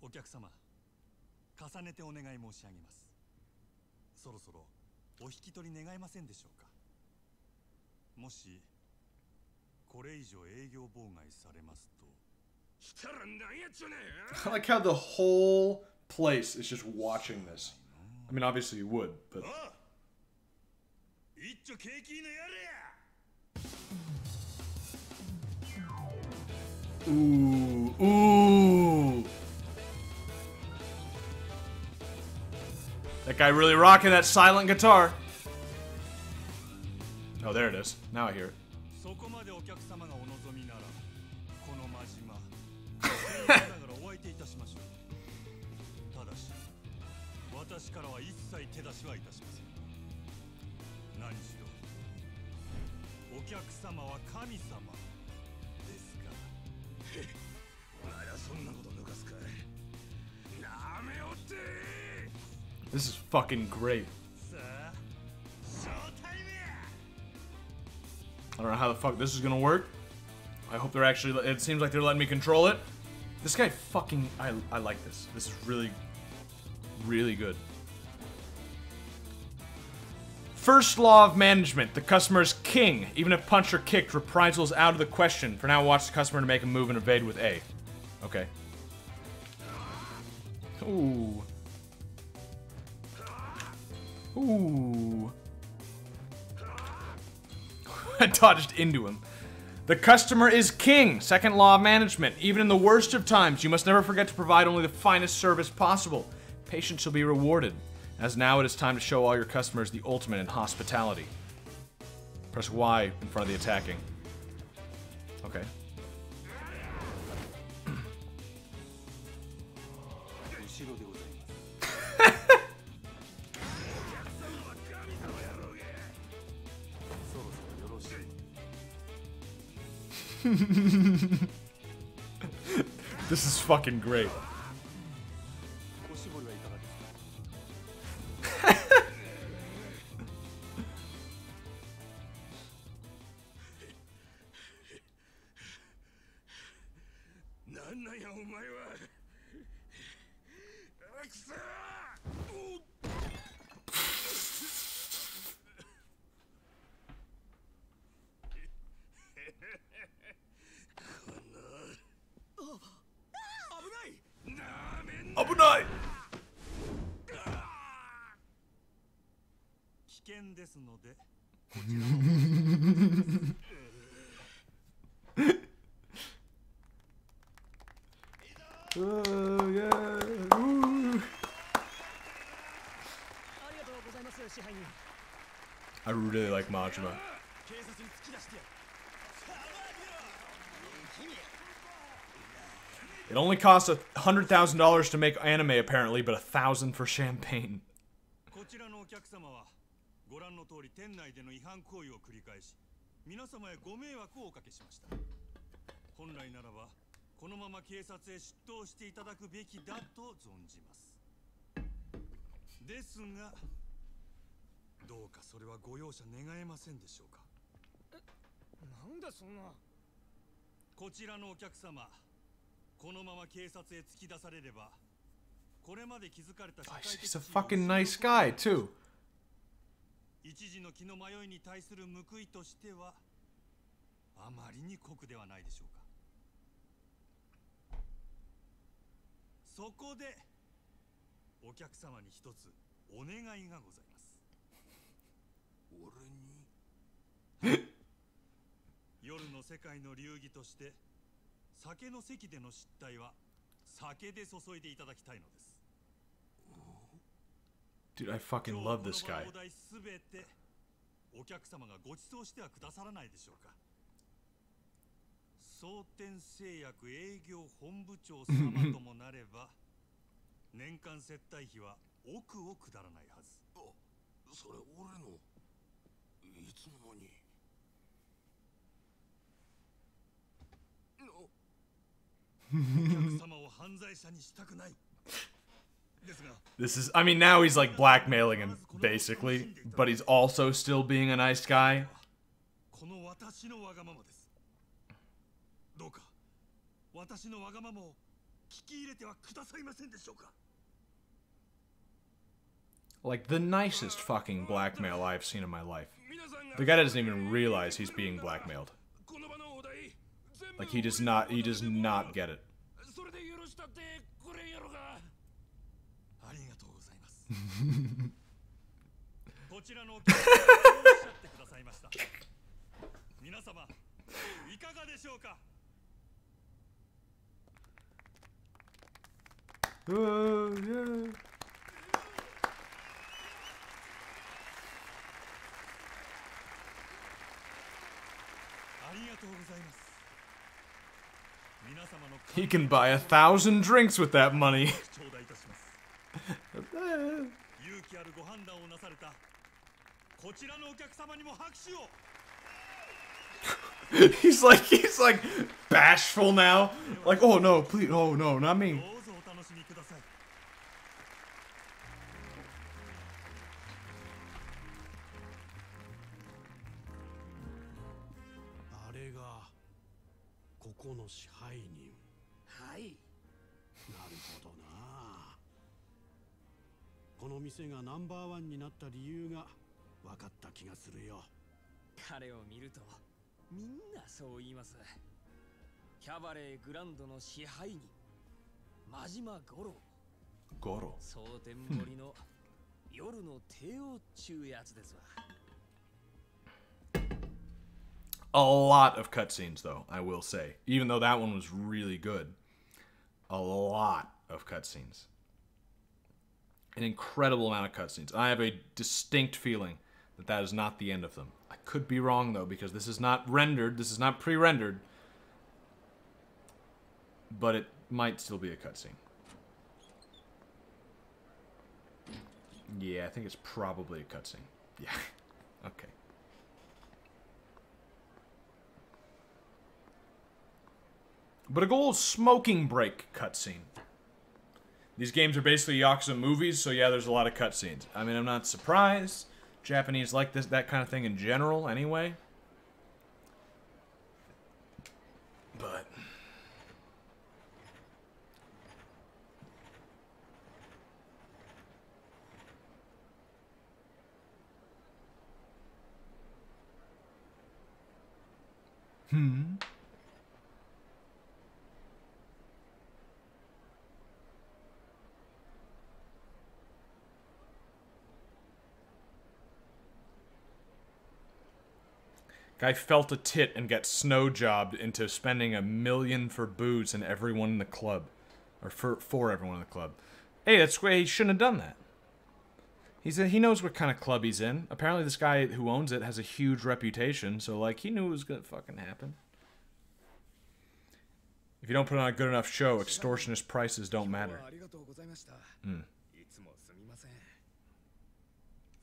お客様、重ねてお願い申し上げます。そろそろお引き取り願えませんでしょうか。もしこれ以上営業妨害されますと。したらなんやっちゅうねん。 I like how the whole place is just watching this. I mean, obviously you would, but 一丁景気のやれや。 ooh, ooh. That guy really rocking that silent guitar. Oh, there it is. Now I hear it. そこまでお客様がお望みなら、この真島、僭越ながらお相手いたしましょう。ただし、私からは一切手出しはいたしません。何しろ、お客様は神様ですから。まだそんなこと抜かすかい。なめおって。 This is fucking great. さあ、ショータイムや。 I don't know how the fuck this is gonna work. I hope they're actually. It seems like they're letting me control it. This guy fucking. I like this. This is really, really good. First law of management: the customer is king. Even if punched or kicked, reprisal is out of the question. For now, watch the customer to make a move and evade with A. Okay. Ooh. Ooh. I dodged into him. The customer is king. Second law of management. Even in the worst of times, you must never forget to provide only the finest service possible. Patience shall be rewarded. As now it is time to show all your customers the ultimate in hospitality. Press Y in front of the attacking. Okay. This is fucking great. 険ですのでこちらの Oh yeah. Woo. I really like Majima. It only costs $100,000 to make anime apparently, but $1,000 for champagne. こちらのお客様はご覧の通り店内での違反行為を繰り返し皆様へご迷惑をおかけしました。本来ならばこのまま警察へ出頭していただくべきだと存じます。ですがどうかそれはご容赦願えませんでしょうか。なんだそんな。こちらのお客様、このまま警察へ突き出されればこれまで築かれた社会的 He's a fucking nice guy too. 一時の気の迷いに対する報いとしてはあまりに酷ではないでしょうか。そこでお客様に一つお願いがございます。俺に夜の世界の流儀として酒の席での失態は酒で注いでいただきたいのです。 Dude, I fucking love this guy. すべてお客様がご馳走してはくださらないでしょうか。蒼天製薬営業本部長様ともなれば年間接待費は億を下らないはず。それ俺のいつの間に。お客様を犯罪者にしたくない。 This is, I mean, now he's like blackmailing him, basically, but he's also still being a nice guy. この私のわがままです。どうか私のわがままを聞き入れてはくださいませんでしょうか。 Like the nicest fucking blackmail I've seen in my life. The guy doesn't even realize he's being blackmailed. Like he does not get it. こちらのお客様がおっしゃってくださいました。皆様いかがでしょうか。 Oh, yeah. ありがとうございます。 He can buy 1,000 drinks with that money. 勇気あるご判断をなされたこちらのお客様にも拍手を。 he's like bashful now. Like, oh no, please, oh no, not me. どうぞお楽しみください。 あれがここの支配人。はい。なるほどな。この店がナンバーワンになった理由が分かった気がするよ。彼を見るとみんなそう言います。キャバレーグランドの支配人真島五郎。五郎。蒼天森の夜の帝王っちゅうやつですわ。 A lot of cutscenes, though, I will say. Even though that one was really good. A lot of cutscenes. An incredible amount of cutscenes. I have a distinct feeling that that is not the end of them. I could be wrong, though, because this is not rendered. This is not pre-rendered. But it might still be a cutscene. Yeah, I think it's probably a cutscene. Yeah. Okay. But a good old smoking break cutscene. These games are basically Yakuza movies, so yeah, there's a lot of cutscenes. I mean, I'm not surprised. Japanese like that kind of thing in general, anyway. But Guy felt a tit and got snow jobbed into spending $1 million for booze and everyone in the club. Or for everyone in the club. Hey, that's why he shouldn't have done that. He knows what kind of club he's in. Apparently this guy who owns it has a huge reputation, so like he knew it was gonna fucking happen. If you don't put on a good enough show, extortionist prices don't matter.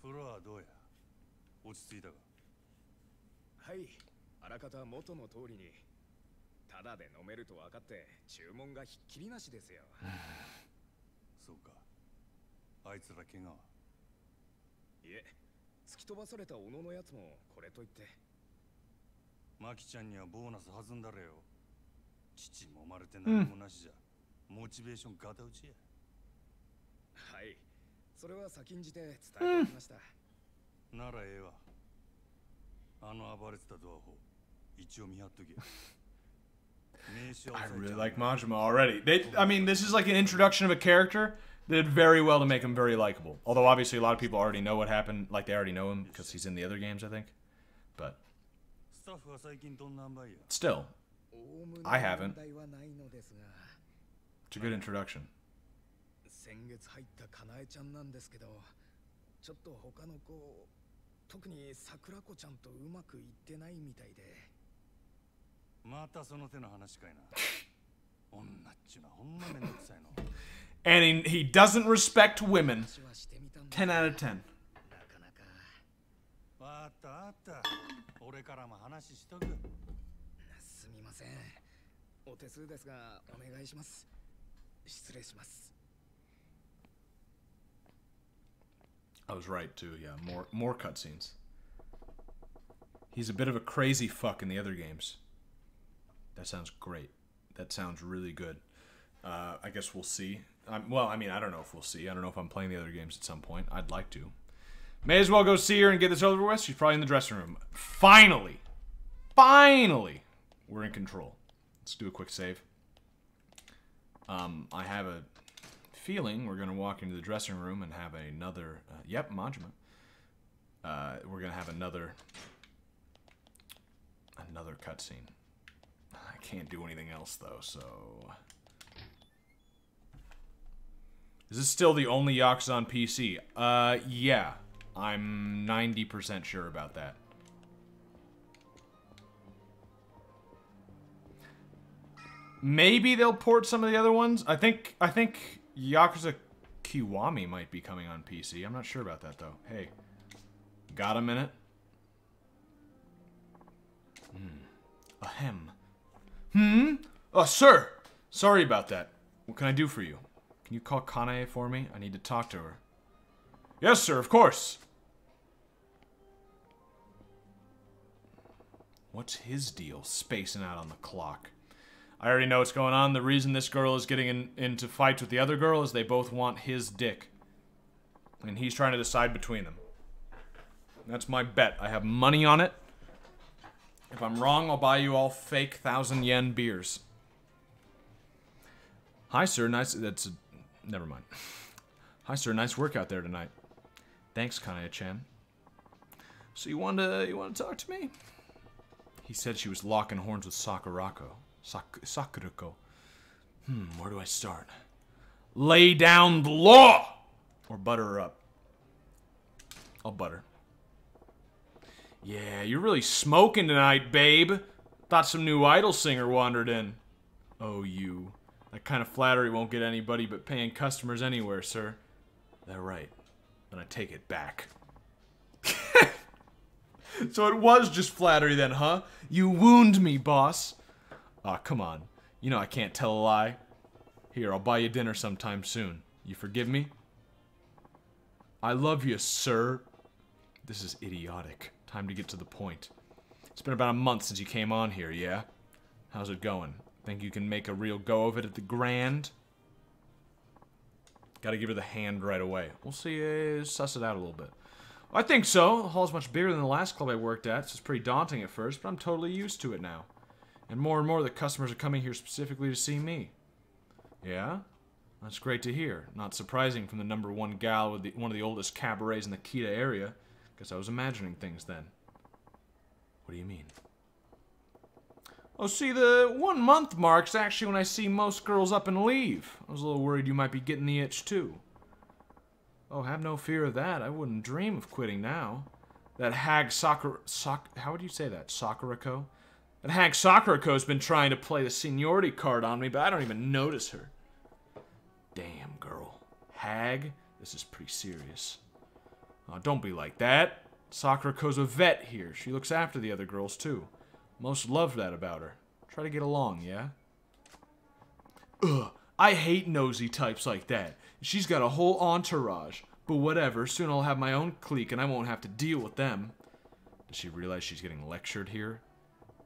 フロアはどうや落ち着いたかはい、あらかた元の通りにただで飲めると分かって注文がひっきりなしですよそうかあいつら怪我はいえ、突き飛ばされた小野のやつもこれと言ってマキちゃんにはボーナス弾んだれよ父もまれて何もなしじゃ、モチベーションガタ打ちやはい、それは先んじて伝えておきました、ならええわあの暴れてたドアホ一応見張っとけ I really like Majima already. I mean, this is like an introduction of a character. They did very well to make him very likable. Although obviously a lot of people already know what happened, like they already know him because he's in the other games, I think. But still, I haven't. It's a good introduction. 先月入ったかなえちゃんなんですけど、ちょっと他の子、特に桜子ちゃんとうまくいってないみたいで。またその手の話かいな。女っちゅうのはほんまめんどくさいの。And he doesn't respect women. 10 out of 10. わかったわかった。俺からも話しとく。すみません。お手数ですがお願いします。失礼します。I was right too. Yeah, more cutscenes. He's a bit of a crazy fuck in the other games. That sounds great. That sounds really good. I guess we'll see. Well, I mean, I don't know if we'll see. I don't know if I'm playing the other games at some point. I'd like to. May as well go see her and get this over with. She's probably in the dressing room. Finally! Finally! We're in control. Let's do a quick save. I have a feeling we're going to walk into the dressing room and have another... yep, Majima. We're going to have another cutscene. I can't do anything else, though, so... Is this still the only Yakuza on PC? Yeah. I'm 90% sure about that. Maybe they'll port some of the other ones. I think Yakuza Kiwami might be coming on PC. I'm not sure about that, though. Hey. Got a minute? Ahem. Oh, sir! Sorry about that. What can I do for you? Can you call Kanae for me? I need to talk to her. Yes, sir, of course! What's his deal, spacing out on the clock? I already know what's going on. The reason this girl is getting into fights with the other girl is they both want his dick. And he's trying to decide between them. That's my bet. I have money on it. If I'm wrong, I'll buy you all fake 1,000 yen beers. Hi, sir. Nice. Never mind. Hi, sir. Nice work out there tonight. Thanks, Kanaya-chan. So you want to talk to me? He said she was locking horns with Sakurako. Sakurako. Where do I start? Lay down the law! Or butter her up. I'll butter. Yeah, you're really smoking tonight, babe. Thought some new idol singer wandered in. Oh, you. That kind of flattery won't get anybody but paying customers anywhere, sir. That right. Then I take it back. So it was just flattery then, huh? You wound me, boss. Aw, come on. You know I can't tell a lie. Here, I'll buy you dinner sometime soon. You forgive me? I love you, sir. This is idiotic. Time to get to the point. It's been about a month since you came on here, yeah? How's it going? Think you can make a real go of it at the Grand? Gotta give her the hand right away. We'll see, suss it out a little bit. I think so. The hall's much bigger than the last club I worked at, so it's pretty daunting at first, but I'm totally used to it now. And more the customers are coming here specifically to see me. Yeah? That's great to hear. Not surprising from the #1 gal with one of the oldest cabarets in the Kita area. Guess I was imagining things then. What What do you mean? Oh, see, the 1 month mark's actually when I see most girls up and leave. I was a little worried you might be getting the itch, too. Oh, have no fear of that. I wouldn't dream of quitting now. That hag how would you say that? Sakurako? That hag Sakurako's been trying to play the seniority card on me, but I don't even notice her. Damn, girl. Hag? This is pretty serious. Oh, don't be like that. Sakurako's a vet here. She looks after the other girls, too. Most love that about her. Try to get along, yeah? Ugh, I hate nosy types like that. She's got a whole entourage. But whatever, soon I'll have my own clique and I won't have to deal with them. Does she realize she's getting lectured here?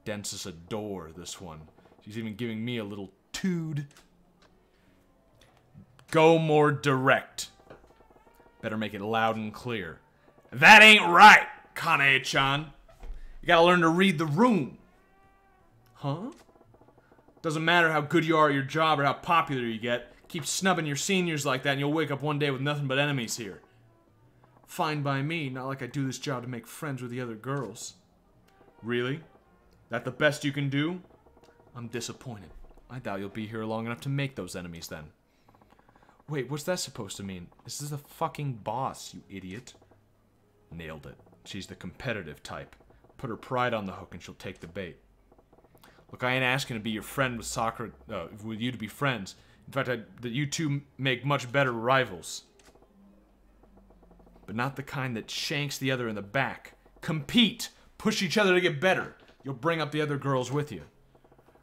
Dense as a door, this one. She's even giving me a little tood. Go more direct. Better make it loud and clear. That ain't right, Kanae-chan. You gotta learn to read the room. Huh? Doesn't matter how good you are at your job or how popular you get. Keep snubbing your seniors like that and you'll wake up one day with nothing but enemies here. Fine by me, not like I do this job to make friends with the other girls. Really? That the best you can do? I'm disappointed. I doubt you'll be here long enough to make those enemies then. Wait, what's that supposed to mean? This is the fucking boss, you idiot. Nailed it. She's the competitive type. Put her pride on the hook and she'll take the bait. Look, I ain't asking to be your friend with with you to be friends. In fact, that you two make much better rivals. But not the kind that shanks the other in the back. Compete! Push each other to get better. You'll bring up the other girls with you.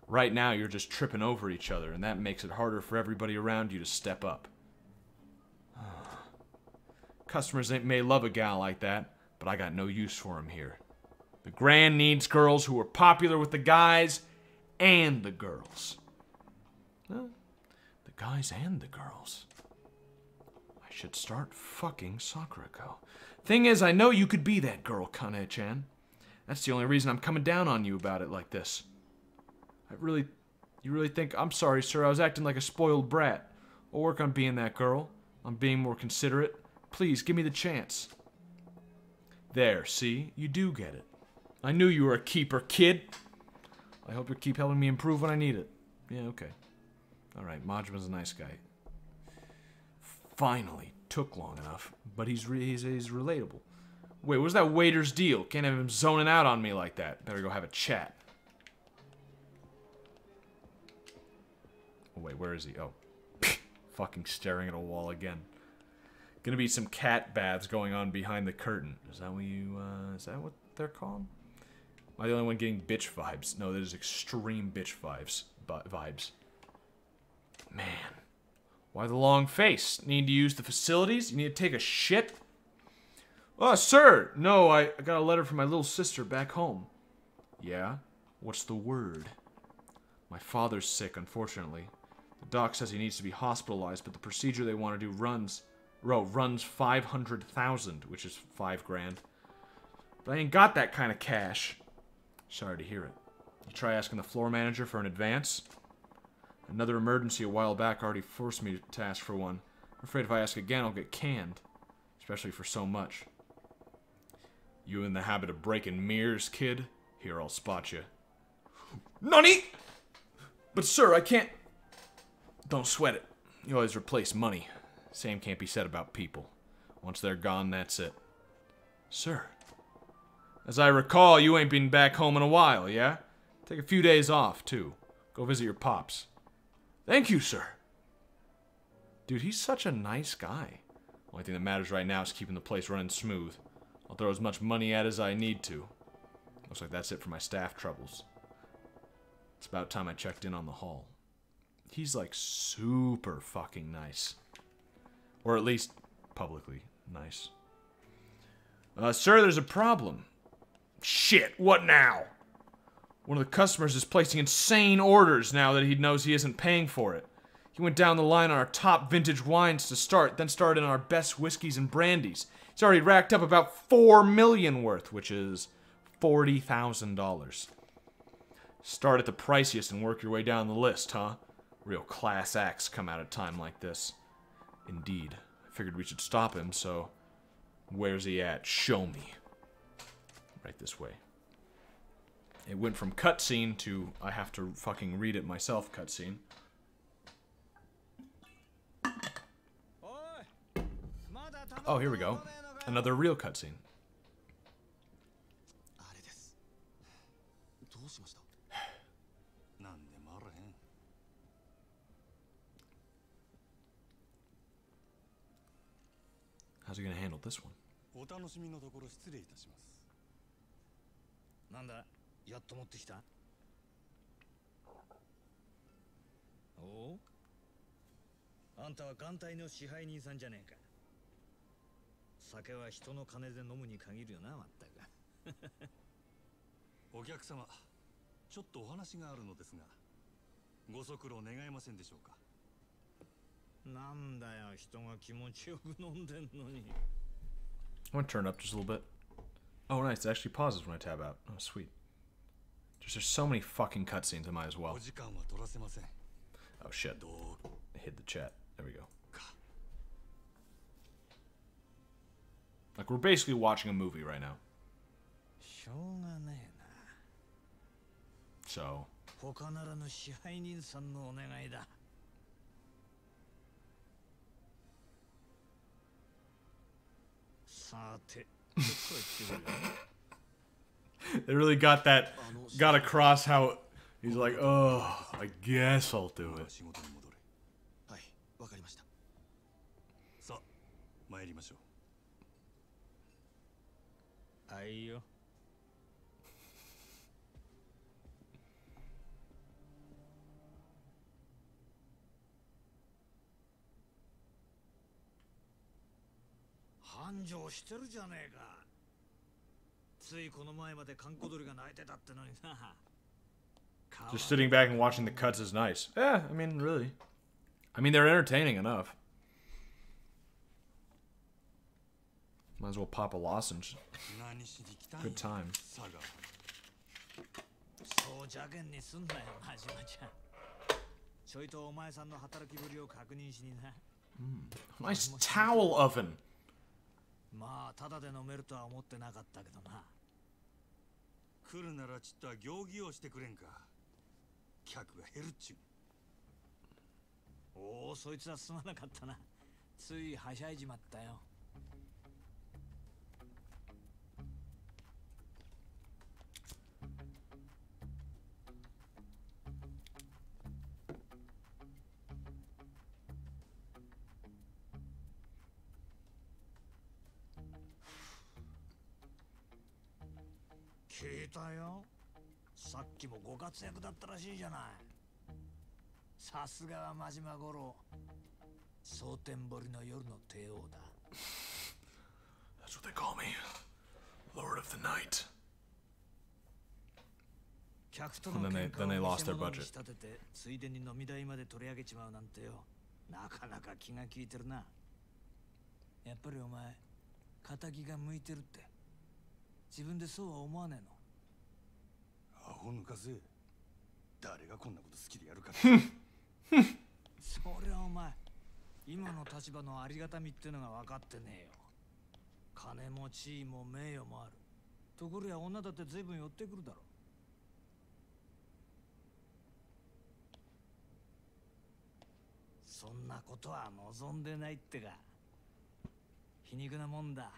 Right now, you're just tripping over each other, and that makes it harder for everybody around you to step up. Customers may love a gal like that, but I got no use for 'em here. The Grand needs girls who are popular with the guys and the girls. Huh? The guys and the girls. I should start fucking Sakurako. Thing is, I know you could be that girl, Kanae-chan. That's the only reason I'm coming down on you about it like this. You really think... I'm sorry, sir, I was acting like a spoiled brat. I'll work on being that girl. On being more considerate. Please, give me the chance. There, see? You do get it. I knew you were a keeper, kid. I hope you'll keep helping me improve when I need it. Yeah, okay. Alright, Majima's a nice guy. Finally. Took long enough. But he's relatable. Wait, what's that waiter's deal? Can't have him zoning out on me like that. Better go have a chat. Oh, wait, where is he? Oh. Fucking staring at a wall again. Gonna be some cat baths going on behind the curtain. Is that what is that what they're called? Am I the only one getting bitch vibes? No, there's extreme bitch vibes. Man. Why the long face? Need to use the facilities? You need to take a shit? Oh, sir! No, I got a letter from my little sister back home. Yeah? What's the word? My father's sick, unfortunately. The doc says he needs to be hospitalized, but the procedure they want to do runs 500,000, which is $5 grand. But I ain't got that kind of cash. Sorry to hear it. You try asking the floor manager for an advance? Another emergency a while back already forced me to ask for one. I'm afraid if I ask again, I'll get canned. Especially for so much. You in the habit of breaking mirrors, kid? Here, I'll spot you. Nani? But sir, I can't... Don't sweat it. You always replace money. Same can't be said about people. Once they're gone, that's it. Sir. As I recall, you ain't been back home in a while, yeah? Take a few days off, too. Go visit your pops. Thank you, sir. Dude, he's such a nice guy. Only thing that matters right now is keeping the place running smooth. I'll throw as much money at as I need to. Looks like that's it for my staff troubles. It's about time I checked in on the hall. He's like super fucking nice. Or at least publicly nice. Sir, there's a problem. Shit, what now? One of the customers is placing insane orders now that he knows he isn't paying for it. He went down the line on our top vintage wines to start, then started on our best whiskeys and brandies. He's already racked up about $4 million worth, which is $40,000. Start at the priciest and work your way down the list, huh? Real class acts come out at a time like this. Indeed. I figured we should stop him, so... Where's he at? Show me. Right this way. It went from cutscene to I have to fucking read it myself cutscene. Oh, here we go. Another real cutscene. How's he gonna handle this one? お楽しみのところ失礼いたします。なんだ、やっと持ってきた。おお、あんたは艦隊の支配人さんじゃねえか。酒は人の金で飲むに限るよな、まったく。お客様、ちょっとお話があるのですが、ご足労願えませんでしょうか。なんだよ、人が気持ちよく飲んでんのに。I want to turn up just a little bit. Oh, nice. It actually pauses when I tab out. Oh, sweet. There's so many fucking cutscenes. I might as well. Oh, shit. I hid the chat. There we go. Like, we're basically watching a movie right now. So. 他ならぬ支配人さんのお願いだ。さて、They really got across how he's like, oh, I guess I'll do it. はい、わかりました。さあ、参りましょう。あいよ。繁盛してるじゃねえか。ついこの前まで閑古鳥が鳴いてたってのにな。Just sitting back and watching the cuts is nice. Yeah, I mean, really. I mean, they're entertaining enough. Might as well pop a lozenge. Good time. そう邪険にすんなよ、マジマちゃん。ちょいとお前さんの働きぶりを確認しにな。Nice towel oven. まあ、ただで飲めるとは思ってなかったけどな。来るならちっとは行儀をしてくれんか。客が減るっちゅう。おお、そいつはすまなかったな。ついはしゃいじまったよ。聞いたよ。さっきもご活躍だったらしいじゃない。さすがは真島五郎。蒼天堀の夜の帝王だ。That's what they call me. Lord of the Night. 客との喧嘩を見せ物に仕立てて、ついでに飲み代まで取り上げちまうなんてよ。なかなか気が利いてるな。やっぱりお前、仇が向いてるって。自分でそうは思わねえの。アホ抜かせ。誰がこんなこと好きでやるか。そりゃお前、今の立場のありがたみってのが分かってねえよ。金も地位も名誉もある。ところや女だって随分寄ってくるだろ。そんなことは望んでないってか。皮肉なもんだ。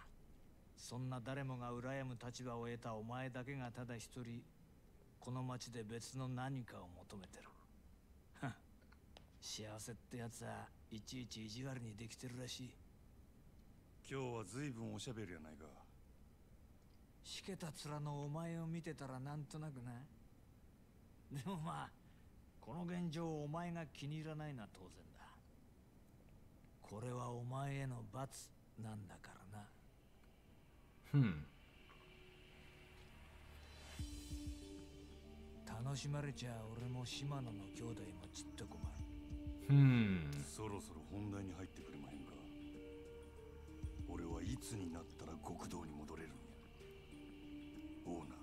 そんな誰もが羨む立場を得たお前だけがただ一人、この町で別の何かを求めてる。幸せってやつはいちいち意地悪にできてるらしい。今日は随分おしゃべりやないか。しけた面のお前を見てたらなんとなくな。でもまあ、この現状をお前が気に入らないのは当然だ。これはお前への罰なんだからな。楽しまれちゃ俺も島野の兄弟もちっと困る。そろそろ本題に入ってくれまへんか。俺はいつになったら極道に戻れるんや。オーナー。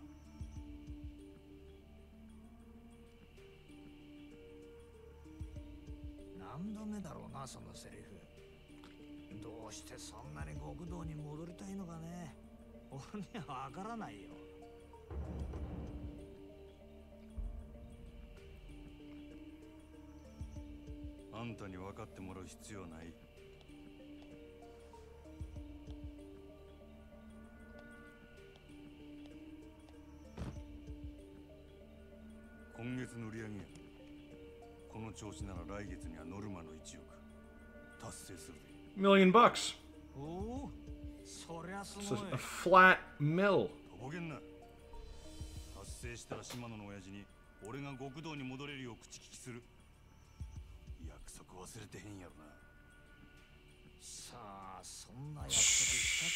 何度目だろうな、そのセリフ。どうしてそんなに極道に戻りたいのかね。俺にはわからないよ。んたに分かってもらう必要はない。今月の売り上げや。この調子なら来月にはノルマの1億達成するで。$1,000,000. おお、そりゃす So ごい。 a flat mill. とぼけんな。達成したら島野の親父に俺が極道に戻れるよう口利きする。約束忘れてへんやろな。さあ、そんな約束したっ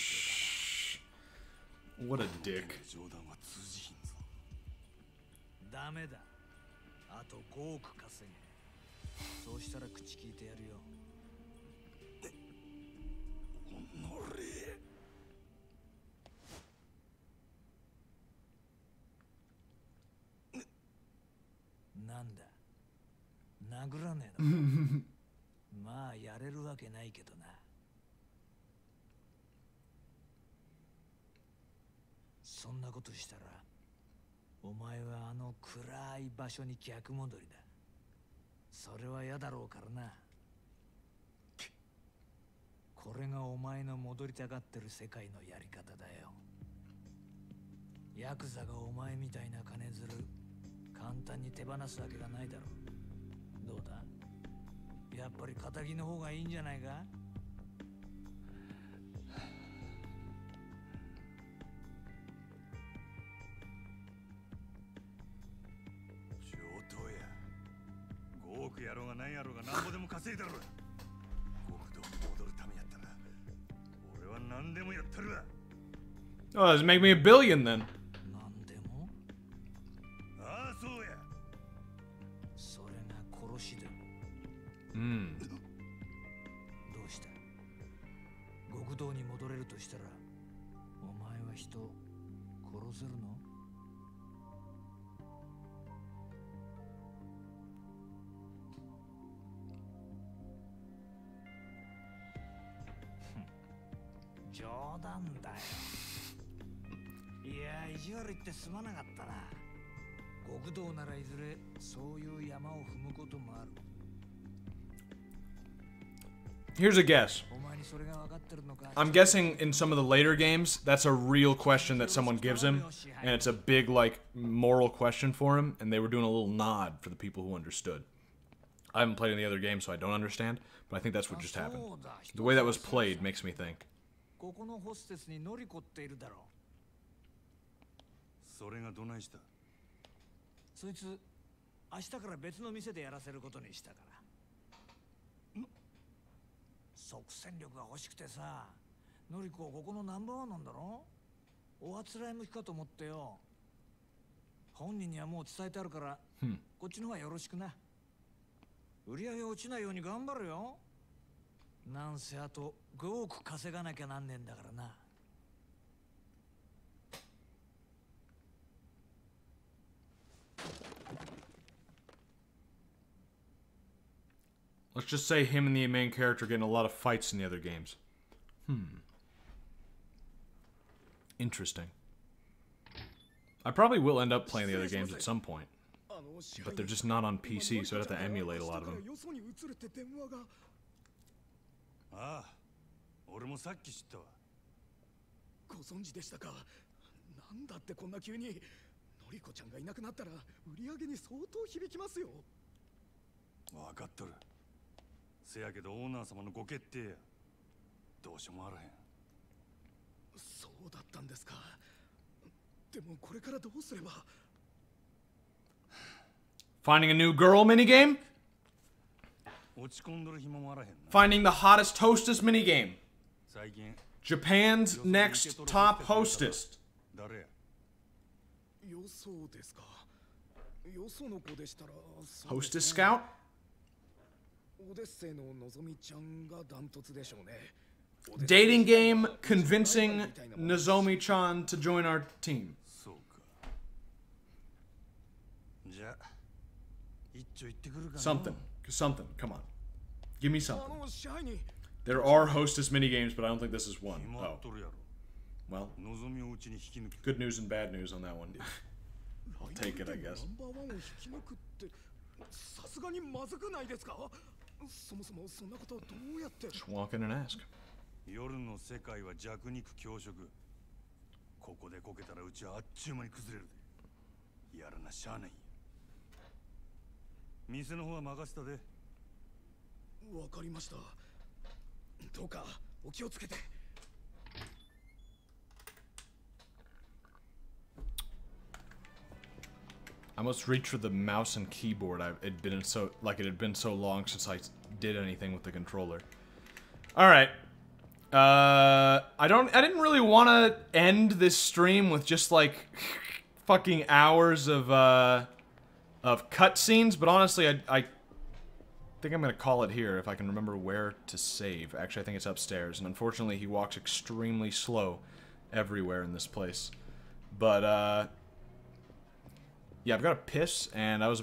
けかな。 What a dick. 冗談は通じひんぞ。ダメだ。あと5億稼げ。そうしたら口聞いてやるよ。おのれ。なんだ、殴らねえの。まあやれるわけないけどな。そんなことしたらお前はあの暗い場所に逆戻りだ。それは嫌だろうからな。これがお前の戻りたがってる世界のやり方だよ。ヤクザがお前みたいな金づる簡単に手放すわけがないだろう。どうだ、やっぱり仇の方がいいんじゃないか。上等や。5億やろうが何やろうが何ぼでも稼いだろ。極道に戻るためやったら俺は何でもやったるわ。 Oh, does it make me $1,000,000,000 then? なんでもああ、そうや。それが殺しだ。Hmm. どうした。極道に戻れるとしたらお前は人殺せるの。冗談だよ。いや、意地悪言ってすまなかったな。極道ならいずれそういう山を踏むこともある。 Here's a guess. お前にそれが分かってるのか。 I'm guessing in some of the later games, that's a real question that someone gives him, and it's a big, like, moral question for him, and they were doing a little nod for the people who understood. I haven't played any other games, so I don't understand, but I think that's what just happened. The way that was played makes me think. ここのホステスにノリコっているだろう。それがどないした。そいつ明日から別の店でやらせることにしたから。即戦力が欲しくてさ。ノリコここのナンバーワンなんだろ。おあつらい向きかと思ってよ。本人にはもう伝えてあるから、こっちの方がよろしくな。売り上げ落ちないように頑張るよ。なんせあと5億稼がなきゃなんねえんだからな。Let's just say him and the main character getting a lot of fights in the other games. Interesting. I probably will end up playing the other games at some point. But they're just not on PC, so I'd have to emulate a lot of them. ああ、俺もさっき知ったわ。ご存知でしたか。なんだってこんな急に。のりこちゃんがいなくなったら売り上げに相当響きますよ。分かっとる。せやけどオーナー様のご決定や。どうしようもあらへん。そうだったんですか。でもこれからどうすれば。 Finding a new girl minigame? 落ち込んどる暇もあらへんな。 Finding the hottest hostess minigame. 最近 Japan's next top hostess. 誰や。予想ですか。予想の子でしたら。Hostess Scout? オデッセイののぞみちゃんがダントツでしょうね。 Dating game convincing Nozomi-chan to join our team. そうか。じゃあ一丁行ってくるかな。 Something. Come on. Give me something. 支配人。 There are hostess minigames, but I don't think this is one. Oh. Well, のぞみをうちに引き抜く。 good news and bad news on that one. I'll take it, I guess. ナンバーワンを引き抜くってさすがにまずくないですか。Just walk in and ask. 夜の世界は弱肉強食。ここでこけたらうちはあっちゅう間に崩れるで。やらなしゃあない。店の方は任せたで。わかりました。どうかお気をつけて。I almost reached for the mouse and keyboard. It had been so long since I did anything with the controller. All right. I didn't really want to end this stream with just like fucking hours of cutscenes, but honestly, I think I'm gonna call it here if I can remember where to save. Actually, I think it's upstairs, and unfortunately, he walks extremely slow everywhere in this place. But yeah, I've got to piss, and I was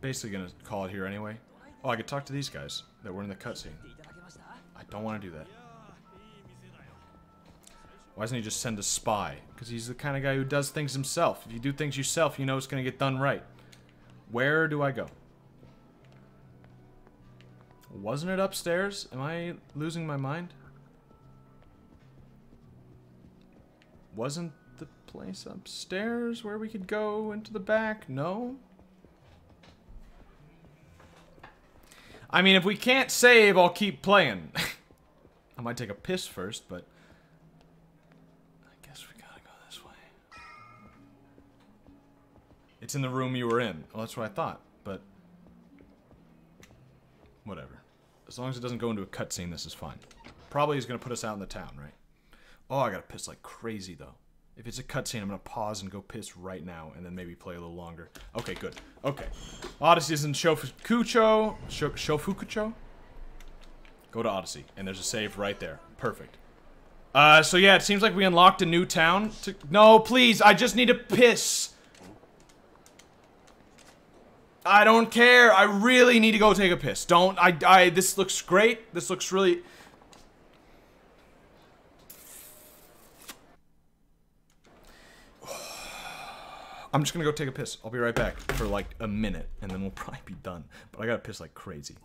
basically gonna call it here anyway. Oh, I could talk to these guys that were in the cutscene. I don't want to do that. Why doesn't he just send a spy? Because he's the kind of guy who does things himself. If you do things yourself, you know it's gonna get done right. Where do I go? Wasn't it upstairs? Am I losing my mind? Wasn't the place upstairs where we could go into the back? No? I mean, if we can't save, I'll keep playing. I might take a piss first, but I guess we gotta go this way. It's in the room you were in. Well, that's what I thought, but whatever. As long as it doesn't go into a cutscene, this is fine. Probably is gonna put us out in the town, right? Oh, I gotta piss like crazy, though. If it's a cutscene, I'm gonna pause and go piss right now, and then maybe play a little longer. Okay, good. Okay. Odyssey is in Shofukucho. Shofukucho? Go to Odyssey, and there's a save right there. Perfect. So yeah, it seems like we unlocked a new town. No, please, I just need to piss. I don't care. I really need to go take a piss. This looks great. This looks really... I'm just gonna go take a piss. I'll be right back for like a minute, and then we'll probably be done. But I gotta piss like crazy.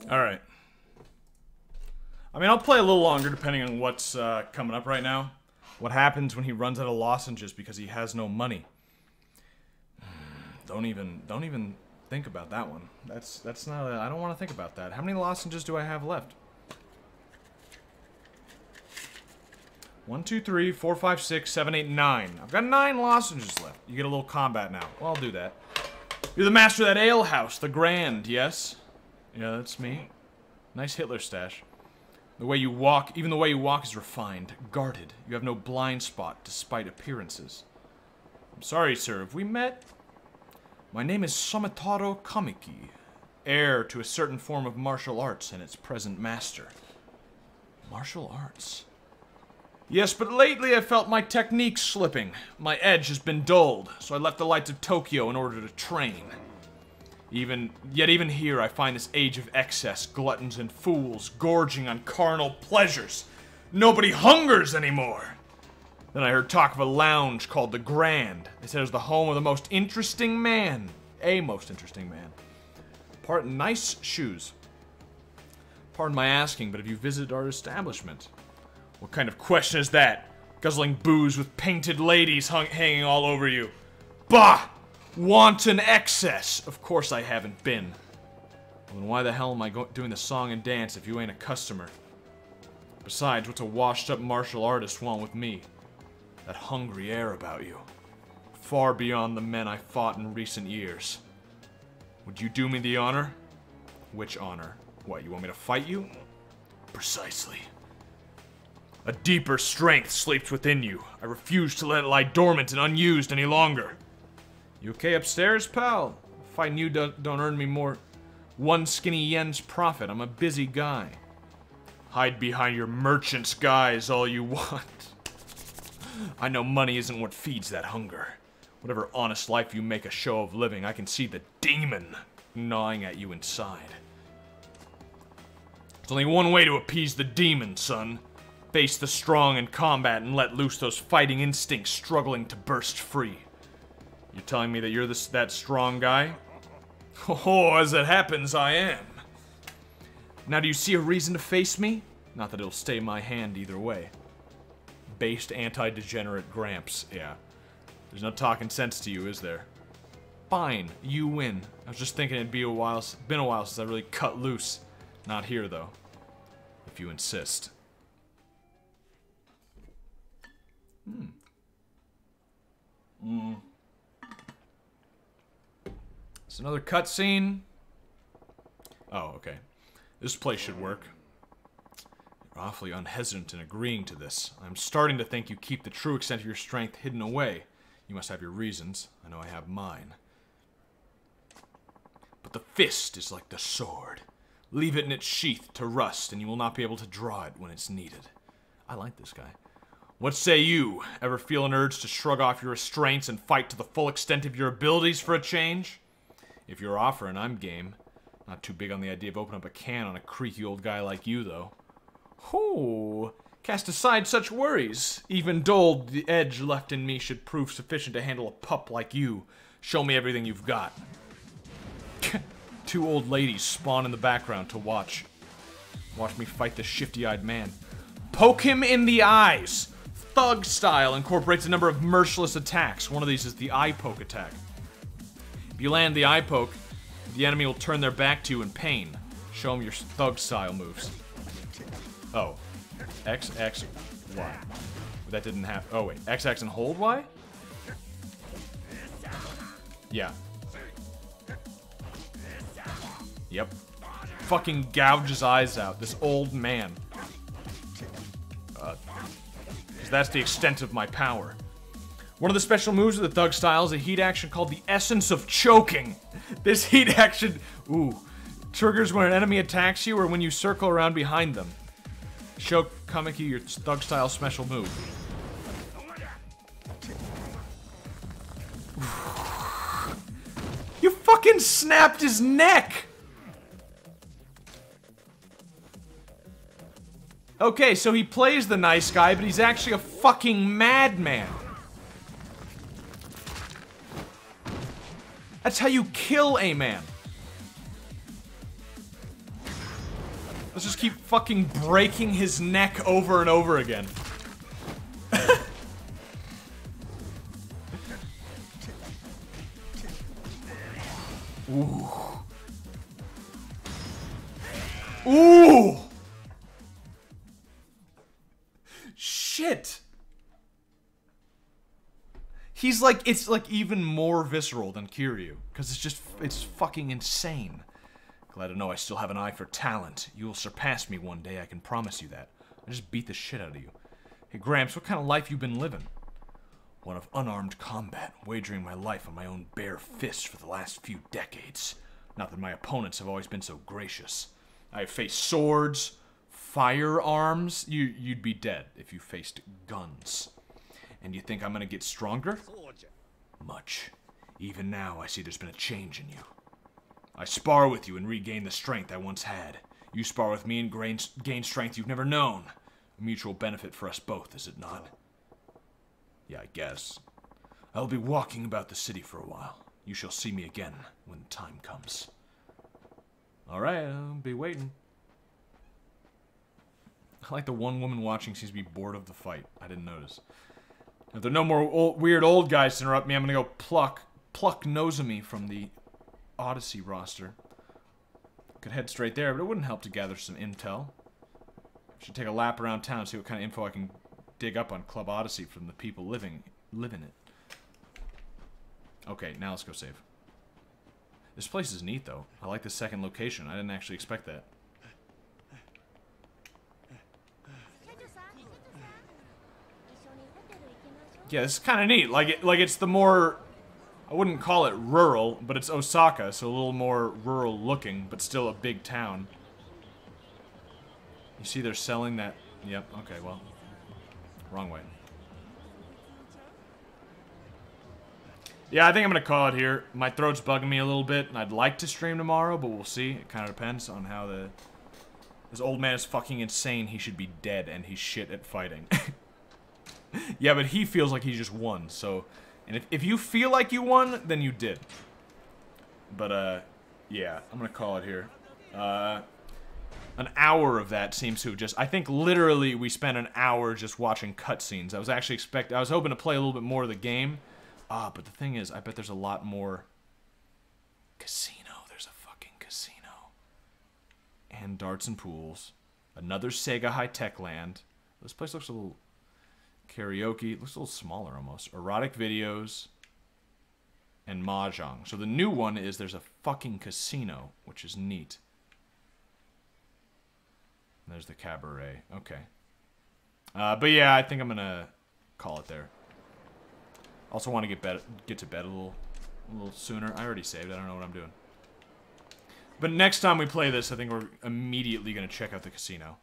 Alright. I mean, I'll play a little longer depending on what's coming up right now. What happens when he runs out of lozenges because he has no money? Don't even think about that one. That's not I don't want to think about that. How many lozenges do I have left? 1, 2, 3, 4, 5, 6, 7, 8, 9. I've got 9 lozenges left. You get a little combat now. Well, I'll do that. You're the master of that ale house, the Grand, yes? Yeah, that's me. Nice Hitler stash. The way you walk, even the way you walk is refined, guarded. You have no blind spot, despite appearances. I'm sorry, sir, have we met? My name is Somataro Kamiki, heir to a certain form of martial arts and its present master. Martial arts? Yes, but lately I felt my technique slipping. My edge has been dulled, so I left the lights of Tokyo in order to train. Yet even here I find this age of excess, gluttons and fools, gorging on carnal pleasures. Nobody hungers anymore. Then I heard talk of a lounge called the Grand. They said it was the home of the most interesting man. A most interesting man. Nice shoes. Pardon my asking, but have you visited our establishment? What kind of question is that? Guzzling booze with painted ladies hanging all over you. Bah! Wanton excess! Of course I haven't been. Well, then why the hell am I doing the song and dance if you ain't a customer? Besides, what's a washed-up martial artist want with me? That hungry air about you. Far beyond the men I fought in recent years. Would you do me the honor? Which honor? What, you want me to fight you? Precisely. A deeper strength sleeps within you. I refuse to let it lie dormant and unused any longer. You okay upstairs, pal? Fighting you don't earn me more 1 skinny yen's profit. I'm a busy guy. Hide behind your merchant's guise all you want. I know money isn't what feeds that hunger. Whatever honest life you make a show of living, I can see the demon gnawing at you inside. There's only one way to appease the demon, son. Face the strong in combat and let loose those fighting instincts struggling to burst free. You're telling me that you're that strong guy? Oh, as it happens, I am. Now, do you see a reason to face me? Not that it'll stay my hand either way. Based anti-degenerate Gramps, yeah. There's no talking sense to you, is there? Fine, you win. I was just thinking it'd been a while since I really cut loose. Not here, though. If you insist. It's another cutscene. Oh, okay. This place should work. You're awfully unhesitant in agreeing to this. I'm starting to think you keep the true extent of your strength hidden away. You must have your reasons. I know I have mine. But the fist is like the sword. Leave it in its sheath to rust, and you will not be able to draw it when it's needed. I like this guy. What say you? Ever feel an urge to shrug off your restraints and fight to the full extent of your abilities for a change? If you're offering, I'm game. Not too big on the idea of opening up a can on a creaky old guy like you, though. Oh, cast aside such worries. Even dulled, the edge left in me should prove sufficient to handle a pup like you. Show me everything you've got. 2 old ladies spawn in the background to watch. Watch me fight this shifty-eyed man. Poke him in the eyes! Thug style incorporates a number of merciless attacks. One of these is the eye poke attack. If you land the eye poke, the enemy will turn their back to you in pain. Show them your thug style moves. Oh. X, X, Y. That didn't happen. Oh, wait. X, X, and hold Y? Yeah. Yep. Fucking gouge his eyes out. This old man. Because that's the extent of my power. One of the special moves of the thug style is a heat action called the Essence of Choking. This heat action, triggers when an enemy attacks you or when you circle around behind them. Show Kamiki your thug style special move. You fucking snapped his neck! Okay, so he plays the nice guy, but he's actually a fucking madman. That's how you kill a man. Let's just keep fucking breaking his neck over and over again. Ooh. Ooh! Shit! He's like, it's like even more visceral than Kiryu. Because it's fucking insane. Glad to know I still have an eye for talent. You will surpass me one day, I can promise you that. I just beat the shit out of you. Hey Gramps, what kind of life you been living? One of unarmed combat, wagering my life on my own bare fists for the last few decades. Not that my opponents have always been so gracious. I have faced swords, firearms. You'd be dead if you faced guns. And you think I'm gonna get stronger? Much. Even now, I see there's been a change in you. I spar with you and regain the strength I once had. You spar with me and gain strength you've never known. A mutual benefit for us both, is it not? Yeah, I guess. I'll be walking about the city for a while. You shall see me again when the time comes. Alright, I'll be waiting. I like the one woman watching seems to be bored of the fight. I didn't notice. If there are no more weird old guys to interrupt me, I'm gonna go pluck Nozomi from the Odyssey roster. Could head straight there, but it wouldn't help to gather some intel. Should take a lap around town, see what kind of info I can dig up on Club Odyssey from the people living it. Okay, now let's go save. This place is neat, though. I like the second location. I didn't actually expect that. Yeah, this is kind of neat. Like it's the more... I wouldn't call it rural, but it's Osaka, so a little more rural looking, but still a big town. You see they're selling that... Yep, okay, well. Wrong way. Yeah, I think I'm going to call it here. My throat's bugging me a little bit, and I'd like to stream tomorrow, but we'll see. It kind of depends on how the... This old man is fucking insane. He should be dead, and he's shit at fighting. Yeah, but he feels like he just won, so... And if you feel like you won, then you did. But, yeah, I'm gonna call it here. An hour of that seems to have just... I think literally we spent an hour just watching cutscenes. I was actually I was hoping to play a little bit more of the game. But the thing is, I bet there's a lot more... Casino. There's a fucking casino. And darts and pools. Another Sega high-tech land. This place looks a little... Karaoke. It looks a little smaller almost. Erotic videos. And mahjong. So the new one is there's a fucking casino, which is neat. And there's the cabaret. Okay. But yeah, I think I'm gonna call it there. Also want to get to bed a little sooner. I already saved. I don't know what I'm doing. But next time we play this, I think we're immediately gonna check out the casino.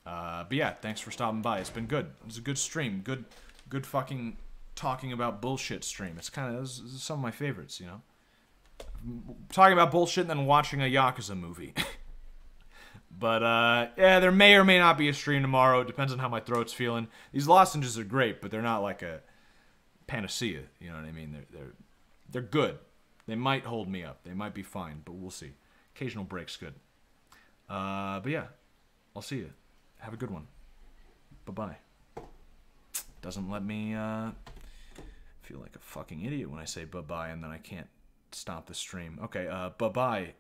But yeah, thanks for stopping by. It's been good. It was a good stream. Good fucking talking about bullshit stream. It's kind of some of my favorites, you know. Talking about bullshit and then watching a Yakuza movie. But yeah, there may or may not be a stream tomorrow. It depends on how my throat's feeling. These lozenges are great, but they're not like a panacea. You know what I mean? They're good. They might hold me up. They might be fine, but we'll see. Occasional break's good. But yeah, I'll see you. Have a good one. Bye-bye. Doesn't let me feel like a fucking idiot when I say bye-bye and then I can't stop the stream. Okay, bye-bye.